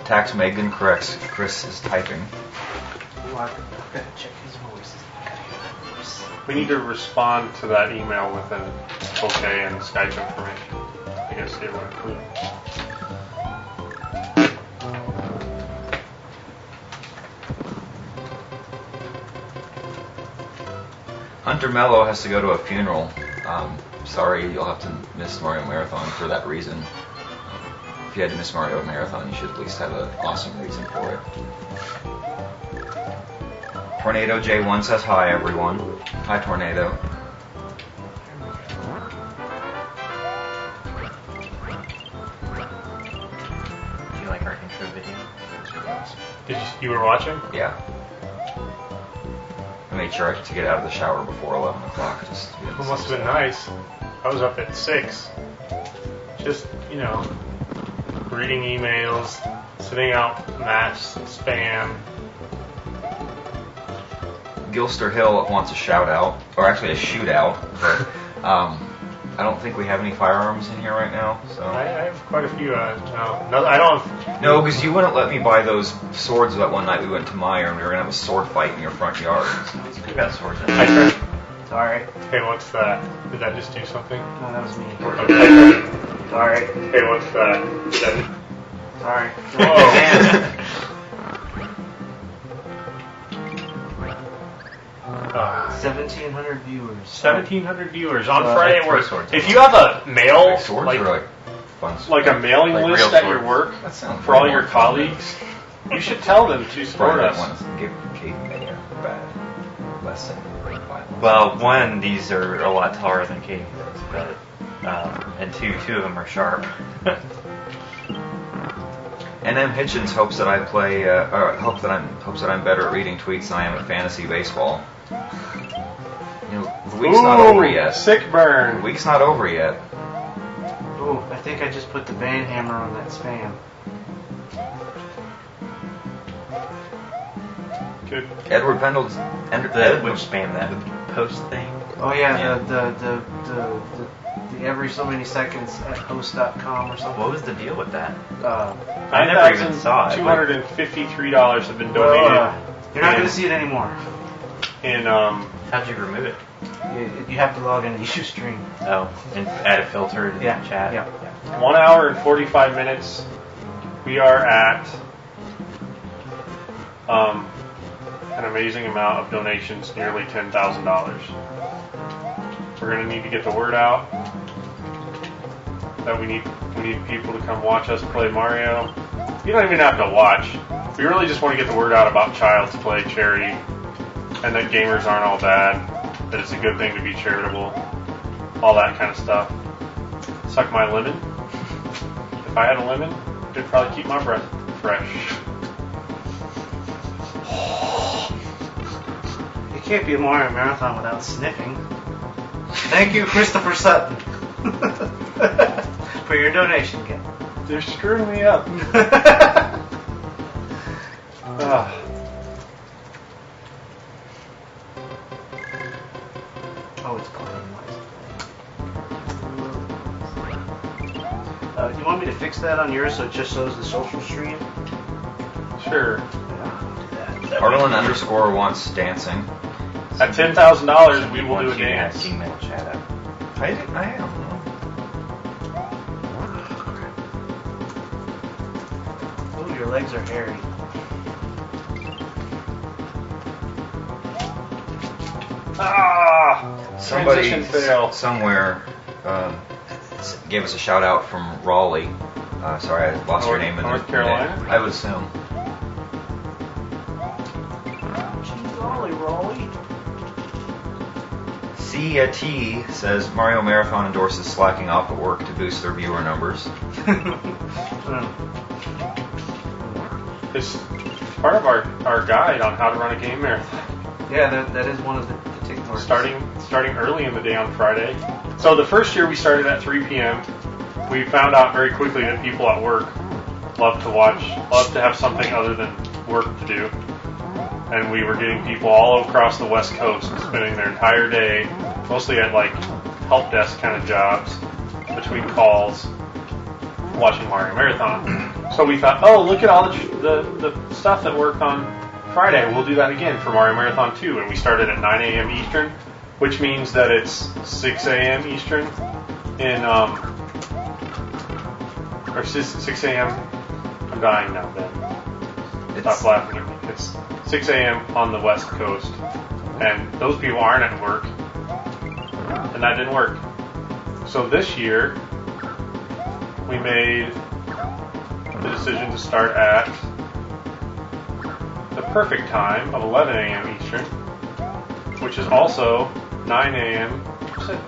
Tax Megan corrects Chris is typing. Ooh, I've got to check his voice. We need to respond to that email with an okay and Skype information. I guess they will include. Hunter Mello has to go to a funeral. Sorry, you'll have to miss Mario Marathon for that reason. If you had to miss Mario Marathon, you should at least have an awesome reason for it. Tornado J1 says hi, everyone. Hi, Tornado. You were watching? Yeah. I made sure to get out of the shower before 11 o'clock. Just to be on the It must have safe been side. nice. I was up at 6. Just, reading emails, sitting out match, spam. Gilster Hill wants a shout out, or actually a shootout, but I don't think we have any firearms in here right now. I So have quite a few. No, I don't have. no, because you wouldn't let me buy those swords that one night we went to Meyer and we were gonna have a sword fight in your front yard. You got swords in I there. tried. Sorry. Hey, what's that? Did that just do something? No, that was me. Okay. Sorry. Hey, what's that? Did that... Sorry. Whoa. Ah. 1,700 viewers. 1,700 viewers on Uh, Friday at three work. swords. If you have a mail, Like swords like, are like fun. like a mailing Like list real at your swords. work That sounds for all way your more fun. colleagues, you should tell them to support Probably us. that one give Kate a bad lesson. Well, one, these are a lot taller than Katie is, but and two of them are sharp. NM Hitchens hopes that I play, or hopes that I'm better at reading tweets than I am at fantasy baseball. The week's not over yet. Sick burn. The week's not over yet. Oh, I think I just put the band hammer on that spam. Good. Edward Pendle's. Which spam, that post thing? Oh yeah, Yeah. the every so many seconds at post.com or something. What was the deal with that? Uh, I never even saw it. $9,253 have been well, donated. you're not in- going to see it anymore. in How'd you remove it? You have to log into Ustream. Oh, and add a filter to Yeah. the chat? Yeah. 1 hour and 45 minutes. We are at an amazing amount of donations, nearly $10,000. We're going to need to get the word out that we need people to come watch us play Mario. You don't even have to watch. We really just want to get the word out about Child's Play charity and that gamers aren't all bad, that it's a good thing to be charitable, all that kind of stuff. Suck my lemon. If I had a lemon, it'd probably keep my breath fresh. You can't be a Mario Marathon without sniffing. Thank you, Christopher Sutton, for your donation, Ken. They're screwing me up. Ugh. Oh, it's playing. Do you want me to fix that on yours so it just shows the social stream? Sure. Yeah, I'll do that. Arlen underscore wants dancing. At $10,000, we will do a Once you have dance. Gmail chat up. I am. Ooh, your legs are hairy. Ah! Somebody Transition fail. somewhere gave us a shout out from Raleigh. Sorry, I lost your name in North there. Carolina? I would assume. Raleigh. Cia T says Mario Marathon endorses slacking off at work to boost their viewer numbers. It's part of our guide on how to run a game marathon. Yeah, that is one of the tick marks. Starting early in the day on Friday. So the first year we started at 3 p.m. We found out very quickly that people at work love to watch, love to have something other than work to do. And we were getting people all across the West Coast spending their entire day, mostly at like help desk kind of jobs, between calls, watching Mario Marathon. So we thought, oh, look at all the stuff that worked on Friday. We'll do that again for Mario Marathon 2. And we started at 9 a.m. Eastern, which means that it's 6 a.m. Eastern or 6 a.m. I'm dying now, Ben. Stop laughing at me. It's 6 a.m. on the West Coast, and those people aren't at work, and that didn't work. So this year, we made the decision to start at the perfect time of 11 a.m. Eastern, which is also 9 a.m. Pacific.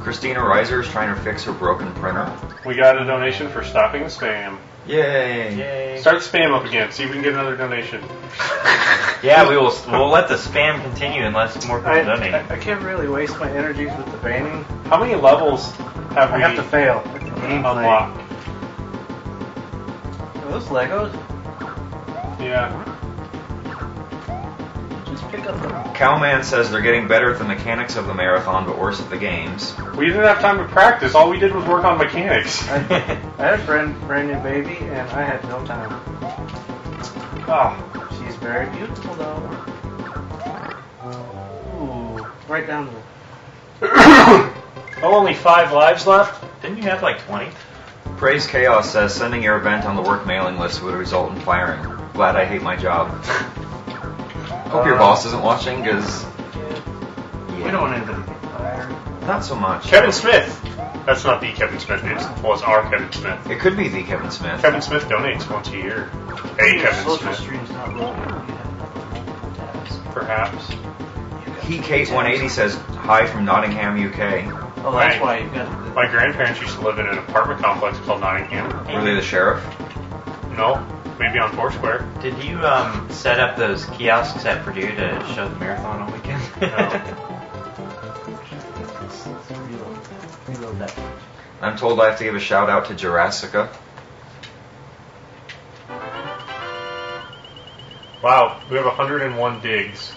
Christina Reiser is trying to fix her broken printer. We got a donation for stopping the spam. Yay! Yay. Start the spam up again. See if we can get another donation. Yeah, we'll let the spam continue unless more people donate. I can't really waste my energies with the banning. How many levels have I we have to fail at the gameplay. unlocked? Are those Legos? Yeah. Just pick up them. Cowman says they're getting better at the mechanics of the marathon, but worse at the games. We didn't have time to practice. All we did was work on mechanics. I had a brand new baby, and I had no time. Oh, she's very beautiful, though. Ooh, right down there. Oh, only 5 lives left? Didn't you have like 20? Praise Chaos says sending your event on the work mailing list would result in firing. Glad I hate my job. Hope your boss isn't watching, because... We don't want anybody to get fired. Not so much. Kevin Smith. That's not the Kevin Smith. It's our Kevin Smith. It could be the Kevin Smith. Kevin Smith donates once a year. Hey, Your Kevin social Smith. stream's not loading. You have tabs. Perhaps. He Kate 180 says hi from Nottingham, UK. Oh, that's why you got the... My grandparents used to live in an apartment complex called Nottingham. Were they the sheriff? No, maybe on Foursquare. Did you set up those kiosks at Purdue to show the marathon all weekend? Let's reload that. I'm told I have to give a shout out to Jurassica. Wow, we have 101 digs.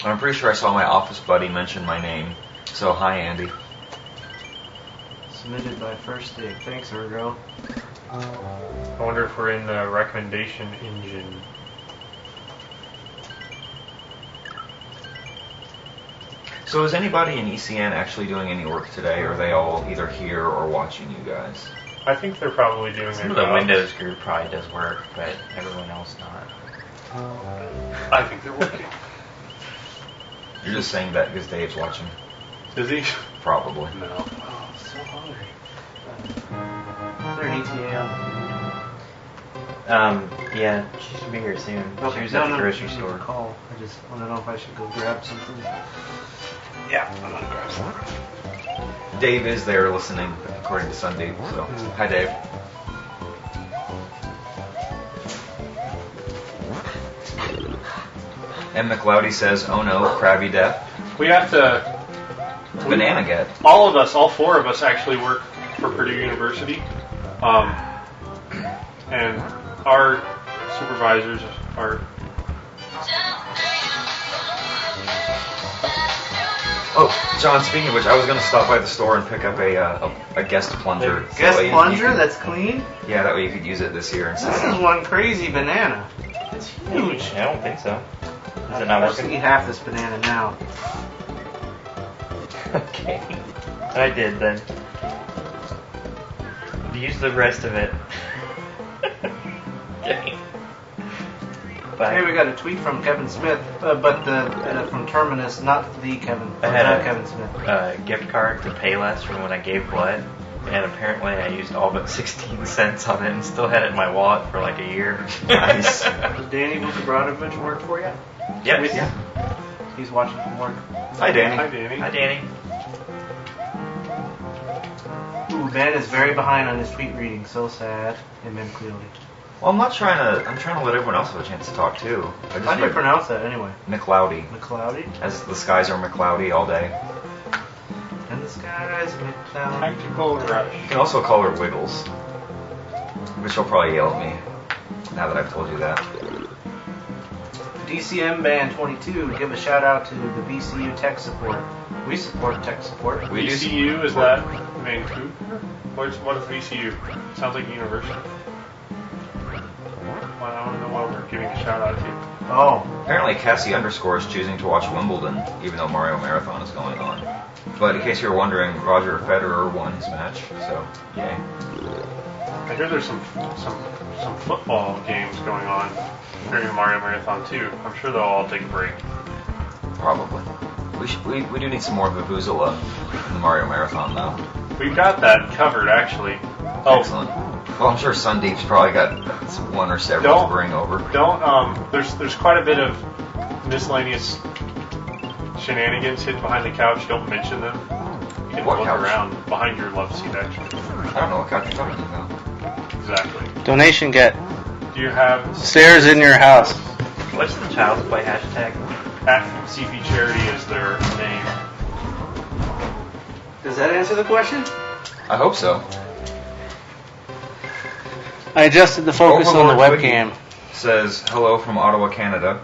I'm pretty sure I saw my office buddy mention my name. So hi, Andy. Submitted by First Dig. Thanks, Ergo. I wonder if we're in the recommendation engine. So is anybody in ECN actually doing any work today, or are they all either here or watching you guys? I think they're probably doing Some their of the jobs. Windows group probably does work, but everyone else not. I think they're working. You're just saying that because Dave's watching. Is he? Probably. No. Oh, I'm so hungry. Is there an ETA on? Yeah, she should be here soon. She was no, at the no, grocery you can store. Call. I just want to know if I should go grab something. Yeah, I'm gonna grab something. Dave is there listening, according to Sunday. So hi, Dave. M. McLeody says, "Oh no, Krabby Death." We have to. Banana get. All of us, all 4 of us, actually work for Purdue University, and our supervisors are. Oh, John. Speaking of which, I was going to stop by the store and pick up a guest plunger. So Guest that you plunger could- that's clean? Yeah, that way you could use it this year This instead. is one crazy banana. It's huge. I don't think so. Is it not I'll just working? eat half this banana now. Okay. I did then. Use the rest of it. Okay. Bye. Hey, we got a tweet from Kevin Smith, but from Terminus, not the Kevin. I had not a- Kevin Smith. Gift card to Payless from when I gave blood, and apparently I used all but 16 cents on it and still had it in my wallet for like a year. Nice. Does Danny Vukabratovich work for you? Yep. Yeah. He's watching from work. Hi, Danny. Hi, Danny. Hi, Danny. Ooh, Ben is very behind on his tweet reading. So sad. Amen, clearly. Well, I'm trying to let everyone else have a chance to talk too. I just How do you read pronounce that anyway? McLeody, McCloudy? as the skies are McLeody all day. And the skies McCloudy. Tactical rush. You can also call her Wiggles, which she'll probably yell at me now that I've told you that. DCM Band 22, give a shout out to the VCU tech support. We support tech support. We do VCU, is that Vancouver? What is VCU? Sounds like a university. Well, I don't know what we're giving a shout out to. Oh, Apparently, Cassie Underscore is choosing to watch Wimbledon, even though Mario Marathon is going on. But in case you're wondering, Roger Federer won his match, so yay. I hear there's some football games going on during the Mario Marathon too. I'm sure they'll all take a break. Probably. We do need some more Vuvuzela in the Mario Marathon, though. We've got that covered actually. Oh, Excellent. Well, I'm sure Sundeep's probably got one or several to bring over. there's quite a bit of miscellaneous shenanigans hidden behind the couch. Don't mention them. You can What look couch? around behind your love seat actually. I don't know what couch you're talking about. Exactly. Donation get. Do you have Stairs in your house. What's the Child's Play hashtag? at CP Charity is their name? Does that answer the question? I hope so. I adjusted the focus on the Overlord webcam. Says hello from Ottawa, Canada.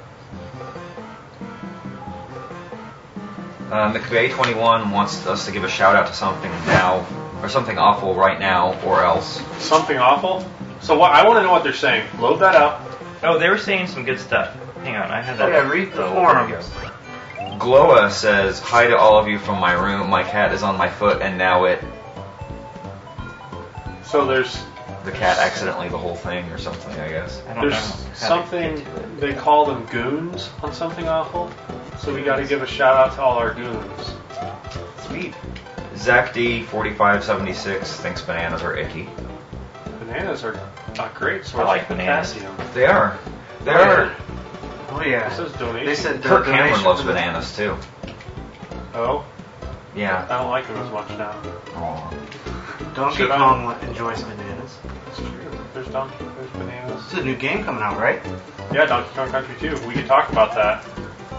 McVeigh21 wants us to give a shout out to something now, or something awful right now, or else. Something awful? So what? I want to know what they're saying. Load that up. Oh, they were saying some good stuff. Hang on, I had that. Oh, yeah, read the forums. Gloa says, hi to all of you from my room. My cat is on my foot and now it... So there's The cat accidentally the whole thing or something, I guess. I don't there's know how to something get to it. they call them goons on something awful. So we got to give a shout out to all our goons. Sweet. Zach D4576 thinks bananas are icky. Bananas are a great source I like of bananas. potassium. They are. They Where? are. Oh It yeah. says donation. They said Kirk Cameron donation loves for the- bananas too. Oh, Yeah. I don't like them as much now. Aw. Donkey Should I? Kong enjoys bananas. It's true. There's bananas. This is a new game coming out, right? Yeah, Donkey Kong Country 2. We could talk about that.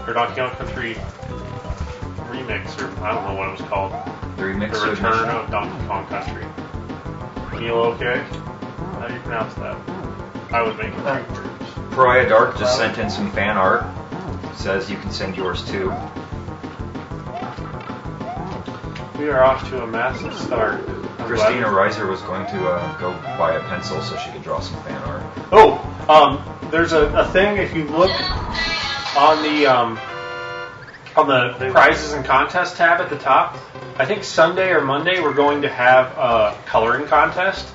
Or Donkey Kong Country Remix, or I don't know what it was called. The remix The of Return of Donkey Kong Country. Neil, okay? How do you pronounce that? I would make it 2 words. Pariah Dark just sent in some fan art. Says you can send yours too. We are off to a massive start. I'm Christina glad- Reiser was going to go buy a pencil so she could draw some fan art. Oh, there's a thing if you look on the prizes and contests tab at the top. I think Sunday or Monday we're going to have a coloring contest.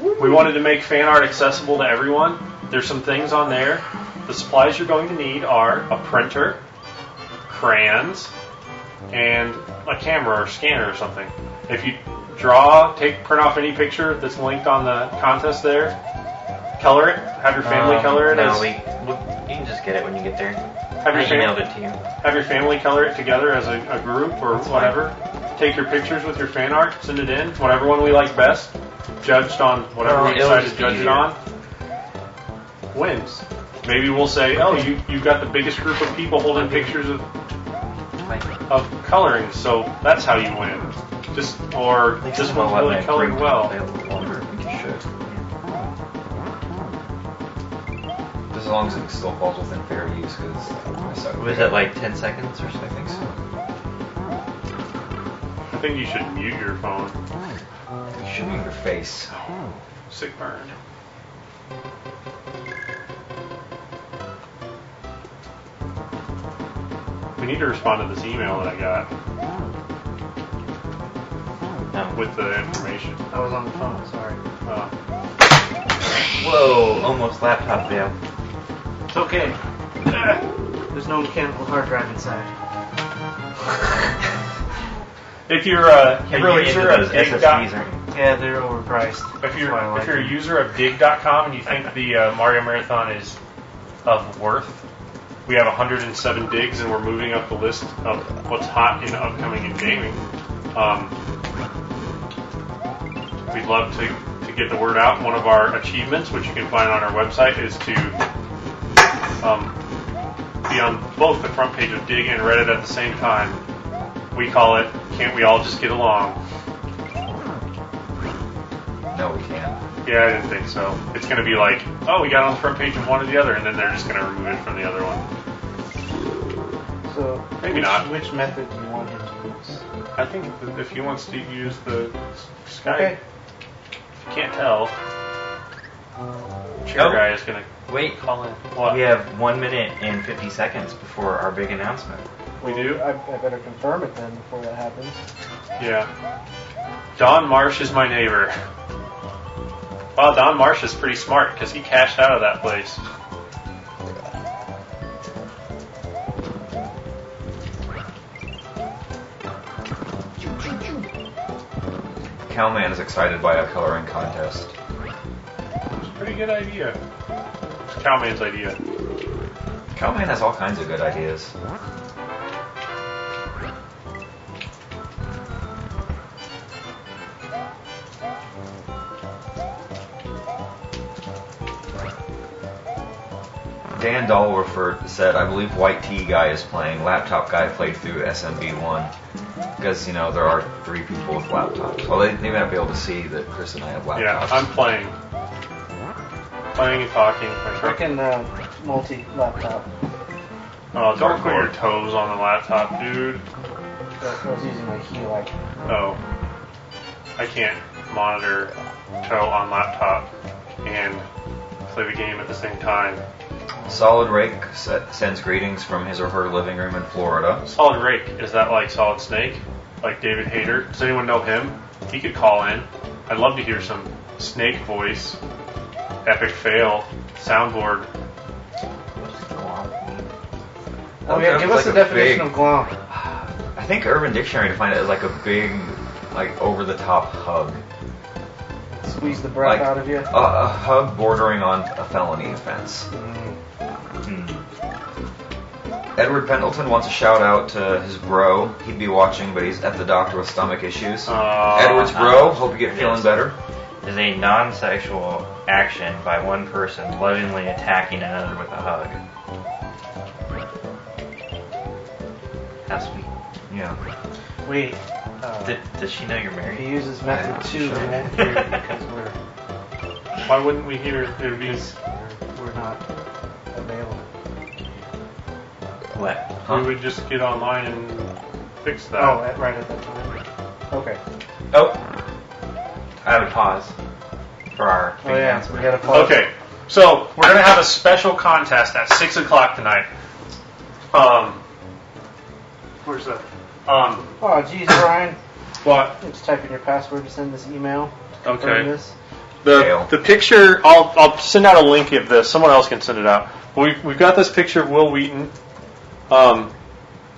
We wanted to make fan art accessible to everyone. There's some things on there. The supplies you're going to need are a printer, crayons, and a camera or scanner or something. If you print off any picture that's linked on the contest there, color it, have your family color it. No, as, you can just get it when you get there. have I your emailed it to you. Have your family color it together as a group or whatever. Take your pictures with your fan art, send it in. Whatever one we like best, judged on whatever we It'll decide just to be judge it easier. on, wins. Maybe we'll say, oh, you got the biggest group of people holding pictures of coloring, so that's how you win. This one's really colored well. You should. Just as long as it still falls within fair use, because I suck. Was it like 10 seconds or I something? think so. I think you should mute your phone. You should move your face. Sick burn. We need to respond to this email that I got No. with the information. I was on the phone, sorry. Whoa, almost laptop fail. It's okay. There's no mechanical hard drive inside. If you're a You're really into user those of SSDs, dig.com, aren't you? Yeah, they're overpriced. if That's why I like you're a them. user of dig.com and you think the Mario Marathon is of worth, we have 107 digs and we're moving up the list of what's hot in upcoming in gaming. We'd love to get the word out. One of our achievements, which you can find on our website, is to be on both the front page of Dig and Reddit at the same time. We call it, Can't We All Just Get Along? No, we can't. Yeah, I didn't think so. It's going to be like, oh, we got on the front page of one or the other, and then they're just going to remove it from the other one. So, Maybe not. Which method do you want him to use? I think if he wants to use the Skype, Okay. if you can't tell, chair Oh. guy is going Wait, to call in. What? we have 1 minute and 50 seconds before our big announcement. We do? I better confirm it then before that happens. Yeah. Don Marsh is my neighbor. Wow, Don Marsh is pretty smart because he cashed out of that place. Cowman is excited by a coloring contest. It's a pretty good idea. It's Cowman's idea. Cowman has all kinds of good ideas. Dan Dahl said, I believe White Tea Guy is playing. Laptop Guy played through SMB1. Because, there are 3 people with laptops. Well, they may not be able to see that Chris and I have laptops. Yeah, I'm playing. Playing and talking. I can multi-laptop. Oh, don't put your toes on the laptop, dude. I was using my heel. Oh. I can't monitor toe on laptop and play the game at the same time. Solid Rake sends greetings from his or her living room in Florida. Solid Rake, is that like Solid Snake? Like David Hayter? Does anyone know him? He could call in. I'd love to hear some Snake voice. Epic fail. Soundboard. Oh yeah, give us the definition of glomp. I think Urban Dictionary defined it as like a big, like over-the-top hug. Squeeze the breath out of you? A hug bordering on a felony offense. Edward Pendleton wants a shout out to his bro. He'd be watching, but he's at the doctor with stomach issues. Edward's bro, hope you get feeling better. Is a non-sexual action by one person lovingly attacking another with a hug. How sweet. Yeah. Wait. Does she know you're married? He uses method 2 we won't hear it because Why wouldn't we hear we're not available. What? We would just get online and fix that. Oh, right at that time. Okay. Oh. I would pause for our big announcement. We gotta pause. Okay, so we're gonna have a special contest at 6 o'clock tonight. Where's that? Oh, geez, Brian. What? Just type in your password to send this email. To confirm Okay. This. The picture. I'll send out a link of this. Someone else can send it out. We've got this picture of Will Wheaton.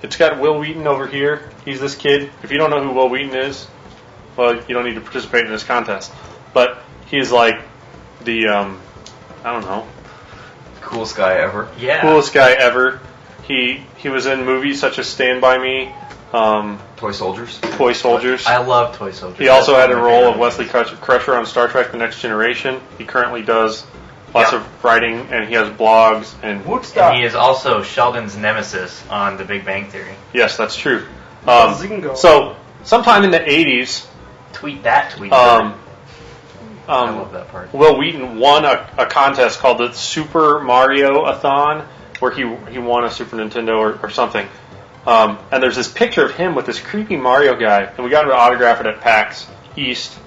It's got Will Wheaton over here. He's this kid. If you don't know who Will Wheaton is, well, you don't need to participate in this contest. But he's like the I don't know, Coolest guy ever. Yeah. coolest guy ever. He was in movies such as Stand By Me, Toy Soldiers. Toy Soldiers. I love Toy Soldiers. He also had a That's one role my of Wesley Crusher on Star Trek: The Next Generation. He currently does lots of writing, and he has blogs. And Woodstock. And he is also Sheldon's nemesis on The Big Bang Theory. yes, that's true. Zingo. So sometime in the 80s, Tweet that tweet. I love that part. Will Wheaton won a contest called the Super Mario-a-thon, where he won a Super Nintendo or something. And there's this picture of him with this creepy Mario guy, and we got him to autograph it at PAX East.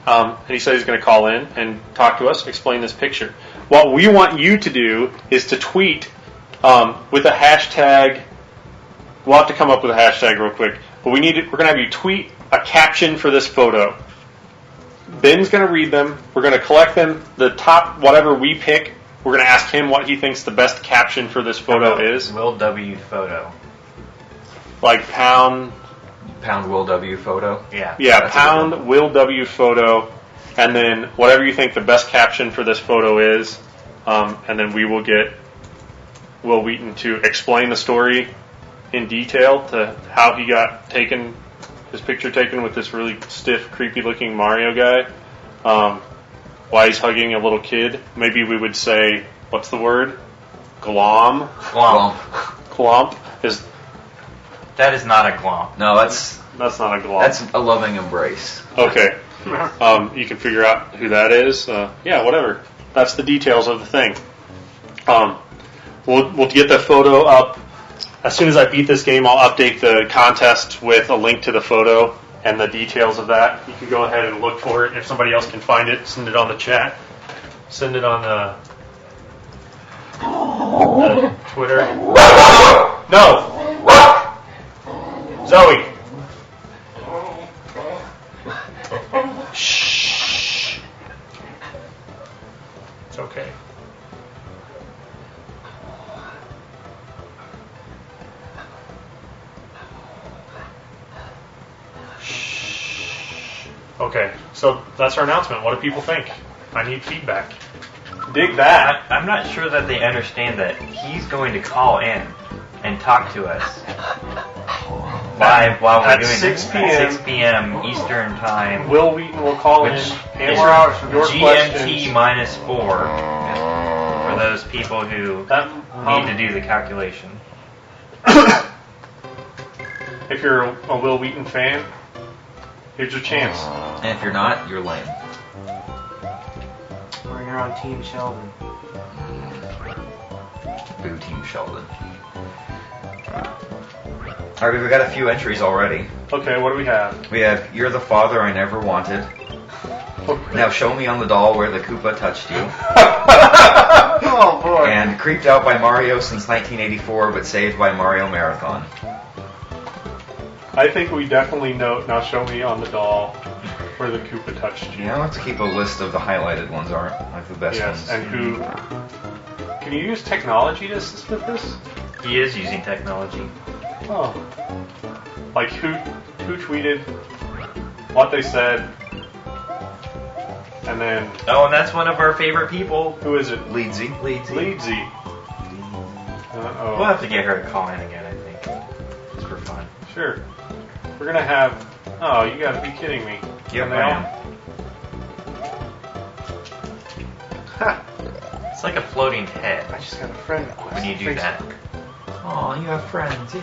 And he said he's going to call in and talk to us, explain this picture. What we want you to do is to tweet with a hashtag. We'll have to come up with a hashtag real quick, but we're going to have you tweet a caption for this photo. Ben's going to read them. We're going to collect them. The top, whatever we pick, we're going to ask him what he thinks the best caption for this photo is. Will W photo. Like pound Will W photo. Yeah. Yeah, That's pound Will W photo, and then whatever you think the best caption for this photo is, and then we will get Will Wheaton to explain the story in detail to how he got his picture taken with this really stiff, creepy-looking Mario guy, why he's hugging a little kid. Maybe we would say, what's the word? Glom? Glomp is... That is not a glomp. No, that's That's not a glomp. that's a loving embrace. Okay. You can figure out who that is. Yeah, whatever. That's the details of the thing. We'll get the photo up. As soon as I beat this game, I'll update the contest with a link to the photo and the details of that. You can go ahead and look for it. If somebody else can find it, send it on the chat. Send it on the Twitter. No! Zoe! Shh. It's okay. Shh. Okay, so that's our announcement. What do people think? I need feedback. Dig that. I'm not sure that they understand that he's going to call in and talk to us live while we're At doing 6 this. p.m. At 6 p.m. Eastern Time. Will Wheaton will call in, Which answer is your GMT questions. -4 for those people who That, need to do the calculation. if you're a Will Wheaton fan, here's your chance. And if you're not, you're lame. Or you're on Team Sheldon. Boo Team Sheldon. Alright, we've got a few entries already. Okay, what do we have? We have You're the Father I Never Wanted. Now show me on the doll where the Koopa touched you. Oh boy. And Creeped Out by Mario since 1984, but saved by Mario Marathon. I think we definitely know. Now show me on the doll where the Koopa touched you. Yeah, I'll have to keep a list of the highlighted ones, aren't like the best Yes, ones. and who? Can you use technology to assist with this? He is using technology. Oh, like who tweeted what they said, and then Oh, and that's one of our favorite people. who is it? Leedsy. Leedsy. Uh-oh. We'll have to get her to call in again, I think. Just for fun. Sure. We're gonna have. Oh, you gotta be kidding me. Yep, And I am. It's like a floating head I just got a friend request. when you do on that. Facebook. Oh, you have friends.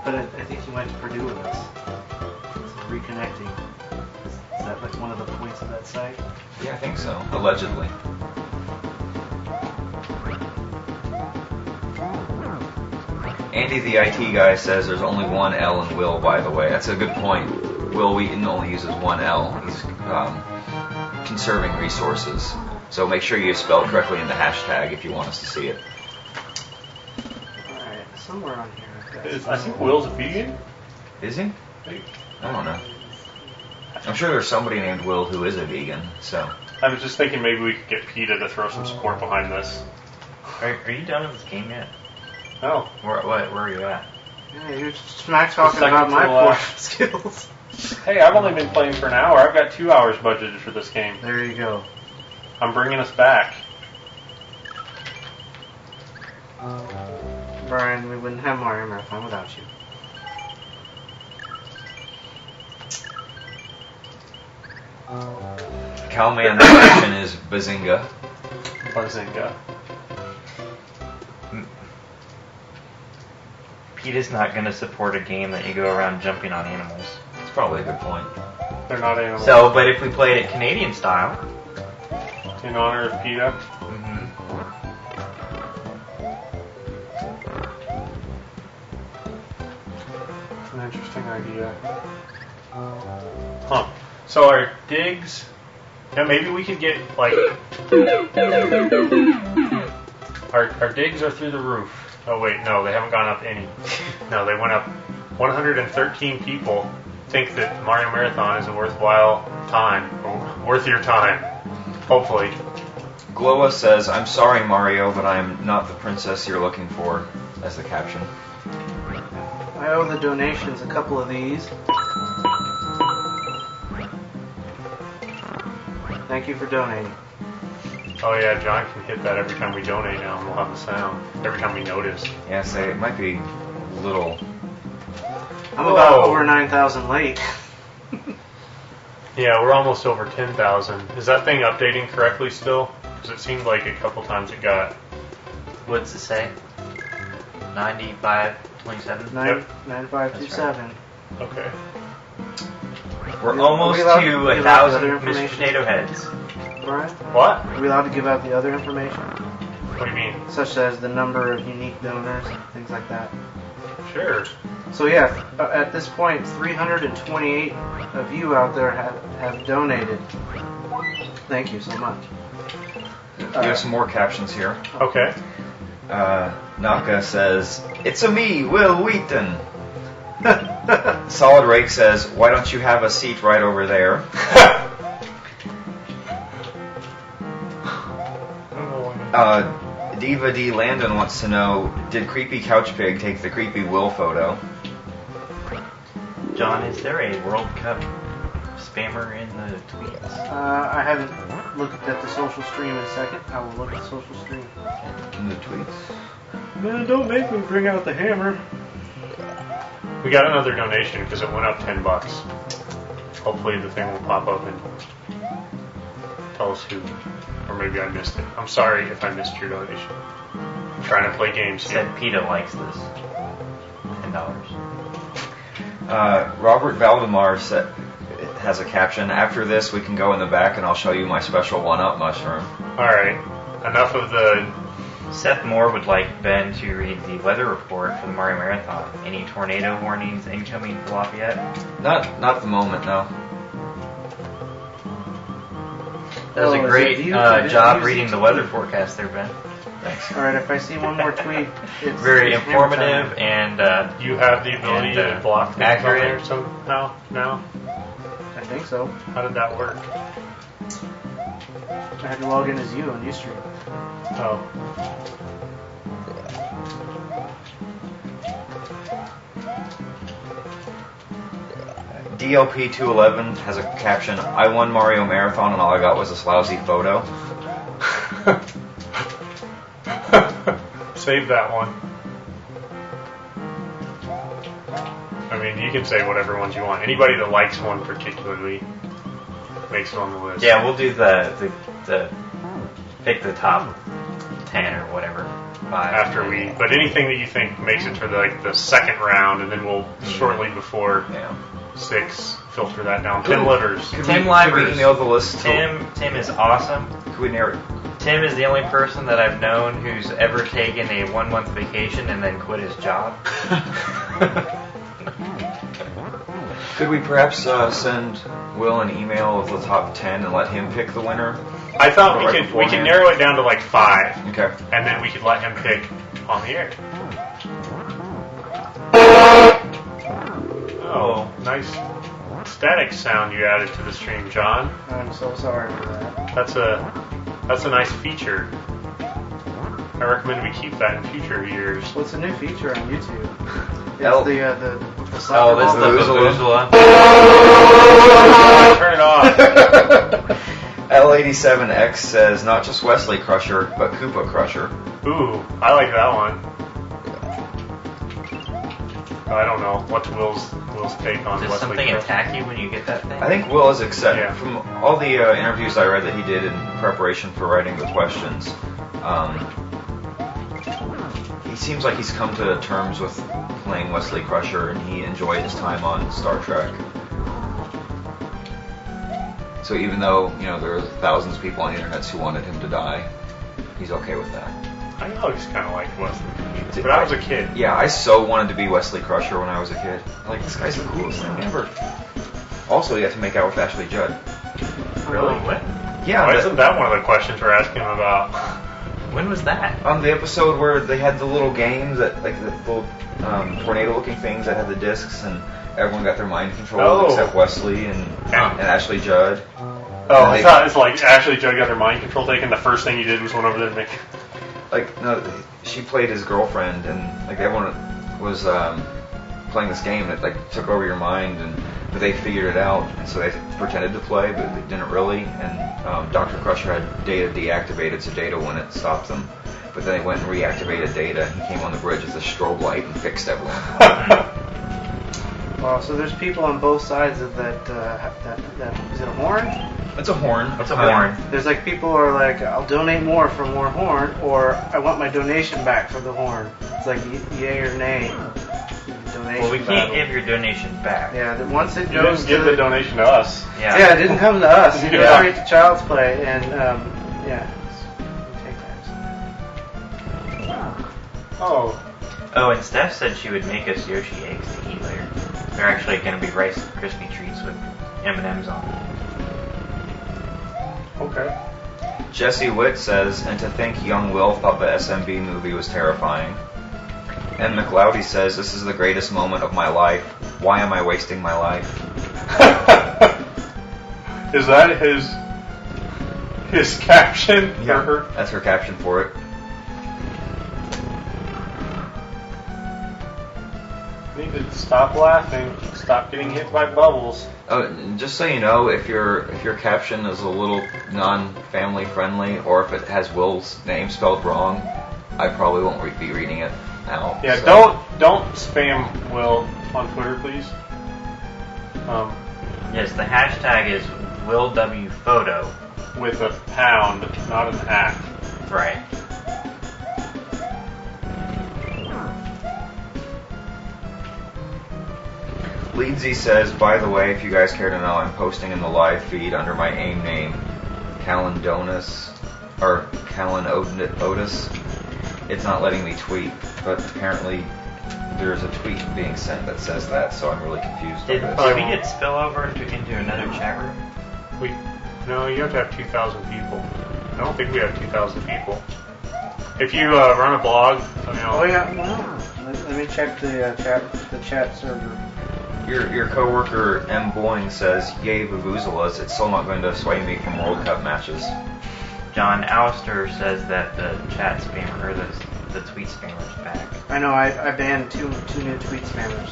But I think he went to Purdue with us. So reconnecting. Is that like one of the points of that site? Yeah, I think so. Allegedly. Andy, the IT guy, says there's only one L in Will, by the way. That's a good point. Will Wheaton only uses one L. He's conserving resources. So make sure you spell it correctly in the hashtag if you want us to see it. Alright, somewhere on here I've got I think Will's a vegan. Is he? I don't know. I'm sure there's somebody named Will who is a vegan, so. I was just thinking maybe we could get PETA to throw some support behind this. Are you done with this game yet? No. Where are you at? Yeah, you're smack talking second about to my the last. portion skills. Hey, I've only been playing for an hour. I've got 2 hours budgeted for this game. There you go. I'm bringing us back. Brian, we wouldn't have Mario Marathon without you. Cowman Nation is Bazinga. Bazinga. PETA's not going to support a game that you go around jumping on animals. That's probably a good point. They're not animals. So, but if we played it Canadian style, In honor of PETA. It's an interesting idea. Huh. So our digs. Yeah, maybe we could get like. Our digs are through the roof. Oh wait, no, they haven't gone up any. No, they went up. 113 people think that Mario Marathon is a worthwhile time, or worth your time. Hopefully. Gloa says, I'm sorry, Mario, but I'm not the princess you're looking for, as the caption. I owe the donations a couple of these. Thank you for donating. Oh yeah, John can hit that every time we donate now, and we'll have the sound. Every time we notice. Yeah, say it might be a little. I'm about Whoa. over 9,000 late. Yeah, we're almost over 10,000. Is that thing updating correctly still? Because it seemed like a couple times it got. what's it say? 9527? 9527. Okay. We're Are almost we allowed to to give out the 1,000 other Mr. information? Potato Heads. Brian? What? Are we allowed to give out the other information? What do you mean? Such as the number of unique donors, things like that. Sure. So yeah, at this point, 328 of you out there have donated. Thank you so much. We have some more captions here. Okay. Naka says, it's a me, Will Wheaton. Solid Rake says, why don't you have a seat right over there? Diva D. Landon wants to know, did Creepy Couch Pig take the creepy Will photo? John, is there a World Cup spammer in the tweets? I haven't looked at the social stream in a second. I will look at the social stream. In the tweets. Man, don't make me bring out the hammer. We got another donation because it went up $10. Hopefully the thing will pop up and tell us who. or maybe I missed it. I'm sorry if I missed your donation. I'm trying to play games here. Said PETA likes this. $10. Robert Valdemar has a caption. After this, we can go in the back and I'll show you my special one-up mushroom. Alright, enough of the... Seth Moore would like Ben to read the weather report for the Mario Marathon. Any tornado warnings incoming for Lafayette? Not at the moment, no. That was a Oh, great is it job you? reading the weather forecast there, Ben. Thanks. All right, if I see one more tweet, it's Very it's informative and You have the ability And, to block things accurate. on there somehow now? I think so. How did that work? I had to log in as you on Ustream. Oh. DLP211 has a caption. I won Mario Marathon and all I got was this lousy photo. Save that one. I mean, you can say whatever ones you want. Anybody that likes one particularly makes it on the list. yeah, we'll do the pick the top 10 or whatever. 5. After we, but anything that you think makes it for the second round, and then we'll shortly before Yeah. 6 filter that down. Tim Livers. Tim Could we Livers. email the list to... Tim is awesome. Could we narrow... Tim is the only person that I've known who's ever taken a 1-month vacation and then quit his job. Could we perhaps send Will an email of the top 10 and let him pick the winner? I thought Right we can beforehand. narrow it down to 5, Okay. and then we could let him pick on the air. Oh, nice static sound you added to the stream, John. I'm so sorry for that. That's a nice feature. I recommend we keep that in future years. What's a new feature on YouTube? It's L- the Oh, soccer this is ball. the Vuvuzela. Vuvuzela. Turn it off. L87X says not just Wesley Crusher, but Koopa Crusher. Ooh, I like that one. I don't know. What's Will's take on Does Wesley something Crusher? attack you when you get that thing? I think Will is accept Yeah. from all the interviews I read that he did in preparation for writing the questions. He seems like he's come to terms with playing Wesley Crusher, and he enjoyed his time on Star Trek. So even though there are thousands of people on the internet who wanted him to die, he's okay with that. I always kind of liked Wesley Crusher, but I was a kid. Yeah, I so wanted to be Wesley Crusher when I was a kid. Like, this guy's the coolest thing ever. Also, he got to make out with Ashley Judd. Really? What? Yeah, Why isn't that one of the questions we're asking him about? When was that? on the episode where they had the little games that, like the little tornado-looking things that had the discs, and everyone got their mind controlled Oh. except Wesley and Ashley Judd. Oh, And I they- thought it's like Ashley Judd got her mind control taken. The first thing you did was went over there and make. Like, no, she played his girlfriend, and like everyone was playing this game that like took over your mind, but they figured it out, and so they pretended to play, but they didn't really. And Dr. Crusher had Data deactivated, so Data wouldn't stop them. But then they went and reactivated Data. He came on the bridge with a strobe light and fixed everyone. Wow, so there's people on both sides of that is it a horn? It's a horn. What's a horn? There's like people who are like, I'll donate more for more horn, or I want my donation back for the horn. It's like yay or nay. Donation Well, we can't battle. give your donation back. Yeah, that once it You goes didn't give to the donation to us. Yeah. Yeah, it didn't come to us. It Yeah. went straight to Child's Play, and yeah. Take that. Oh, Oh, and Steph said she would make us Yoshi eggs to eat later. They're actually going to be Rice Krispie treats with M&Ms on them. okay. Jesse Witt says, and to think young Will thought the SMB movie was terrifying. And McLeody says, this is the greatest moment of my life. Why am I wasting my life? Is that his caption for her? That's her caption for it. Need to stop laughing. Stop getting hit by bubbles. Oh, and just so you know, if your caption is a little non-family friendly, or if it has Will's name spelled wrong, I probably won't be reading it now. Yeah, so. don't spam Will on Twitter, please. Yes, the hashtag is WillWPhoto. with a pound, not an at. Right. Leedsy says, by the way, if you guys care to know, I'm posting in the live feed under my AIM name, Callan Otis. It's not letting me tweet, but apparently there's a tweet being sent that says that, so I'm really confused Did on this. we get spill over into another chat room? No, you have to have 2,000 people. I don't think we have 2,000 people. If you run a blog, Oh yeah, wow. Let me check the chat server. Your coworker M. Boeing says, yay Vuvuzelas, it's still not going to sway me from World Cup matches. John Alistair says that the chat spammer, or the tweet spammer's back. I know, I banned two new tweet spammers.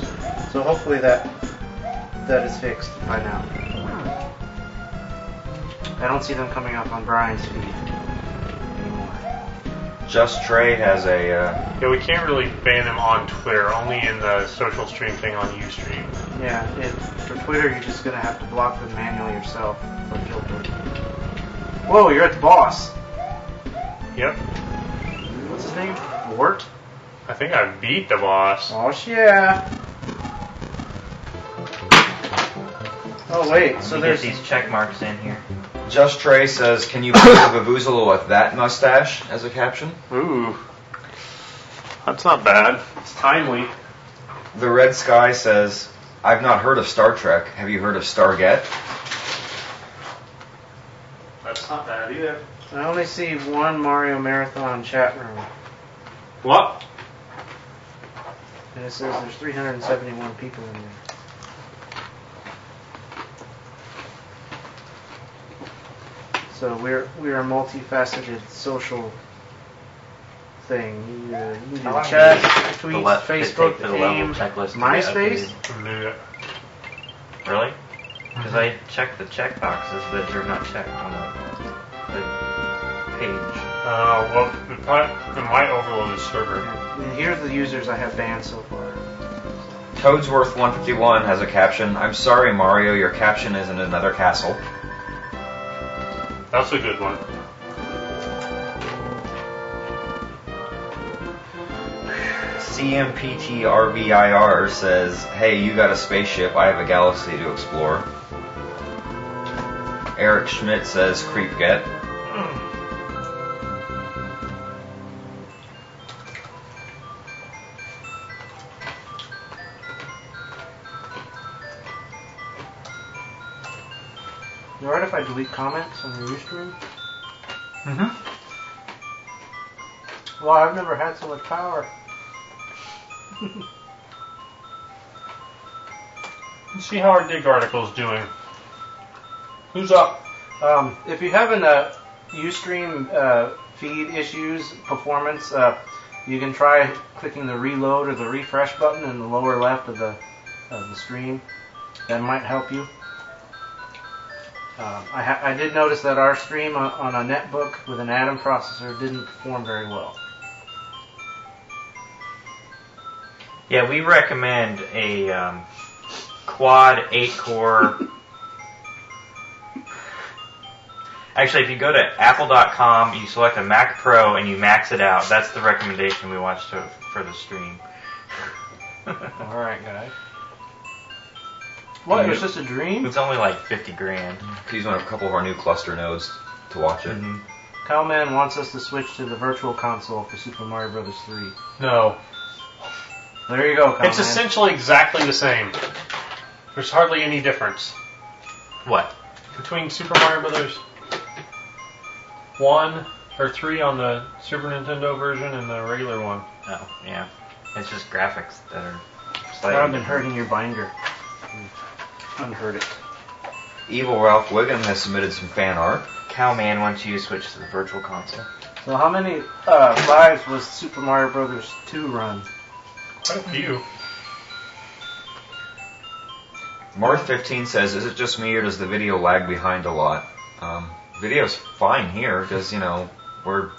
So hopefully that is fixed by now. I don't see them coming up on Brian's feed anymore. Just Trey has a... yeah, we can't really ban them on Twitter, only in the social stream thing on Ustream. Yeah, for Twitter you're just going to have to block them manually yourself for filter. Whoa, you're at the boss. Yep. What's his name? Wart? I think I beat the boss. Oh, yeah. Oh, wait, so So there's... get these check marks in here. Just Trey says, can you put a Vuvuzela with that mustache as a caption? Ooh. That's not bad. It's timely. The Red Sky says, I've not heard of Star Trek. Have you heard of Stargate? That's not bad either. I only see one Mario Marathon chat room. What? And it says there's 371 people in there. So we're a multifaceted social thing. You can do How long chat, does tweets, Facebook, for the level AIM, checklist to get MySpace. updated? Really? Because I checked the check boxes, but they're not checked on the page. Well, it might overload the server. And here's the users I have banned so far. Toadsworth151 has a caption, I'm sorry Mario, your caption is in another castle. That's a good one. CMPTRVIR says, hey, you got a spaceship, I have a galaxy to explore. Eric Schmidt says, creep-get. You alright if I delete comments on your Ustream? Mm-hmm. Well, I've never had so much power. Let's see how our dig article's doing. Who's up? If you're having Ustream feed issues, performance, you can try clicking the reload or the refresh button in the lower left of the stream. That might help you. I did notice that our stream on a netbook with an Atom processor didn't perform very well. Yeah, we recommend a quad 8-core. Actually, if you go to apple.com, you select a Mac Pro and you max it out. That's the recommendation we watched for the stream. Alright, guys. What? It was just a dream? It's only like 50 grand. Could use a couple of our new cluster nodes to watch it. Mm-hmm. Cowman wants us to switch to the virtual console for Super Mario Bros. 3. No. There you go, Cowman. It's essentially exactly the same. There's hardly any difference What? between Super Mario Brothers 1 or 3 on the Super Nintendo version and the regular one. Oh, yeah. It's just graphics that are I've slightly been hurting your binder. Unheard it. Evil Ralph Wiggum has submitted some fan art. Cowman wants you to switch to the virtual console. So how many lives was Super Mario Bros. 2 run? Quite a few. Marth15 says, is it just me or does the video lag behind a lot? Video's fine here because, we're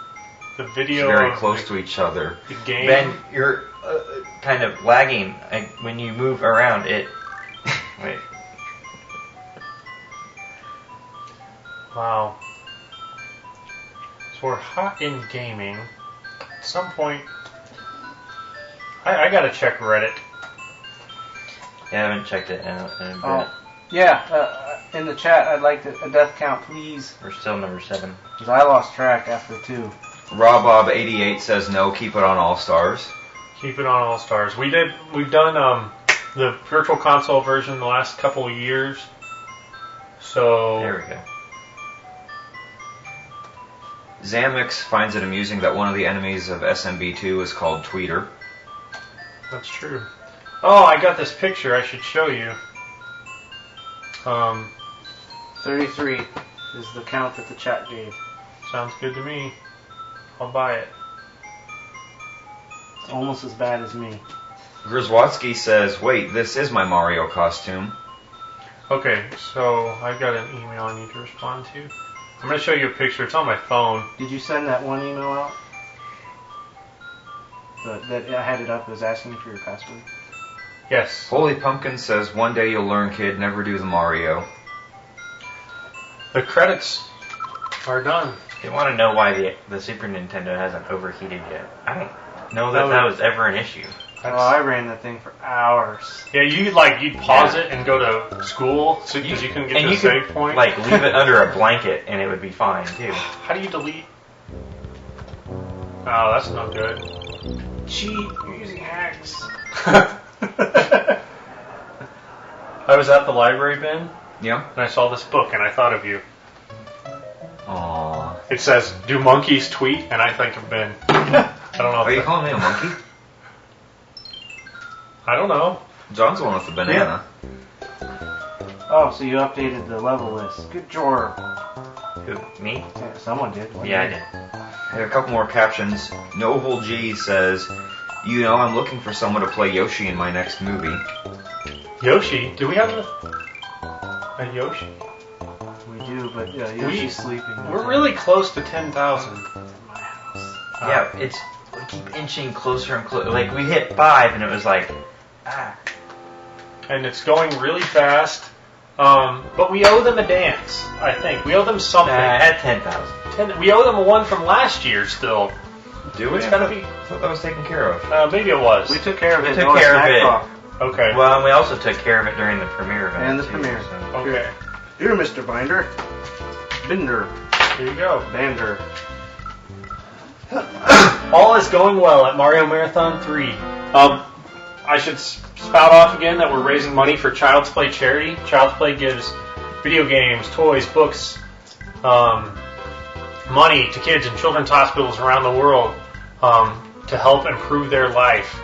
The video very of close to each other. the game. Ben, you're kind of lagging. When you move around, it... Wait. Wow. So we're hot in gaming. At some point, I gotta check Reddit. Yeah, I haven't checked it out in a bit. Oh, yeah. In the chat, I'd like a death count, please. We're still number 7. Because I lost track after 2. RobBob88 says no, keep it on All Stars. Keep it on All Stars. We've done the Virtual Console version the last couple of years. So There we go. Zamix finds it amusing that one of the enemies of SMB2 is called Tweeter. that's true. Oh, I got this picture I should show you. 33 is the count that the chat gave. Sounds good to me. I'll buy it. It's almost as bad as me. Grzwatsky says, wait, this is my Mario costume. Okay, so I've got an email I need to respond to. I'm going to show you a picture. It's on my phone. Did you send that one email out? That I had it up as asking for your password? Yes. Holy Pumpkin says, one day you'll learn, kid, never do the Mario. The credits are done. They want to know why the Super Nintendo hasn't overheated yet. I don't know that was ever an issue. Oh, I ran that thing for hours. Yeah, you'd pause it and go to school because you couldn't get to the save point. Like leave it under a blanket and it would be fine too. How do you delete? Oh, that's not good. Cheat, you're using hacks. I was at the library bin Yeah? and I saw this book and I thought of you. Aww. It says, "Do monkeys tweet?" And I think of Ben. I don't know. Are you calling me a monkey? I don't know. John's the one with the banana. Oh, so you updated the level list. Good job. Who? Me? Yeah, someone did. Yeah, I did. I have a couple more captions. Noble G says, you know, I'm looking for someone to play Yoshi in my next movie. Yoshi? Do we have a Yoshi? We do, but Yoshi's sleeping. We're really close to 10,000. In my house. Yeah, we keep inching closer and closer. Like we hit 5 and it was like, And it's going really fast. But we owe them a dance, I think. We owe them something. at 10,000. We owe them one from last year still. Do we? It's gotta be. I thought that was taken care of. Maybe it was. We took care of it. took care of it. Talk. Okay. Well, and we also took care of it during the premiere event. And the too, premiere. so. Okay. Here, Mr. Binder. Binder. Here you go. Bander. All is going well at Mario Marathon 3. I should spout off again that we're raising money for Child's Play charity. Child's Play gives video games, toys, books, money to kids in children's hospitals around the world to help improve their life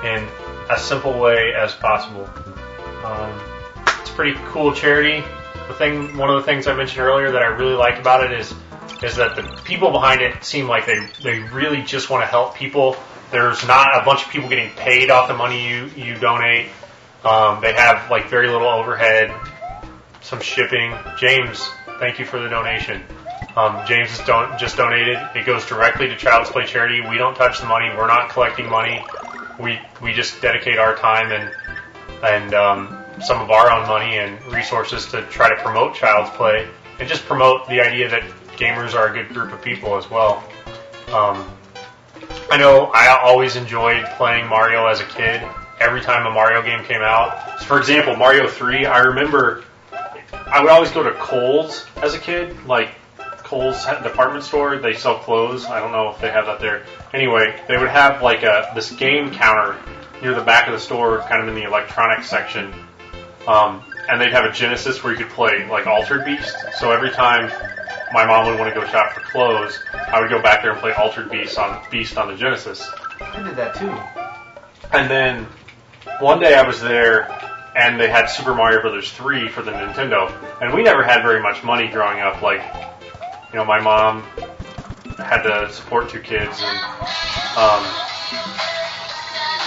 in as simple way as possible. It's a pretty cool charity. One of the things I mentioned earlier that I really like about it is that the people behind it seem like they really just want to help people. There's not a bunch of people getting paid off the money you donate. They have like very little overhead, some shipping. James, thank you for the donation. James has just donated. It goes directly to Child's Play charity. We don't touch the money. We're not collecting money. We just dedicate our time and some of our own money and resources to try to promote Child's Play and just promote the idea that gamers are a good group of people as well. I know I always enjoyed playing Mario as a kid. Every time a Mario game came out, so for example, Mario 3, I remember I would always go to Kohl's as a kid, like Kohl's department store. They sell clothes. I don't know if they have that there. Anyway, they would have like this game counter near the back of the store, kind of in the electronics section, and they'd have a Genesis where you could play like Altered Beast. So every time my mom would want to go shop for clothes, I would go back there and play Altered Beast on the Genesis. I did that too. And then one day I was there, and they had Super Mario Brothers 3 for the Nintendo, and we never had very much money growing up. Like, you know, my mom had to support 2 kids, and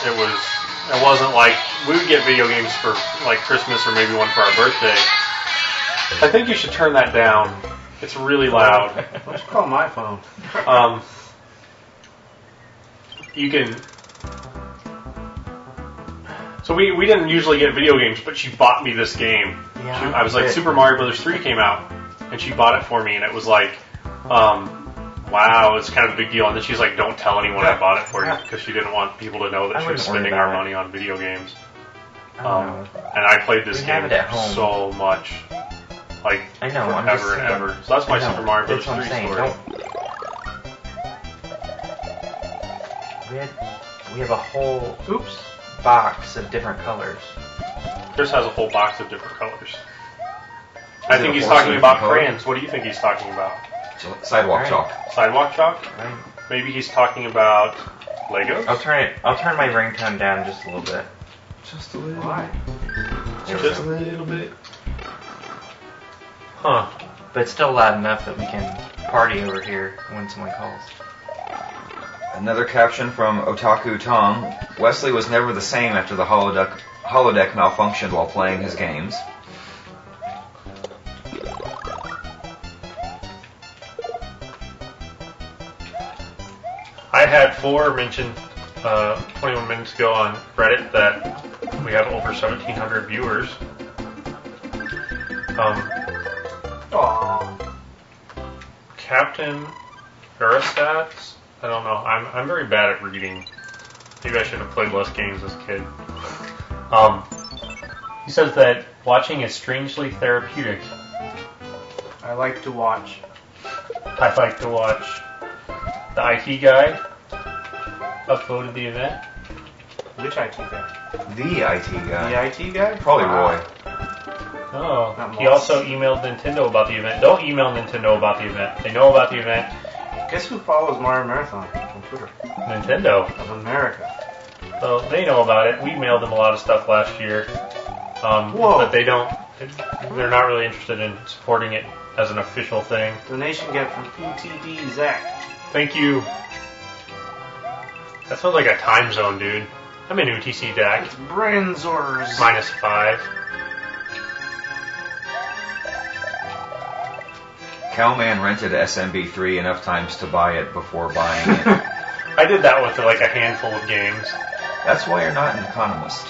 it wasn't like we would get video games for like Christmas or maybe one for our birthday. I think you should turn that down. It's really loud. Why don't you call my phone? You can. So we didn't usually get video games, but she bought me this game. Yeah, I was like, Super Mario Brothers 3 came out, and she bought it for me, and it was like, wow, it's kind of a big deal. And then she's like, don't tell anyone I bought it for you, because she didn't want people to know that I she was wouldn't worry spending our about it. money on video games. I don't know. And I played this We game have it at home. so much. Like, I know, I'm just forever and saying. ever. So that's my I know, Super Mario Bros. that's what 3 I'm saying. story. We have a whole box of different colors. Chris has a whole box of different colors. Is I it think a he's horse talking in about color? crayons. What do you think he's talking about? Sidewalk Right. chalk. Sidewalk chalk? Right? Maybe he's talking about Legos? I'll turn my ringtone down just a little bit. Just a little. Why? Just a little bit. Huh. But it's still loud enough that we can party over here when someone calls. Another caption from Otaku Tom. Wesley was never the same after the holodeck malfunctioned while playing his games. I had 4 mentioned 21 minutes ago on Reddit that we have over 1,700 viewers. Aww. Captain Aerostats? I don't know. I'm very bad at reading. Maybe I should have played less games as a kid. He says that watching is strangely therapeutic. I like to watch. I like to watch. The IT guy upvoted the event. Which IT guy? The IT guy. The IT guy? Probably Wow. Roy. Oh, Not he Moss. also emailed Nintendo about the event. Don't email Nintendo about the event. They know about the event. Guess who follows Mario Marathon on Twitter? Nintendo. Of America. So they know about it. We mailed them a lot of stuff last year. Whoa. But they're not really interested in supporting it as an official thing. Donation get from UTD Zach. Thank you. That sounds like a time zone, dude. I'm in UTC DAC. It's Branzors. -5. Cowman rented SMB3 enough times to buy it before buying it. I did that with like a handful of games. That's why you're not an economist.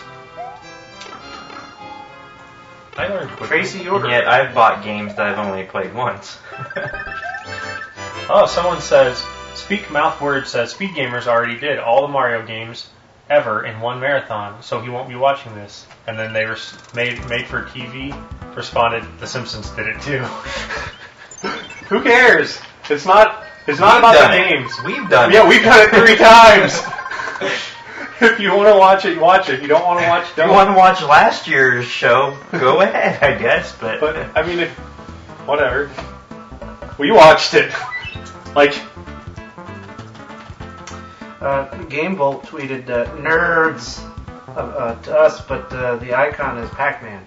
I learned quickly. Tracy Yoder. And yet I've bought games that I've only played once. Oh, someone says, Speak Mouth Word says, Speed Gamers already did all the Mario games ever in one marathon, so he won't be watching this. And then they made for TV responded, The Simpsons did it too. Who cares? It's not about the games. We've done it. Yeah, we've done it 3 times. If you want to watch it, watch it. If you don't want to watch, If don't. you want to watch last year's show, go ahead, I guess. But I mean, whatever. We watched it. Like, Game Bolt tweeted nerds to us, but the icon is Pac-Man.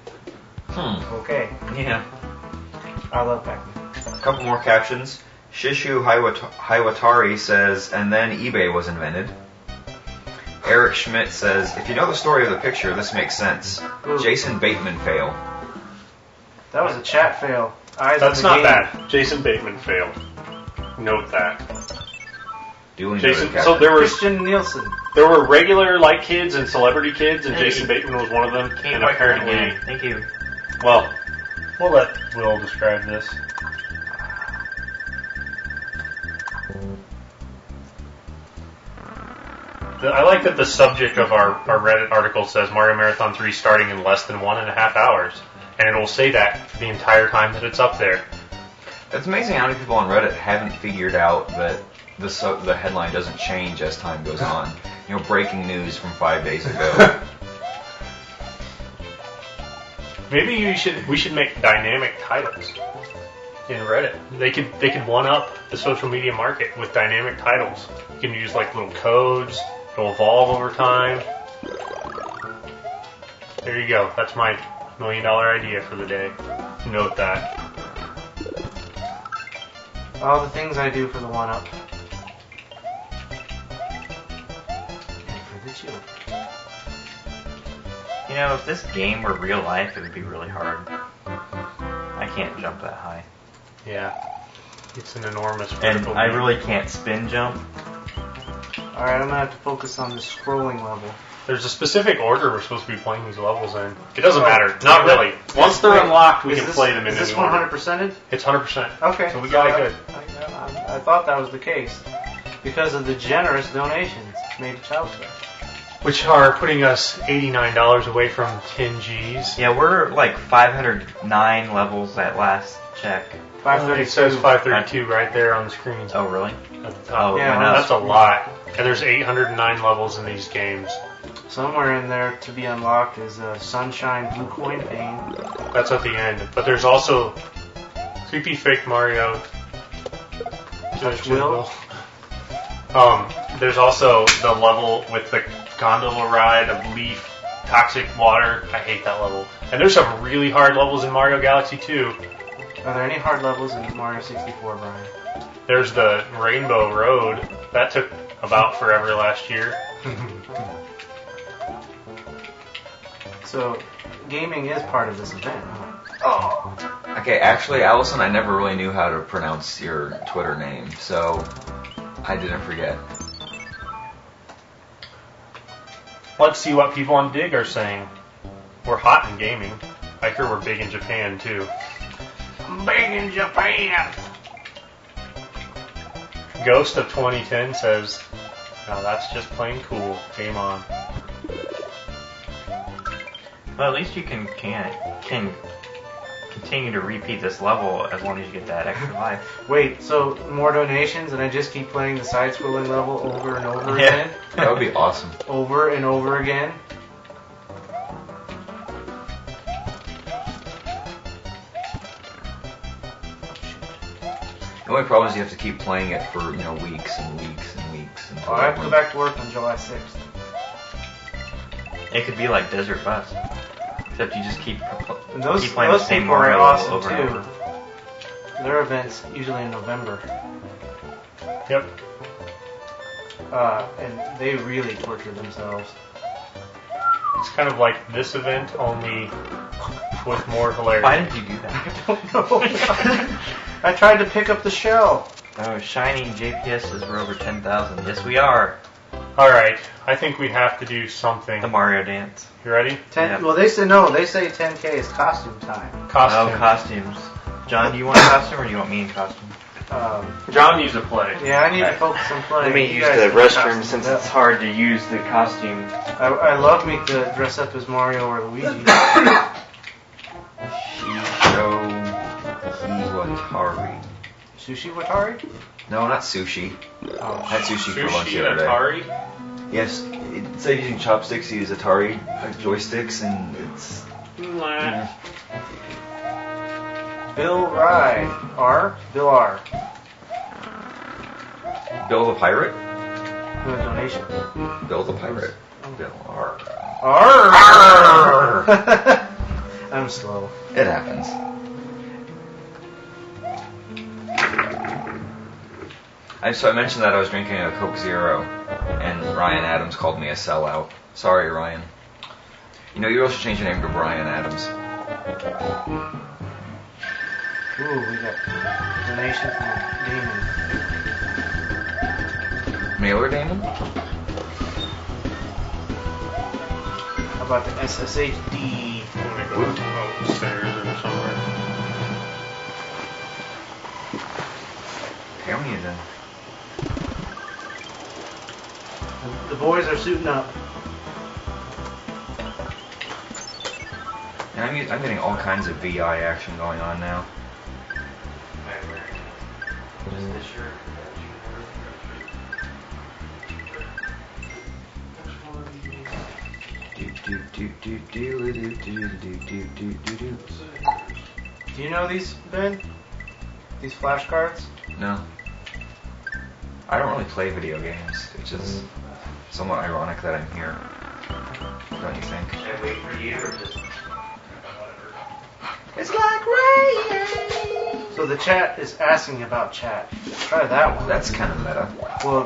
Okay, yeah. I love Pac-Man. A couple more captions. Shishu Hiwatari says, and then eBay was invented. Eric Schmidt says, if you know the story of the picture, this makes sense. Ooh. Jason Bateman fail. That was a chat fail. Eyes that's on the not game. bad. Jason Bateman failed. Note that. Duly Jason. noted, So Captain. Christian Nielsen. there were regular like kids and celebrity kids, and Hey. Jason Bateman was one of them. Can't And wait for apparently, that. Thank you. well, we'll let Will describe this. I like that the subject of our Reddit article says Mario Marathon 3 starting in less than 1.5 hours. And it will say that the entire time that it's up there. It's amazing how many people on Reddit haven't figured out that the headline doesn't change as time goes on. You know, breaking news from 5 days ago. Maybe we should make dynamic titles in Reddit. They could one up the social media market with dynamic titles. You can use like little codes. It'll evolve over time. There you go. That's my $1 million idea for the day. Note that. All the things I do for the one-up. And for the chill. You know, if this game were real life, it would be really hard. I can't jump that high. Yeah. It's an enormous And vertical I leap. really can't spin jump. Alright, I'm gonna have to focus on the scrolling level. There's a specific order we're supposed to be playing these levels in. It doesn't matter. Not really. Once they're Wait, unlocked, we is can this- play them in Is this any order. 100%ed? It's 100%. Okay. So we got it good. I I thought that was the case because of the generous donations made to Child Star. Which are putting us $89 away from 10 Gs. Yeah, we're like 509 levels at last check. 532. It says 532 right there on the screen. Oh, really? At the top. Oh, Yeah, went up. That's a lot. And there's 809 levels in these games. Somewhere in there to be unlocked is a Sunshine Blue Coin Pain. That's at the end. But there's also Creepy Fake Mario. Touch Will. There's also the level with the gondola ride of leaf, toxic water. I hate that level. And there's some really hard levels in Mario Galaxy 2. Are there any hard levels in Mario 64, Brian? There's the Rainbow Road. That took about forever last year. So, gaming is part of this event, huh? Okay, actually, Allison, I never really knew how to pronounce your Twitter name, so I didn't forget. Let's see what people on Dig are saying. We're hot in gaming. I hear we're big in Japan, too. Big in Japan! Ghost of 2010 says, now that's just plain cool. Game on. Well, at least you can continue to repeat this level as long as you get that extra life. Wait, so more donations and I just keep playing the side-scrolling level over and over Yeah. again? That would be awesome. Over and over again? The only problem is you have to keep playing it for, weeks and weeks and weeks. Oh, I have to go back to work on July 6th. It could be like Desert Bus, except you just keep And those playing the same people are Mario level awesome over and too. over. Their events usually in November. Yep. And they really torture themselves. It's kind of like this event, only with more hilarity. Why did you do that? I don't know. I tried to pick up the shell. Oh, shining JPSs were over 10,000. Yes, we are. Alright, I think we have to do something. The Mario dance. You ready? Yeah. Well, they say no. They say 10K is costume time. Costume. Oh, costumes. John, do you want a costume or do you want me in costume? John needs to play. Yeah, I need to focus on playing. Let me You use guys the can restroom costume since up. it's hard to use the costume. I love me to dress up as Mario or Luigi. Shiwatari. Sushi Watari? No, not sushi. Oh, I had sushi for lunch Sushi the and other day. Atari. Yes, instead of using chopsticks, you use Atari joysticks, and it's... Nah. Bill Rye. R? Bill R. Bill the Pirate? Do a donation. Bill the Pirate. Bill R. R. I'm slow. It happens. So I mentioned that I was drinking a Coke Zero, and Ryan Adams called me a sellout. Sorry, Ryan. You really should change your name to Brian Adams. Ooh, we got donation from Damon. Mailer Damon? How about the SSHD? I'm gonna go upstairs or somewhere. How many of them? The boys are suiting up. And I'm getting all kinds of VI action going on now. Just this shirt. Do you know these, Ben? These flashcards? No. I don't really play video games. It's just somewhat ironic that I'm here. Don't you think? Should I wait for you or just... It's like rain. So the chat is asking about chat. Try that one. That's kind of meta. Well,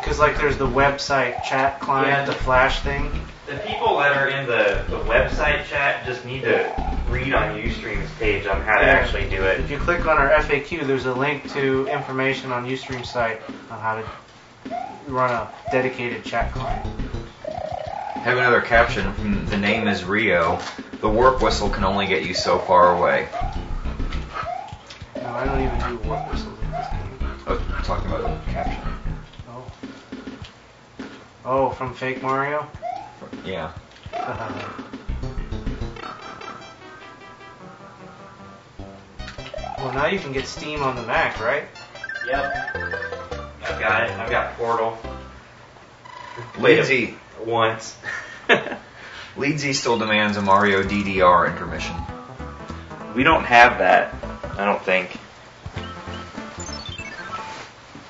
because like there's the website chat client, Yeah. the flash thing. The people that are in the website chat just need to read on Ustream's page on how to actually do it. If you click on our FAQ, there's a link to information on Ustream's site on how to run a dedicated chat client. Have another caption. The name is Rio. The warp whistle can only get you so far away. No, I don't even do warp whistles in this game. Oh, talking about the caption. Oh. Oh, from Fake Mario? Yeah. Well, now you can get Steam on the Mac, right? Yep. I've got it. I've got Portal. Leedsy Once. still demands a Mario DDR intermission. We don't have that, I don't think.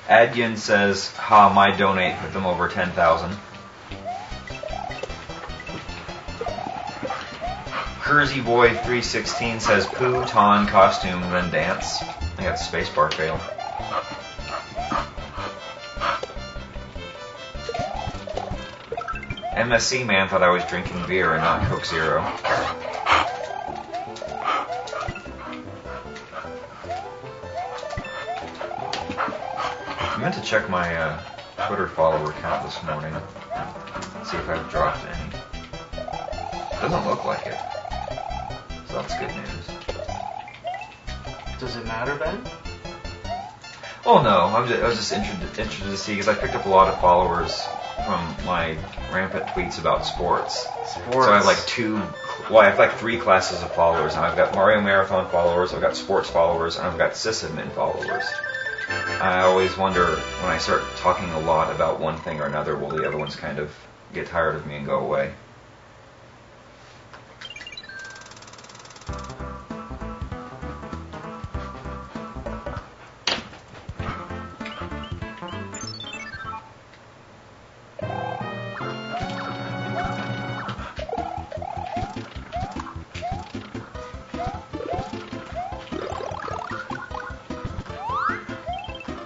Adyen says, "Ha, my donate put them over 10,000." Kersey Boy 316 says, "Pooh, Ton, costume, then dance." I got the spacebar fail. MSC man thought I was drinking beer and not Coke Zero. I meant to check my Twitter follower count this morning. See if I've dropped any. Doesn't look like it. So that's good news. Does it matter, Ben? Oh no, I was just interested to see because I picked up a lot of followers from my rampant tweets about sports. So I have like I have like 3 classes of followers. And I've got Mario Marathon followers, I've got sports followers, and I've got sysadmin followers. I always wonder when I start talking a lot about one thing or another, will the other ones kind of get tired of me and go away?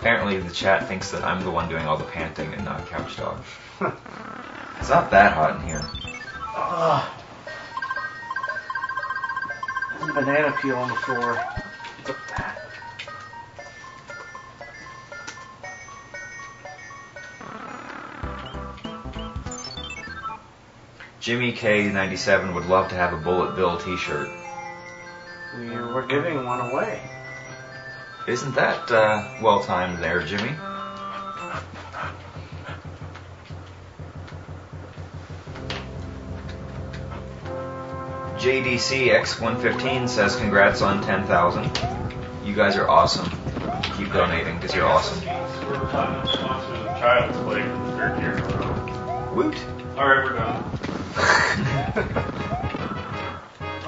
Apparently the chat thinks that I'm the one doing all the panting and not Couch Dog. It's not that hot in here. There's a banana peel on the floor. Look at that. Jimmy K97 would love to have a Bullet Bill t-shirt. We're giving one away. Isn't that well timed there, Jimmy? JDC X115 says congrats on 10,000. You guys are awesome. Keep donating because you're awesome. We're platinum sponsors of Child's Play for the 3rd year in a row. Woot. Alright, we're done.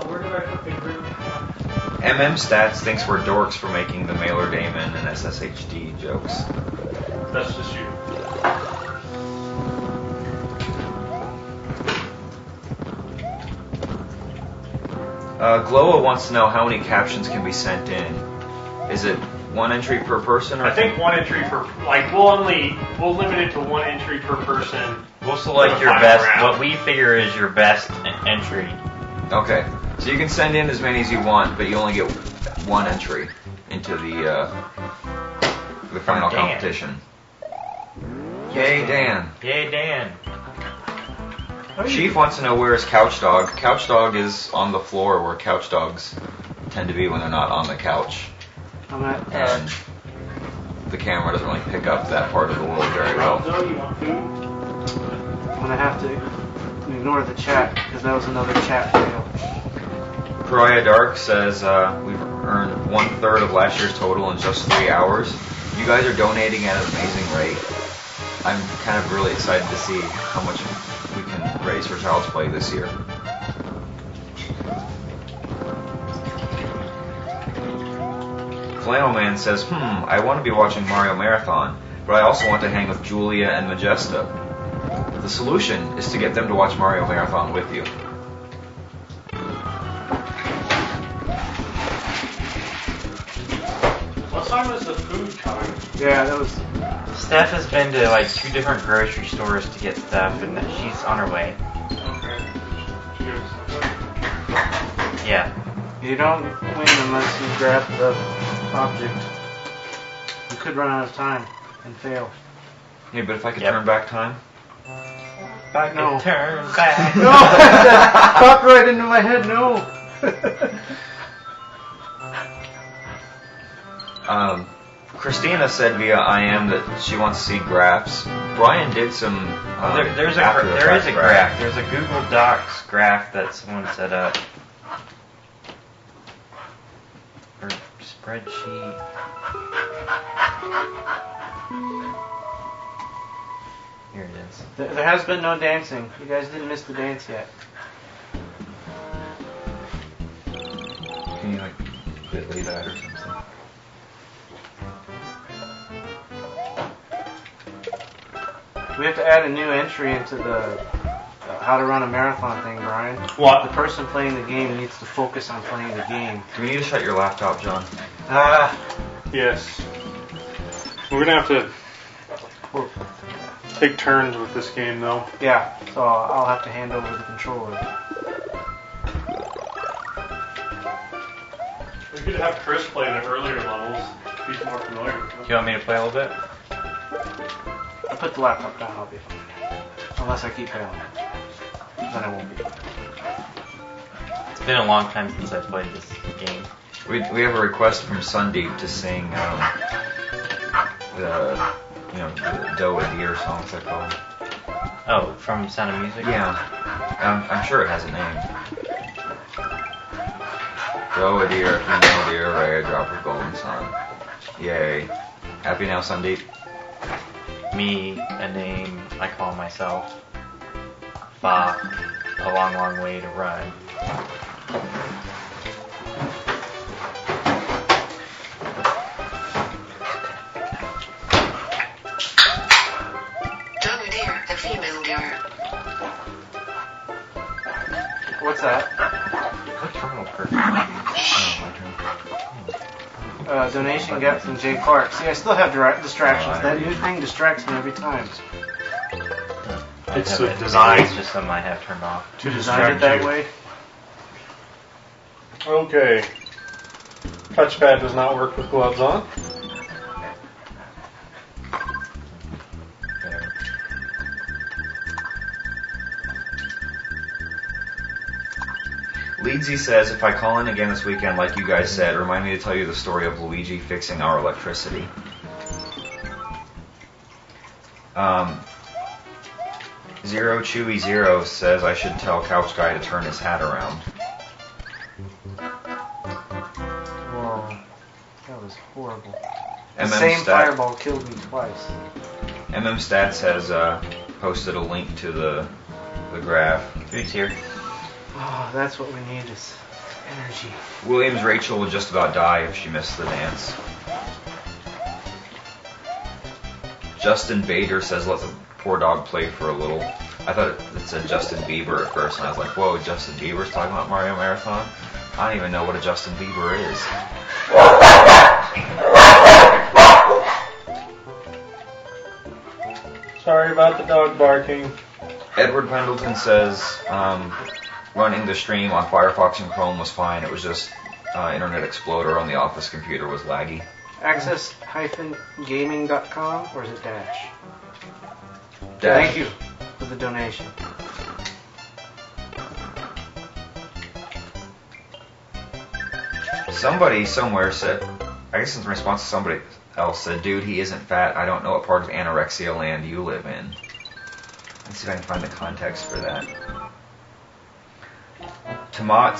Where did I put the group? MM Stats thinks we're dorks for making the Mailer Damon and SSHD jokes. That's just you. Gloa wants to know how many captions can be sent in. Is it 1 entry per person? Or I think 1 entry per, like, we'll limit it to 1 entry per person. We'll select your Final best, round. what we figure is your best entry. Okay, so you can send in as many as you want, but you only get 1 entry into the final Dan. competition. Yay, Dan. Yay, Dan. Chief wants to know where is Couch Dog. Couch Dog is on the floor where couch dogs tend to be when they're not on the couch. I'm at, And the camera doesn't really pick up that part of the world very well. No, you want food? I'm gonna have to ignore the chat because that was another chat fail. Pariah Dark says we've earned 1/3 of last year's total in just 3 hours. You guys are donating at an amazing rate. I'm kind of really excited to see how much we can raise for Child's Play this year. Flannel Man says, I want to be watching Mario Marathon, but I also want to hang with Julia and Majesta. The solution is to get them to watch Mario Marathon with you. What time is the food coming? Yeah, that was. Steph has been to like 2 different grocery stores to get stuff, and she's on her way. Okay. Yeah. You don't win unless you grab the object. You could run out of time and fail. Yeah, but if I could Yep. turn back time. No. Turn back. No! That popped right into my head, no! Christina said via IM that she wants to see graphs. Brian did some. There is a after-the-fact graph. There's a Google Docs graph that someone set up. Or spreadsheet. Here it is. There has been no dancing. You guys didn't miss the dance yet. Can you like bit.ly that or something? We have to add a new entry into the how to run a marathon thing, Brian. What? The person playing the game needs to focus on playing the game. Do we need to shut your laptop, John? Yes. We're gonna have to take turns with this game, though. Yeah, so I'll have to hand over the controller. We could have Chris play the earlier levels. He's more familiar with them. Do you want me to play a little bit? I'll put the laptop down, I'll be fine. Unless I keep failing. Then I won't be fine. It's been a long time since I played this game. We have a request from Sundeep to sing the Doe a Deer song. What's that called? Oh, from Sound of Music? Yeah, I'm sure it has a name. Doe a deer, if you know deer, ray, a drop of golden sun. Yay! Happy now, Sundeep? Me, a name I call myself. Fa, a long, long way to run. Doe deer, a female deer. What's that? What terminal curve? Donation got from Jay Clark. See, I still have distractions. That new thing distracts me every time. It's It's designed just something I have turned off. to Designed it distract that you. way. Okay. Touchpad does not work with gloves on. There. Leedsy says, if I call in again this weekend, like you guys said, remind me to tell you the story of Luigi fixing our electricity. Zero Chewy Zero says I should tell Couch Guy to turn his hat around. Whoa. That was horrible. The MM same Stat- fireball killed me twice. MM Stats has posted a link to the graph. Food's here. Oh, that's what we need is energy. Williams Rachel would just about die if she missed the dance. Justin Bader says let the poor dog play for a little. I thought it said Justin Bieber at first, and I was like, whoa, Justin Bieber's talking about Mario Marathon? I don't even know what a Justin Bieber is. Sorry about the dog barking. Edward Pendleton says running the stream on Firefox and Chrome was fine. It was just Internet Explorer on the office computer was laggy. Access-gaming.com, or is it dash? Dash. Thank you for the donation. Somebody somewhere said, I guess in response to somebody else said, dude, he isn't fat. I don't know what part of anorexia land you live in. Let's see if I can find the context for that. Tomat